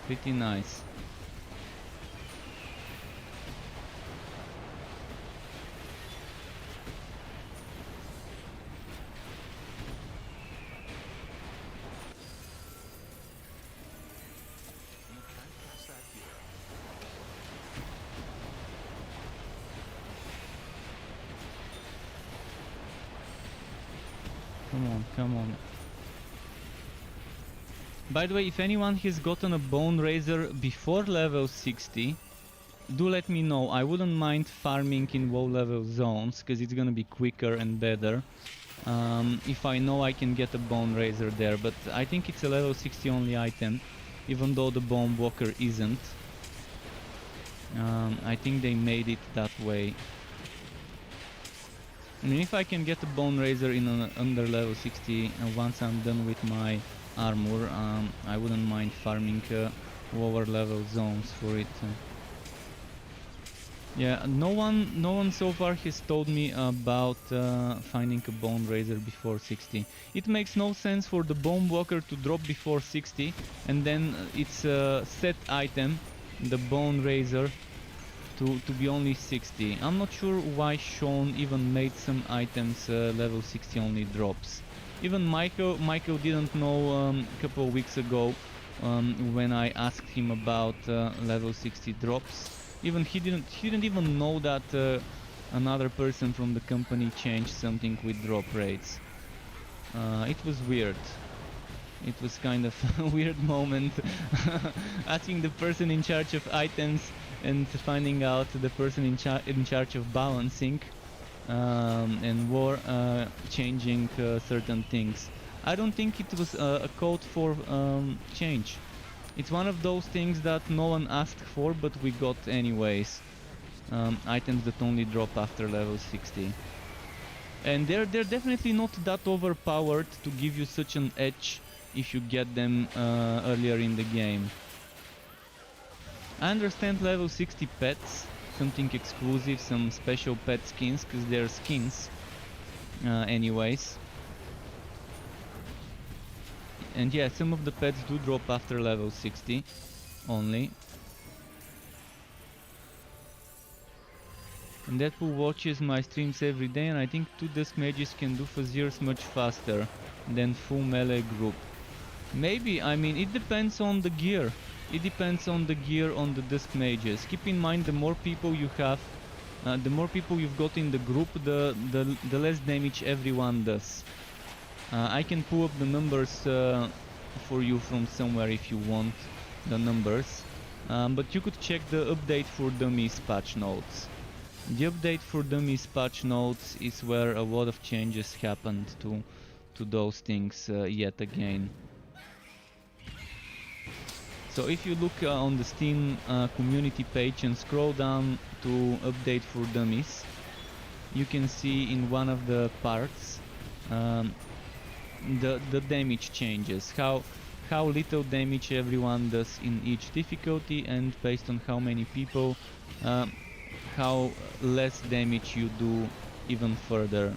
Pretty nice. You can't cast that here. Come on, come on. By the way, if anyone has gotten a Bone Razor before level 60, do let me know. I wouldn't mind farming in low level zones, because it's gonna be quicker and better. If I know I can get a Bone Razor there, but I think it's a level 60 only item, even though the Bone Walker isn't. I think they made it that way. I mean, if I can get a Bone Razor in under level 60 once I'm done with my armor, I wouldn't mind farming lower level zones for it. Yeah, no one so far has told me about finding a Bone Razor before 60. It makes no sense for the Bone Walker to drop before 60 and then it's a set item, the Bone Razor, to be only 60. I'm not sure why Sean even made some items level 60 only drops. Even Michael didn't know a couple of weeks ago when I asked him about level 60 drops. Even he didn't even know that another person from the company changed something with drop rates. It was weird. It was kind of a weird moment asking the person in charge of items and finding out the person in charge of balancing and war changing certain things. I don't think it was a code for change. It's one of those things that no one asked for, but we got anyways. Items that only drop after level 60. And they're definitely not that overpowered to give you such an edge if you get them earlier in the game. I understand level 60 pets, something exclusive, some special pet skins, because they're skins anyways. And yeah, some of the pets do drop after level 60 only. And Deadpool watches my streams every day, and I think 2 Dusk Mages can do Fazirs much faster than full melee group. Maybe, I mean, it depends on the gear. It depends on the gear on the Dusk Mages. Keep in mind, the more people you have, the more people you've got in the group, the less damage everyone does. I can pull up the numbers for you from somewhere if you want the numbers. But you could check the update for dummies patch notes. The update for dummies patch notes is where a lot of changes happened to those things yet again. So if you look on the Steam community page and scroll down to update for dummies, you can see in one of the parts the damage changes, how little damage everyone does in each difficulty, and based on how many people, how less damage you do even further.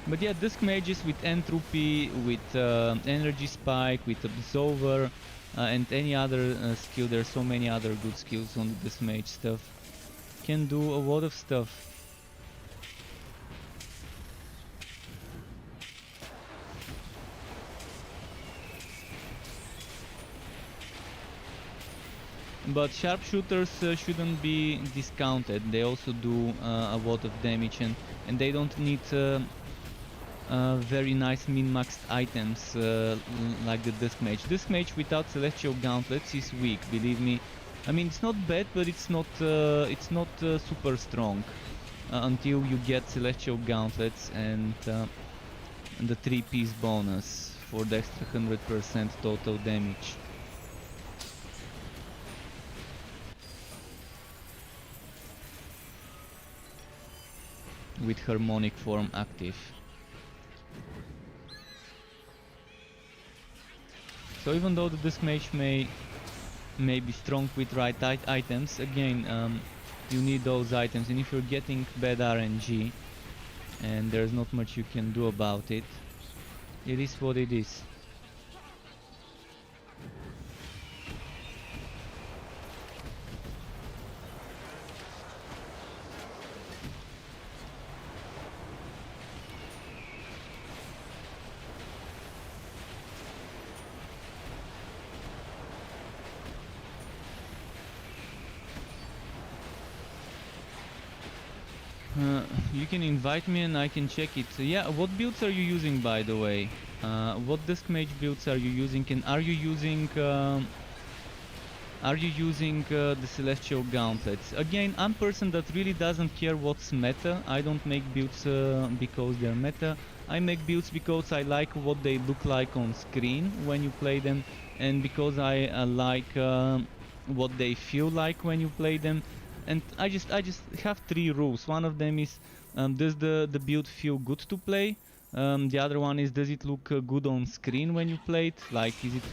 But yeah, Dusk Mages with Entropy, with Energy Spike, with Absolver, and any other skill, there's so many other good skills on the Dusk Mage stuff, can do a lot of stuff. But sharpshooters shouldn't be discounted. They also do a lot of damage, and they don't need very nice min-maxed items like the Dusk Mage. Dusk Mage without Celestial Gauntlets is weak, believe me. I mean, it's not bad, but it's not super strong until you get Celestial Gauntlets and the 3-piece bonus for the extra 100% total damage. With Harmonic Form active. So even though the Dusk Mage may be strong with right items, again, you need those items, and if you're getting bad RNG and there's not much you can do about it, it is what it is. You can invite me and I can check it. Yeah, what builds are you using, by the way? What Dusk Mage builds are you using, and are you using the Celestial Gauntlets? Again, I'm a person that really doesn't care what's meta. I don't make builds because they're meta. I make builds because I like what they look like on screen when you play them, and because I like what they feel like when you play them. And I just have 3 rules. One of them is, does the build feel good to play? The other one is, does it look good on screen when you play it? Like, is it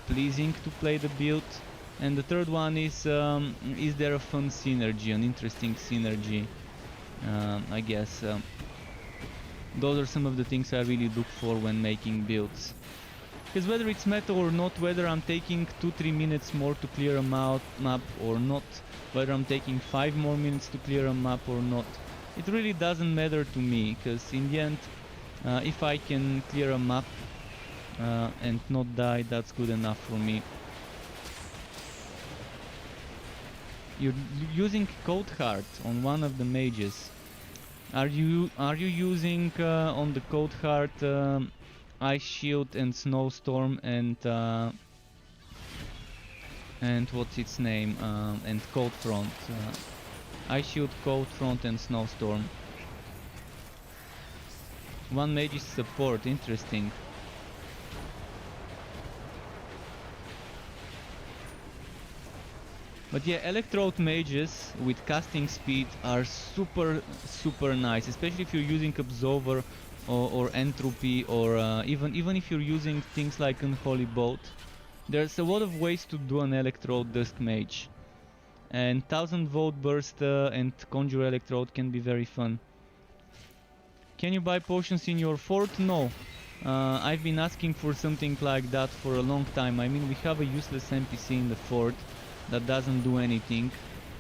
pleasing to play the build? And the third one is there a fun synergy, an interesting synergy? I guess those are some of the things I really look for when making builds. Because whether it's meta or not, whether I'm taking 2-3 minutes more to clear a map or not, whether I'm taking 5 more minutes to clear a map or not, it really doesn't matter to me, because in the end, if I can clear a map and not die, that's good enough for me. You're using Code Heart on one of the mages. Are you using on the Code Heart Ice Shield and Snowstorm and what's its name, and Cold Front? Ice Shield, Cold Front and Snowstorm. One mage is support, interesting. But yeah, Electrode mages with casting speed are super nice, especially if you're using Absolver or Entropy, or even if you're using things like Unholy Bolt. There's a lot of ways to do an Electrode Dusk Mage. And 1000 Volt Burst and Conjure Electrode can be very fun. Can you buy potions in your fort? No. I've been asking for something like that for a long time. I mean, we have a useless NPC in the fort that doesn't do anything.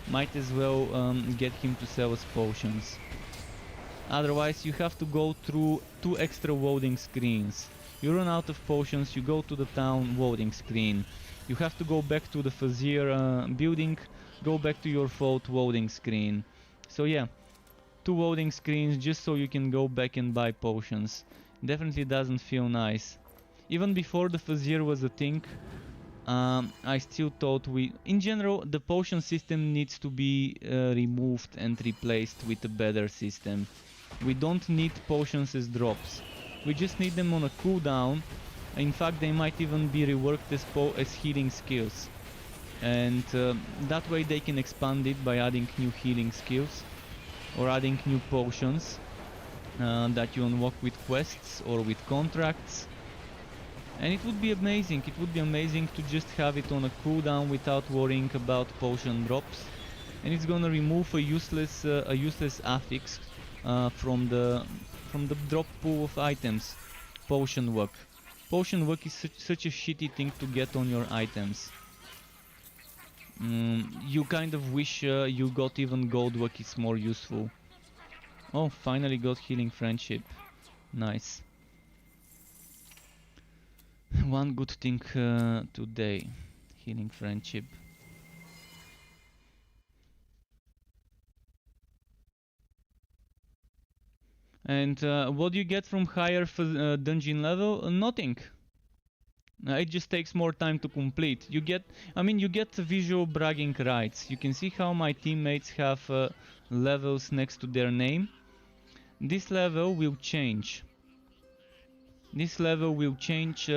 Might as well get him to sell us potions. Otherwise you have to go through 2 extra loading screens. You run out of potions, you go to the town, loading screen. You have to go back to the Fazir building, go back to your fort, loading screen. So yeah, 2 loading screens just so you can go back and buy potions. Definitely doesn't feel nice. Even before the Fazir was a thing, I still thought in general, the potion system needs to be removed and replaced with a better system. We don't need potions as drops. We just need them on a cooldown. In fact, they might even be reworked as healing skills. And that way they can expand it by adding new healing skills or adding new potions that you unlock with quests or with contracts. And it would be amazing. It would be amazing to just have it on a cooldown without worrying about potion drops. And it's gonna remove a useless affix from the drop pool of items. Potion work. Potion work is such a shitty thing to get on your items. You kind of wish you got even gold work is more useful. Oh, finally got healing friendship. Nice. One good thing today. Healing friendship. And what do you get from higher dungeon level? Nothing. It just takes more time to complete. You get visual bragging rights. You can see how my teammates have levels next to their name. This level will change. This level will change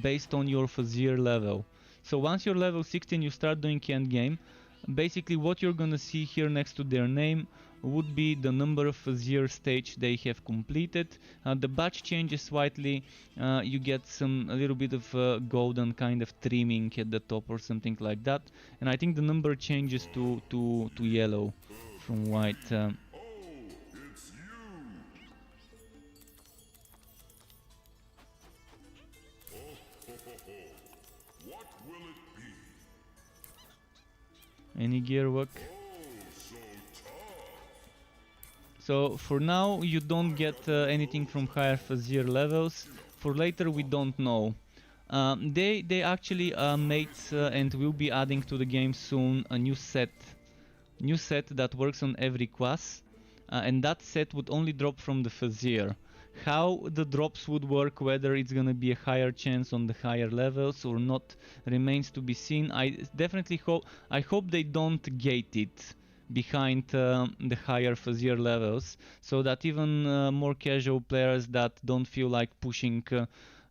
based on your Fazir level. So once you're level 16, you start doing endgame. Basically what you're gonna see here next to their name would be the number of Vizier stage they have completed. The batch changes slightly. You get a little bit of golden kind of trimming at the top or something like that. And I think the number changes to yellow from white. Any gear work? So for now you don't get anything from higher Vizier levels. For later we don't know. They actually made and will be adding to the game soon a new set that works on every class, and that set would only drop from the Vizier. How the drops would work, whether it's gonna be a higher chance on the higher levels or not, remains to be seen. I definitely hope they don't gate it behind the higher Vizier levels, so that even more casual players that don't feel like pushing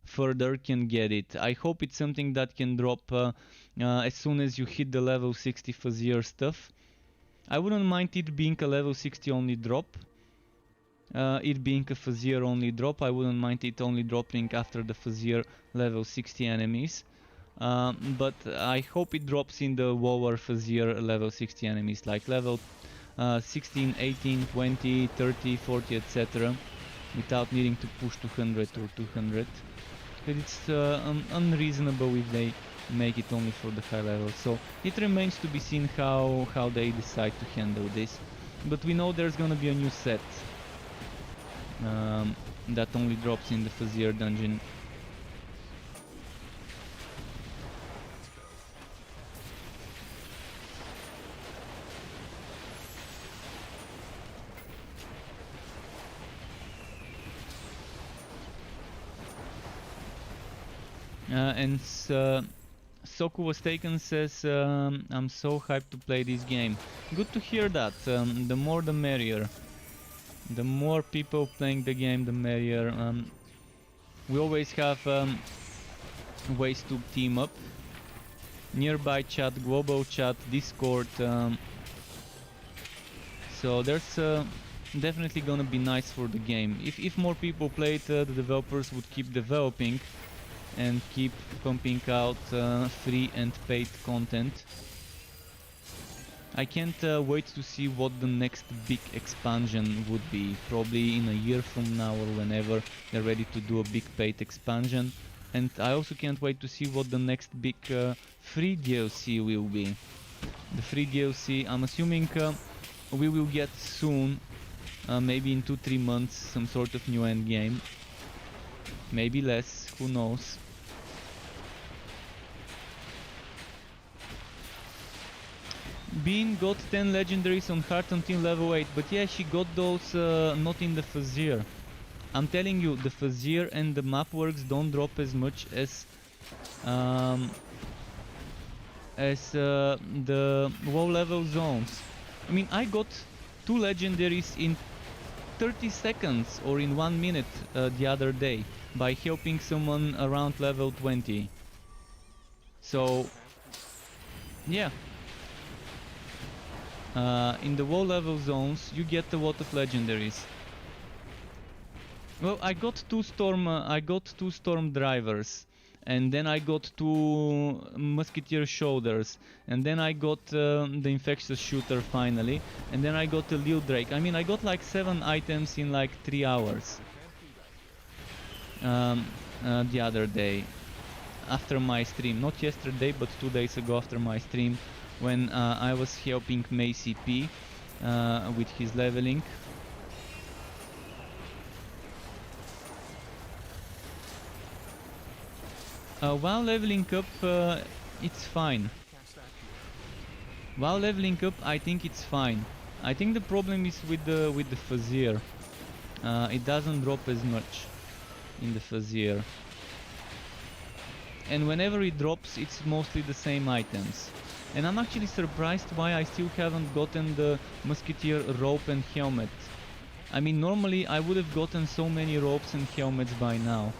further can get it. I hope it's something that can drop as soon as you hit the level 60 Vizier stuff. I wouldn't mind it being a level 60 only drop. It being a Vizier only drop, I wouldn't mind it only dropping after the Vizier level 60 enemies. But I hope it drops in the lower Vizier level 60 enemies, like level 16, 18, 20, 30, 40, etc. Without needing to push to 100 or 200. But it's unreasonable if they make it only for the high level. So it remains to be seen how they decide to handle this. But we know there's gonna be a new set that only drops in the Vizier dungeon. And Soku Was Taken says, I'm so hyped to play this game. Good to hear that. The more the merrier. The more people playing the game, the merrier. We always have ways to team up. Nearby chat, global chat, Discord. So there's definitely gonna be nice for the game. If more people play it, the developers would keep developing and keep pumping out free and paid content. I can't wait to see what the next big expansion would be. Probably in a year from now or whenever they're ready to do a big paid expansion. And I also can't wait to see what the next big free DLC will be. The free DLC, I'm assuming we will get soon, maybe in 2-3 months, some sort of new endgame. Maybe less, who knows. Bean got 10 legendaries on Heart until level 8, but yeah, she got those not in the Vizier. I'm telling you, the Vizier and the map works don't drop as much as the low level zones. I mean, I got 2 legendaries in 30 seconds or in 1 minute the other day by helping someone around level 20. So, yeah. In the low level zones you get a lot of legendaries. Well, I got two storm drivers, and then I got 2 musketeer shoulders, and then I got the infectious shooter finally, and then I got a Lil Drake. I mean, I got like 7 items in like 3 hours the other day after my stream, not yesterday but 2 days ago after my stream, when I was helping Macy P with his leveling. While leveling up, it's fine. While leveling up, I think it's fine. I think the problem is with the Vizier. It doesn't drop as much in the Vizier. And whenever it drops, it's mostly the same items. And I'm actually surprised why I still haven't gotten the Musketeer rope and helmet. I mean, normally I would have gotten so many ropes and helmets by now.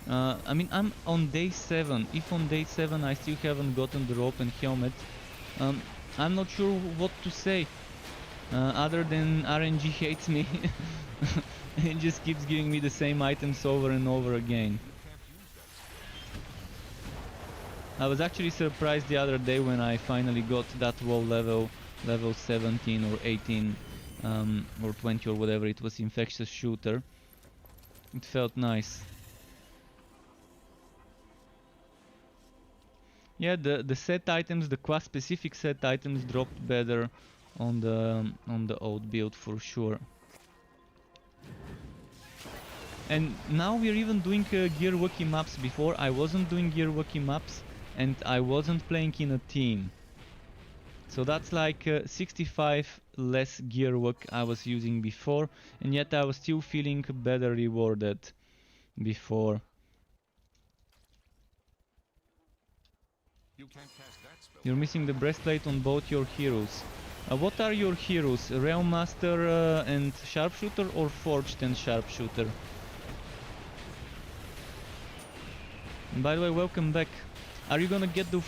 I mean, I'm on day 7. If on day 7 I still haven't gotten the rope and helmet, I'm not sure what to say. Other than RNG hates me, it just keeps giving me the same items over and over again. I was actually surprised the other day when I finally got that wall level 17 or 18 or 20 or whatever it was, infectious shooter. It felt nice. Yeah, the set items, the quest specific set items dropped better on the old build for sure. And now we're even doing gear wiki maps. Before I wasn't doing gear wiki maps and I wasn't playing in a team. So that's like 65 less gear work I was using before, and yet I was still feeling better rewarded before. You can't cast that spell. You're missing the breastplate on both your heroes. What are your heroes? Realm Master and Sharpshooter, or Forged and Sharpshooter? And by the way, welcome back. Are you gonna get the?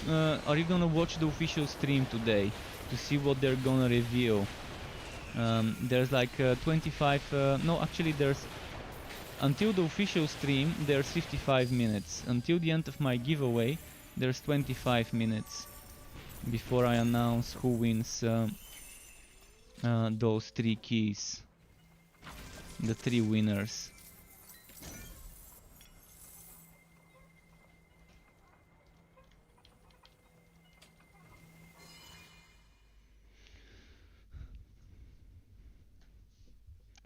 Are you gonna watch the official stream today to see what they're gonna reveal? There's like 25. No, actually, there's until the official stream. There's 55 minutes. Until the end of my giveaway, there's 25 minutes before I announce who wins those 3 keys. The 3 winners.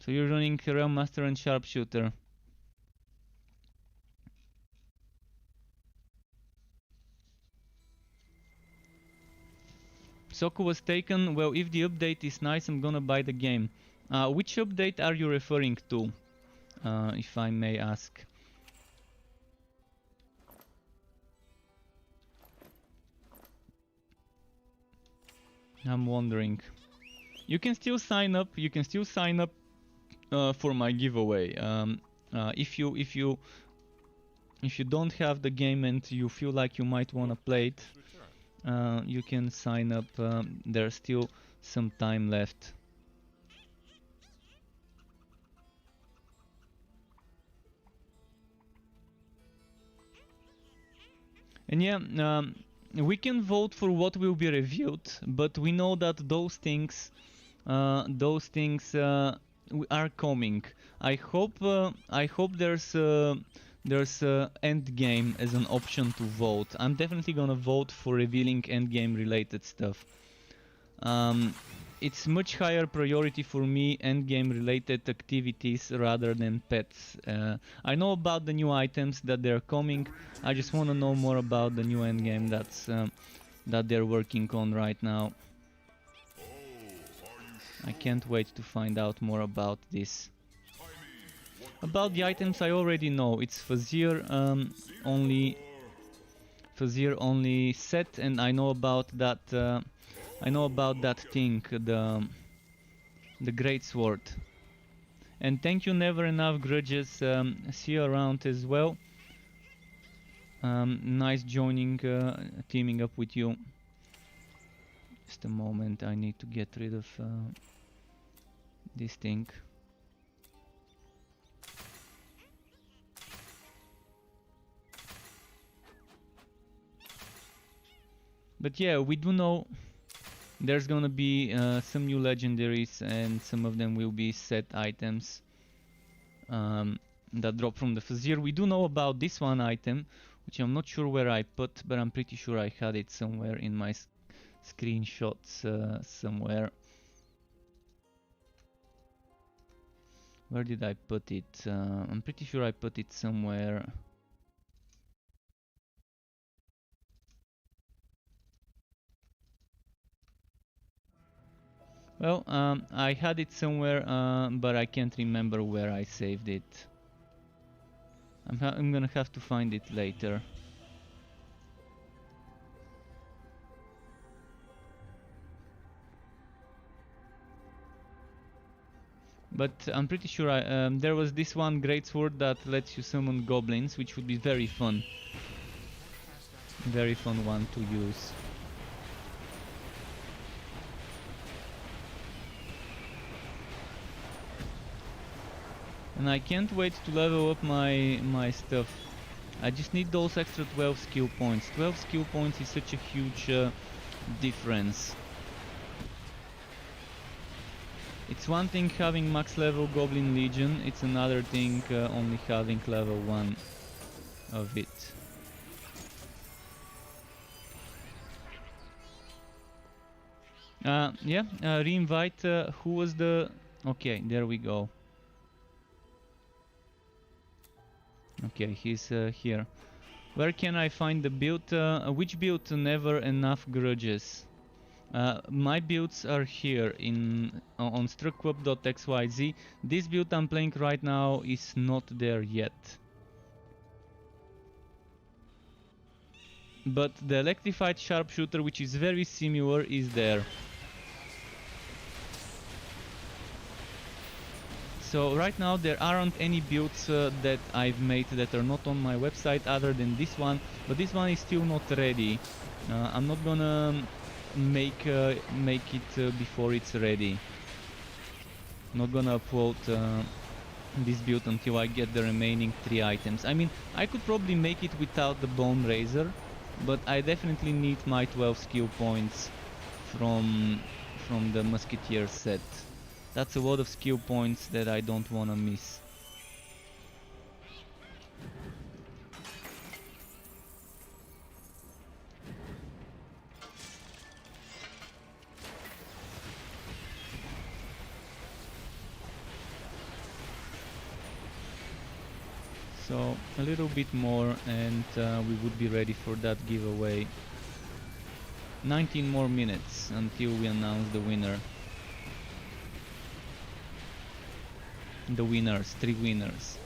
So you're running Realm Master and Sharpshooter. Soku was taken. Well, if the update is nice, I'm gonna buy the game. Which update are you referring to? If I may ask. I'm wondering. You can still sign up. You can still sign up for my giveaway. If you don't have the game and you feel like you might wanna play it, you can sign up. There's still some time left. And yeah, we can vote for what will be reviewed, but we know that those things are coming. I hope there's endgame as an option to vote. I'm definitely gonna vote for revealing endgame related stuff. It's much higher priority for me, endgame related activities rather than pets. I know about the new items that they're coming. I just want to know more about the new endgame that they're working on right now. I can't wait to find out more about this. About the items I already know. It's Fazir only set, and I know about that. I know about that thing, the Great Sword. And thank you, Never Enough Grudges. See you around as well. Nice joining, teaming up with you. Just a moment, I need to get rid of this thing. But yeah, we do know there's gonna be some new legendaries, and some of them will be set items that drop from the Fazir. We do know about this one item, which I'm not sure where I put, but I'm pretty sure I had it somewhere in my screenshots somewhere. Where did I put it? I'm pretty sure I put it somewhere. Well, I had it somewhere, but I can't remember where I saved it. I'm gonna have to find it later. But I'm pretty sure there was this one great sword that lets you summon goblins, which would be very fun. Very fun one to use. And I can't wait to level up my stuff. I just need those extra 12 skill points. 12 skill points is such a huge difference. It's one thing having max level Goblin Legion, it's another thing only having level 1 of it. Yeah, re-invite, who was the... Okay, there we go. Okay, he's here. Where can I find the build? Which build? Never enough grudges. My builds are here on struckweb.xyz. This build I'm playing right now is not there yet. But the Electrified Sharpshooter, which is very similar, is there. So right now there aren't any builds that I've made that are not on my website other than this one, but this one is still not ready. I'm not gonna make it before it's ready. Not gonna upload this build until I get the remaining 3 items. I mean, I could probably make it without the Bone Razor, but I definitely need my 12 skill points from the Musketeer set. That's a lot of skill points that I don't wanna miss. So a little bit more and we would be ready for that giveaway. 19 more minutes until we announce the winner. The winners, 3 winners.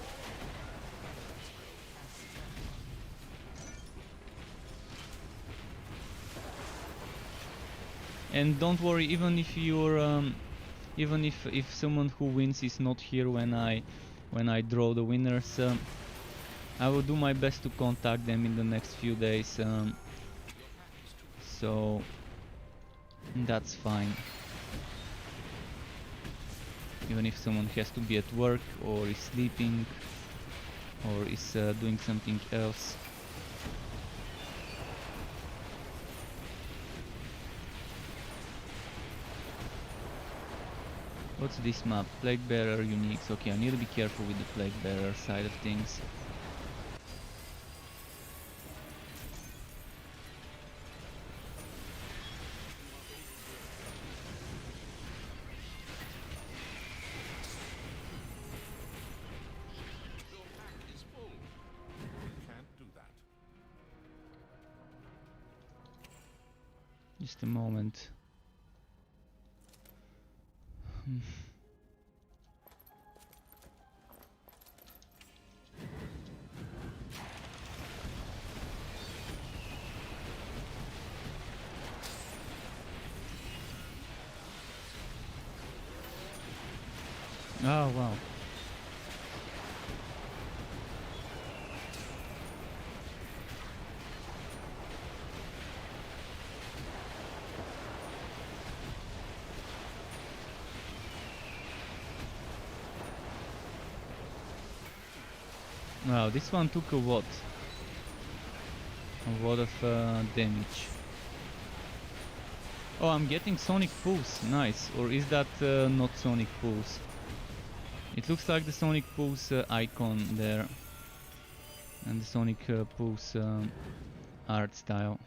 And don't worry, even if you're even if someone who wins is not here when I draw the winners, I will do my best to contact them in the next few days, so that's fine. Even if someone has to be at work or is sleeping or is doing something else. What's this map? Plague Bearer uniques. Okay, I need to be careful with the Plague Bearer side of things. Just a moment. Oh wow. Wow, this one took a lot of damage. Oh, I'm getting Sonic Pulse, nice. Or is that not Sonic Pulse? It looks like the Sonic Pulse icon there. And the Sonic Pulse art style.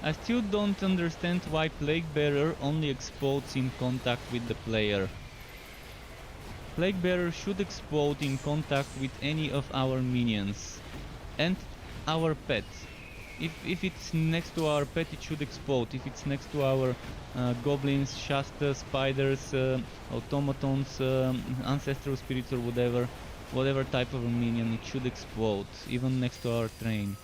I still don't understand why Plague Bearer only explodes in contact with the player. Plague Bearer should explode in contact with any of our minions and our pet. If it's next to our pet, it should explode. If it's next to our goblins, Shasta, spiders, automatons, ancestral spirits or whatever type of a minion, it should explode, even next to our train.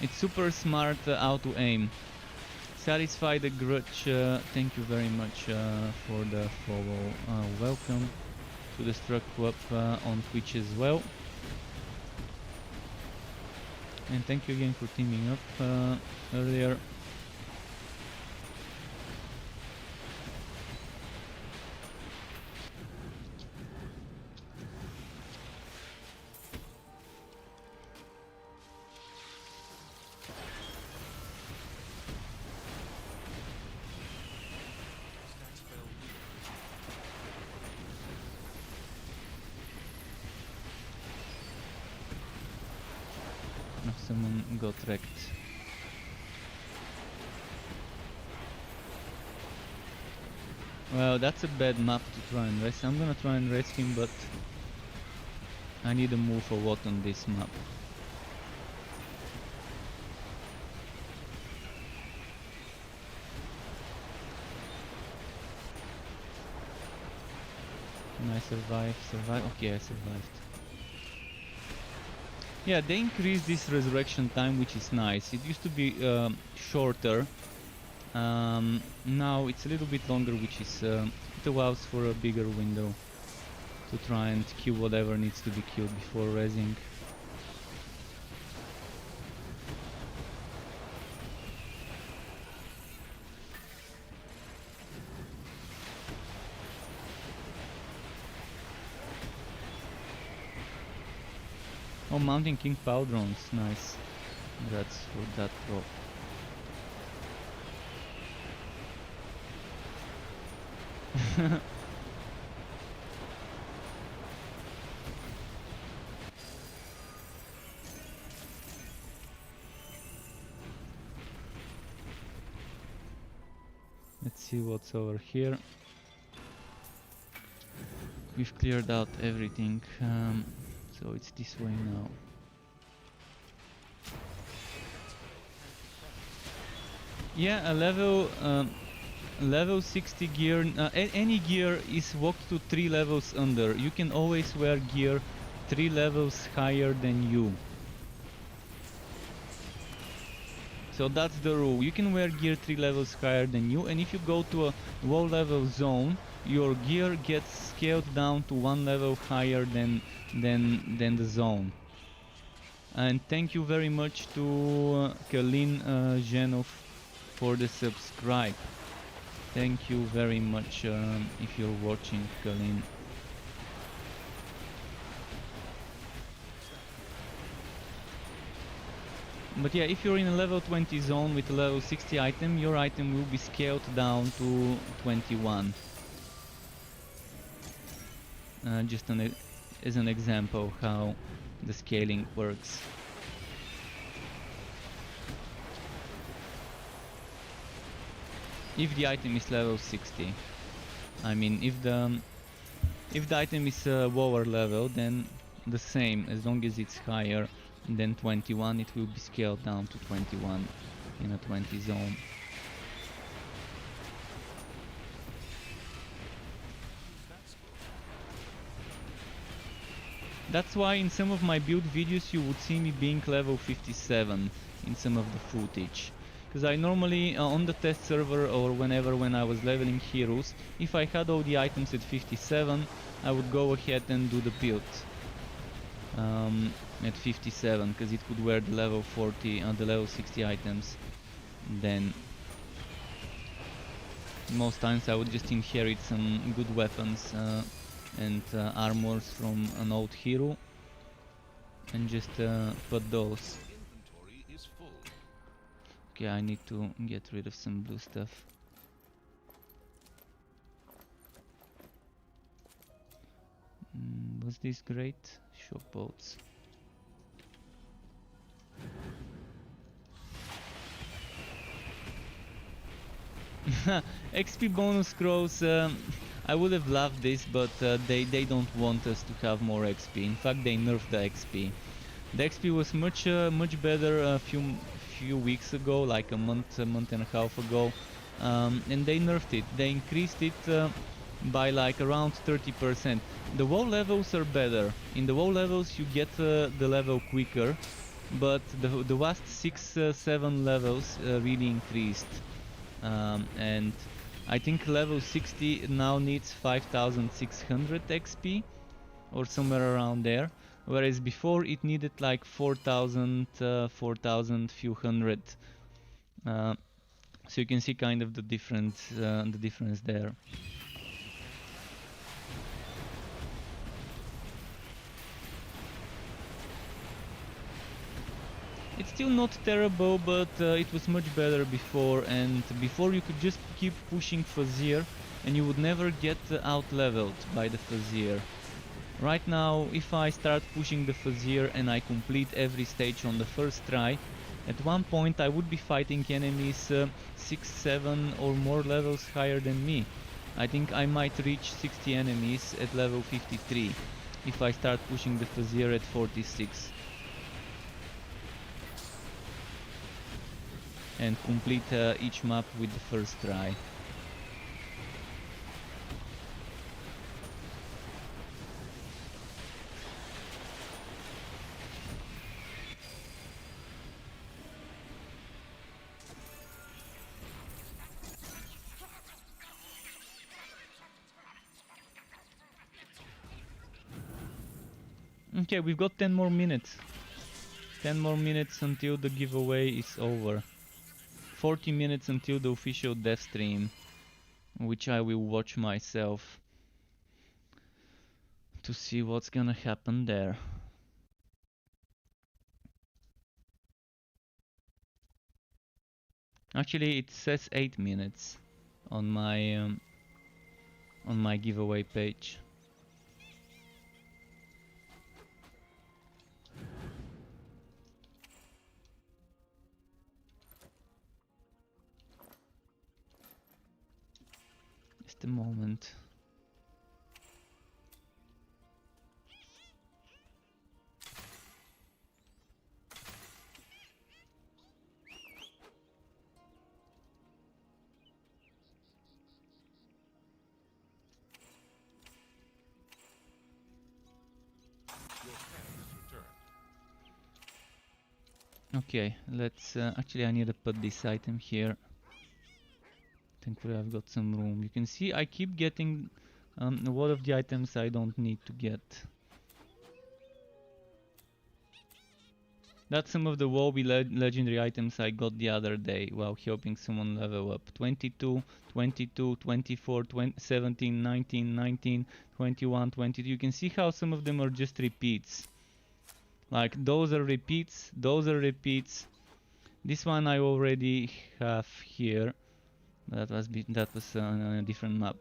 It's super smart auto aim. Satisfy the grudge. Thank you very much for the follow. Welcome to the Struck Club on Twitch as well. And thank you again for teaming up earlier. Someone got wrecked. Well, that's a bad map to try and rest. I'm gonna try and rest him, but I need to move a lot on this map. Can I survive? Survive? Okay, I survived. Yeah, they increased this resurrection time, which is nice. It used to be shorter. Now it's a little bit longer, which is it allows for a bigger window to try and kill whatever needs to be killed before resing. Oh, Mountain King Powdrons, nice. That's for that drop. Let's see what's over here. We've cleared out everything. So it's this way now. Yeah, a level 60 gear, any gear is walked to 3 levels under. You can always wear gear 3 levels higher than you. So that's the rule. You can wear gear 3 levels higher than you, and if you go to a low level zone, your gear gets scaled down to 1 level higher than the zone. And thank you very much to Kalin Zhenov for the subscribe. Thank you very much if you're watching, Kalin. But yeah, if you're in a level 20 zone with a level 60 item, your item will be scaled down to 21. Just as an example how the scaling works. If the item is level 60. I mean, if the item is lower level, then the same. As long as it's higher than 21, it will be scaled down to 21 in a 20 zone. That's why in some of my build videos you would see me being level 57 in some of the footage. Because I normally, on the test server or when I was leveling heroes, if I had all the items at 57, I would go ahead and do the build at 57, because it could wear the level 40 and the level 60 items. Then most times I would just inherit some good weapons and armors from an old hero and just put those. Okay, I need to get rid of some blue stuff. Was this great? Shop boats. XP bonus scrolls. I would have loved this, but they don't want us to have more XP. In fact, they nerfed the XP. The XP was much better a few weeks ago, like a month and a half ago, and they nerfed it. They increased it by like around 30%. The low levels are better. In the low levels you get the level quicker, but the last 6-7 levels really increased, and I think level 60 now needs 5600 XP or somewhere around there, whereas before it needed like 4000, 4000 few hundred. So you can see kind of the difference there. It's still not terrible, but it was much better before, and before you could just keep pushing Fuzzier and you would never get out-leveled by the Fuzzier. Right now, if I start pushing the Fuzzier and I complete every stage on the first try, at one point I would be fighting enemies 6, 7 or more levels higher than me. I think I might reach 60 enemies at level 53 if I start pushing the Fuzzier at 46. And complete each map with the first try. Okay, we've got 10 more minutes. 10 more minutes until the giveaway is over. 40 minutes until the official dev stream, which I will watch myself to see what's gonna happen there. Actually, it says 8 minutes on my giveaway page. Just a moment. Okay, let's actually I need to put this item here. Thankfully I've got some room. You can see I keep getting a lot of the items I don't need to get. That's some of the Woelul legendary items I got the other day while helping someone level up. 22, 22, 24, 20, 17, 19, 19, 21, 22. You can see how some of them are just repeats. Like those are repeats, those are repeats. This one I already have here. That was on a different map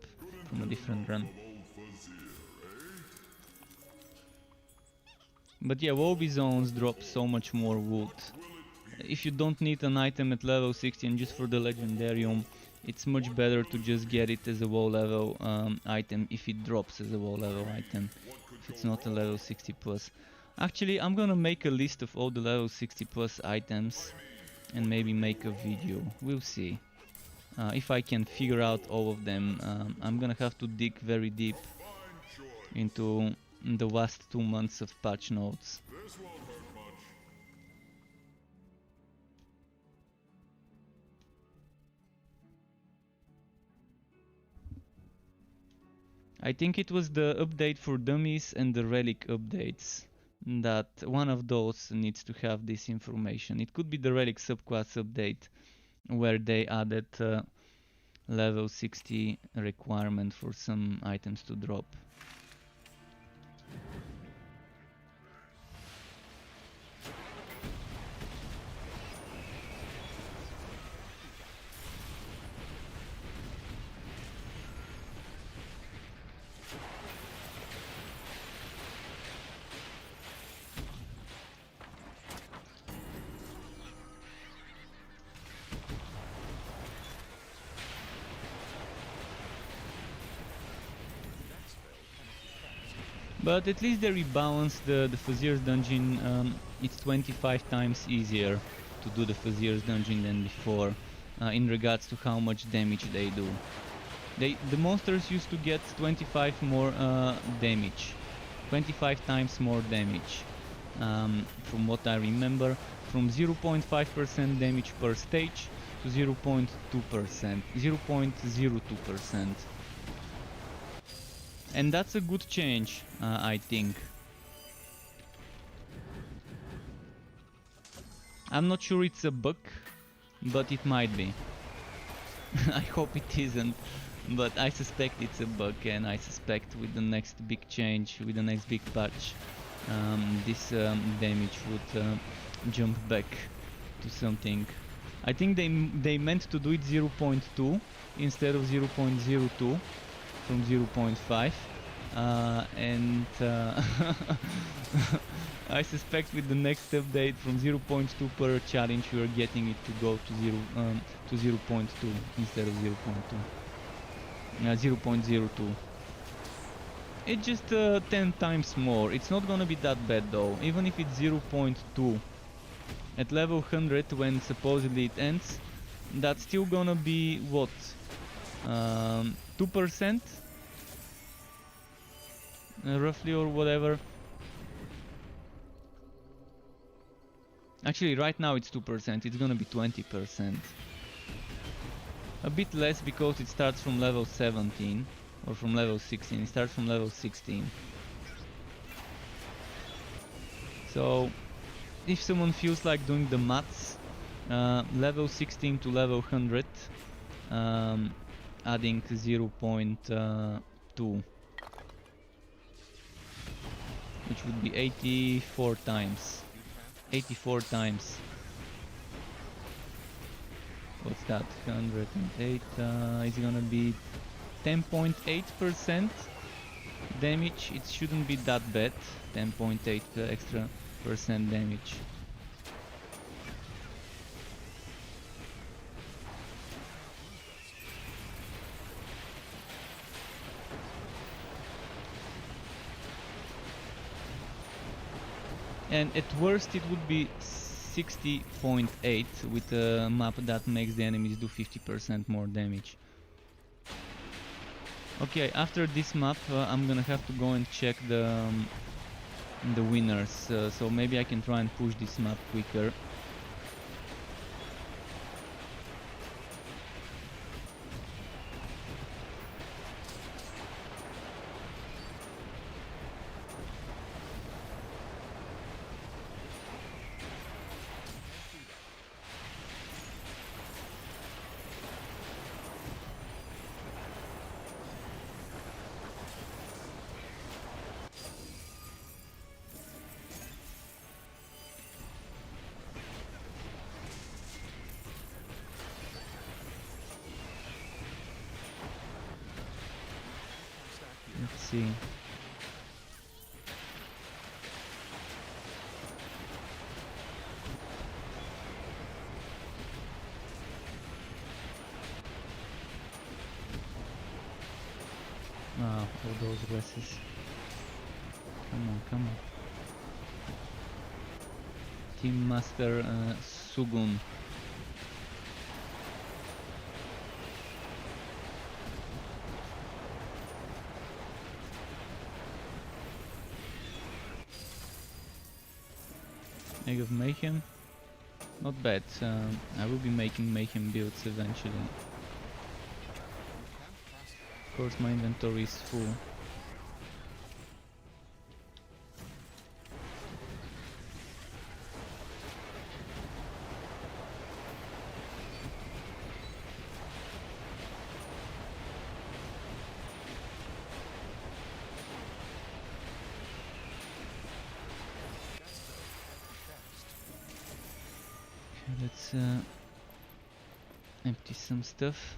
from a different run. But yeah, Woelul zones drop so much more wood. If you don't need an item at level 60 and just for the legendarium, it's much better to just get it as a WoW level item if it drops as a WoW level item, if it's not a level 60 plus. Actually, I'm gonna make a list of all the level 60 plus items and maybe make a video. We'll see. If I can figure out all of them, I'm gonna have to dig very deep into the last 2 months of patch notes. I think it was the update for dummies and the relic updates that one of those needs to have this information. It could be the relic subclass update where they added level 60 requirement for some items to drop. But at least they rebalanced the Fuzzier's dungeon. It's 25 times easier to do the Fuzzier's dungeon than before, in regards to how much damage they do. The monsters used to get 25 more damage, 25 times more damage. from what I remember, from 0.5% damage per stage to 0.2%, 0.02%. And that's a good change, I think. I'm not sure it's a bug, but it might be. I hope it isn't, but I suspect it's a bug, and I suspect with the next big change, with the next big patch, this damage would jump back to something. I think they meant to do it 0.2 instead of 0.02 from 0.5, and I suspect with the next update from 0.2 per challenge we are getting it to go to 0.2 instead of 0.02. It's just 10 times more. It's not gonna be that bad though, even if it's 0.2 at level 100 when supposedly it ends. That's still gonna be what, 2% roughly, or whatever. Actually, right now it's 2%, it's gonna be 20%. A bit less because it starts from level 17, or from level 16, it starts from level 16. So, if someone feels like doing the maths, level 16 to level 100, adding 0.2, which would be 84 times. 84 times. What's that? 108 is gonna be 10.8% damage. It shouldn't be that bad. 10.8 extra percent damage. And at worst it would be 60.8 with a map that makes the enemies do 50% more damage. Okay, after this map I'm gonna have to go and check the winners, so maybe I can try and push this map quicker. Let's see. Wow, all those dresses. Come on, come on. Team Master Sugun. Egg of Mayhem. Not bad. I will be making Mayhem builds eventually. Of course my inventory is full. Let's empty some stuff.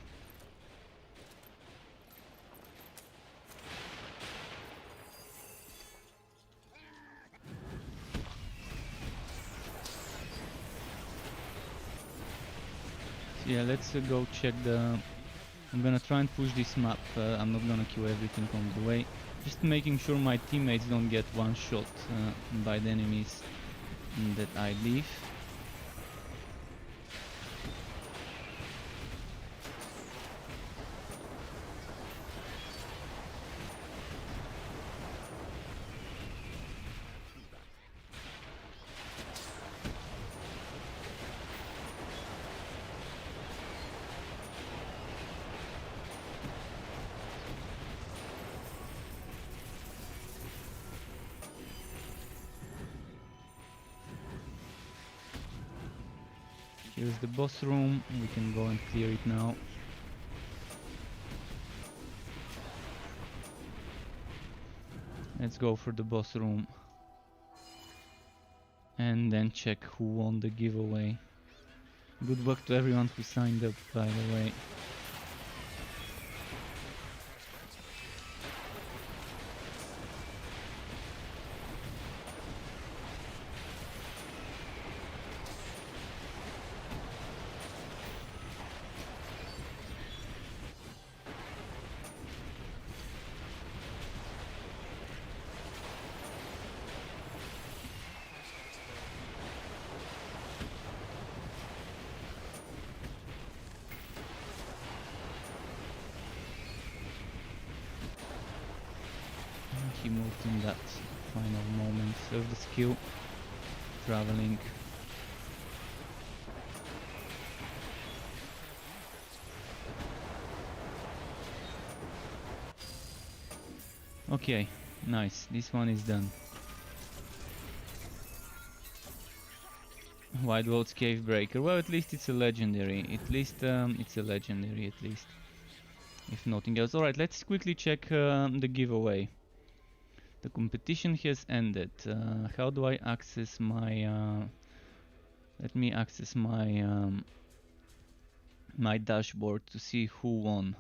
So yeah, let's go check the... I'm gonna try and push this map. I'm not gonna kill everything on the way. Just making sure my teammates don't get one shot by the enemies that I leave. Here's the boss room. We can go and clear it now. Let's go for the boss room. And then check who won the giveaway. Good luck to everyone who signed up, by the way. He moved in that final moment of the skill. Traveling. Okay, nice. This one is done. Wide World's Cave Breaker. Well, at least it's a legendary. At least it's a legendary, at least. If nothing else. Alright, let's quickly check the giveaway. The competition has ended. How do I access my... let me access my my dashboard to see who won.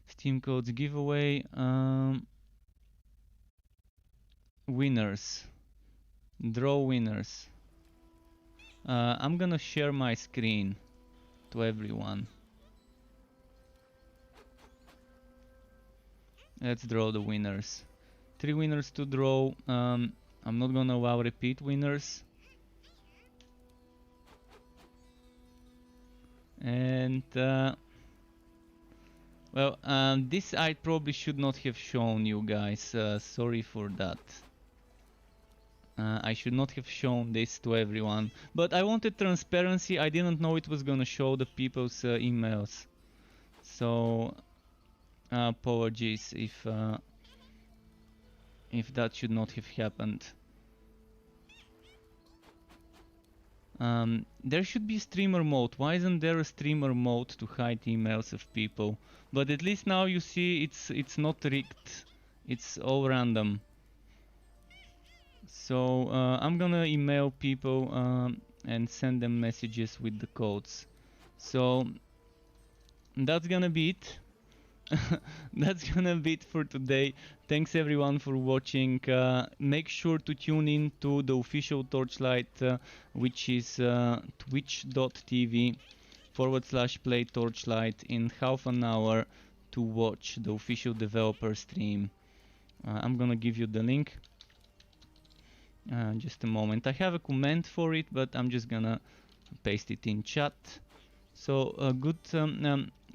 Steam codes giveaway. Winners. Draw winners. I'm gonna share my screen to everyone. Let's draw the winners. 3 winners to draw. I'm not gonna allow repeat winners. And well, this I probably should not have shown you guys. Sorry for that. I should not have shown this to everyone. But I wanted transparency. I didn't know it was gonna show the people's emails. So apologies if that should not have happened. There should be streamer mode. Why isn't there a streamer mode to hide emails of people? But at least now you see it's not rigged. It's all random. So I'm gonna email people and send them messages with the codes. So that's gonna be it. That's gonna be it for today. Thanks everyone for watching. Make sure to tune in to the official Torchlight, which is twitch.tv/play Torchlight in half an hour to watch the official developer stream. I'm gonna give you the link. Just a moment. I have a comment for it, but I'm just gonna paste it in chat. So good.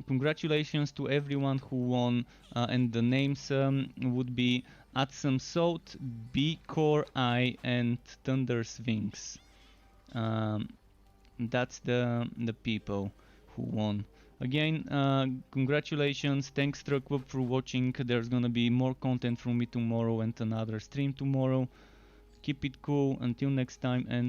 Congratulations to everyone who won, and the names would be Atsum Salt, B Core Eye, and Thunder's Wings. That's the people who won. Again, congratulations. Thanks Truck Club for watching. There's gonna be more content from me tomorrow and another stream tomorrow. Keep it cool. Until next time, and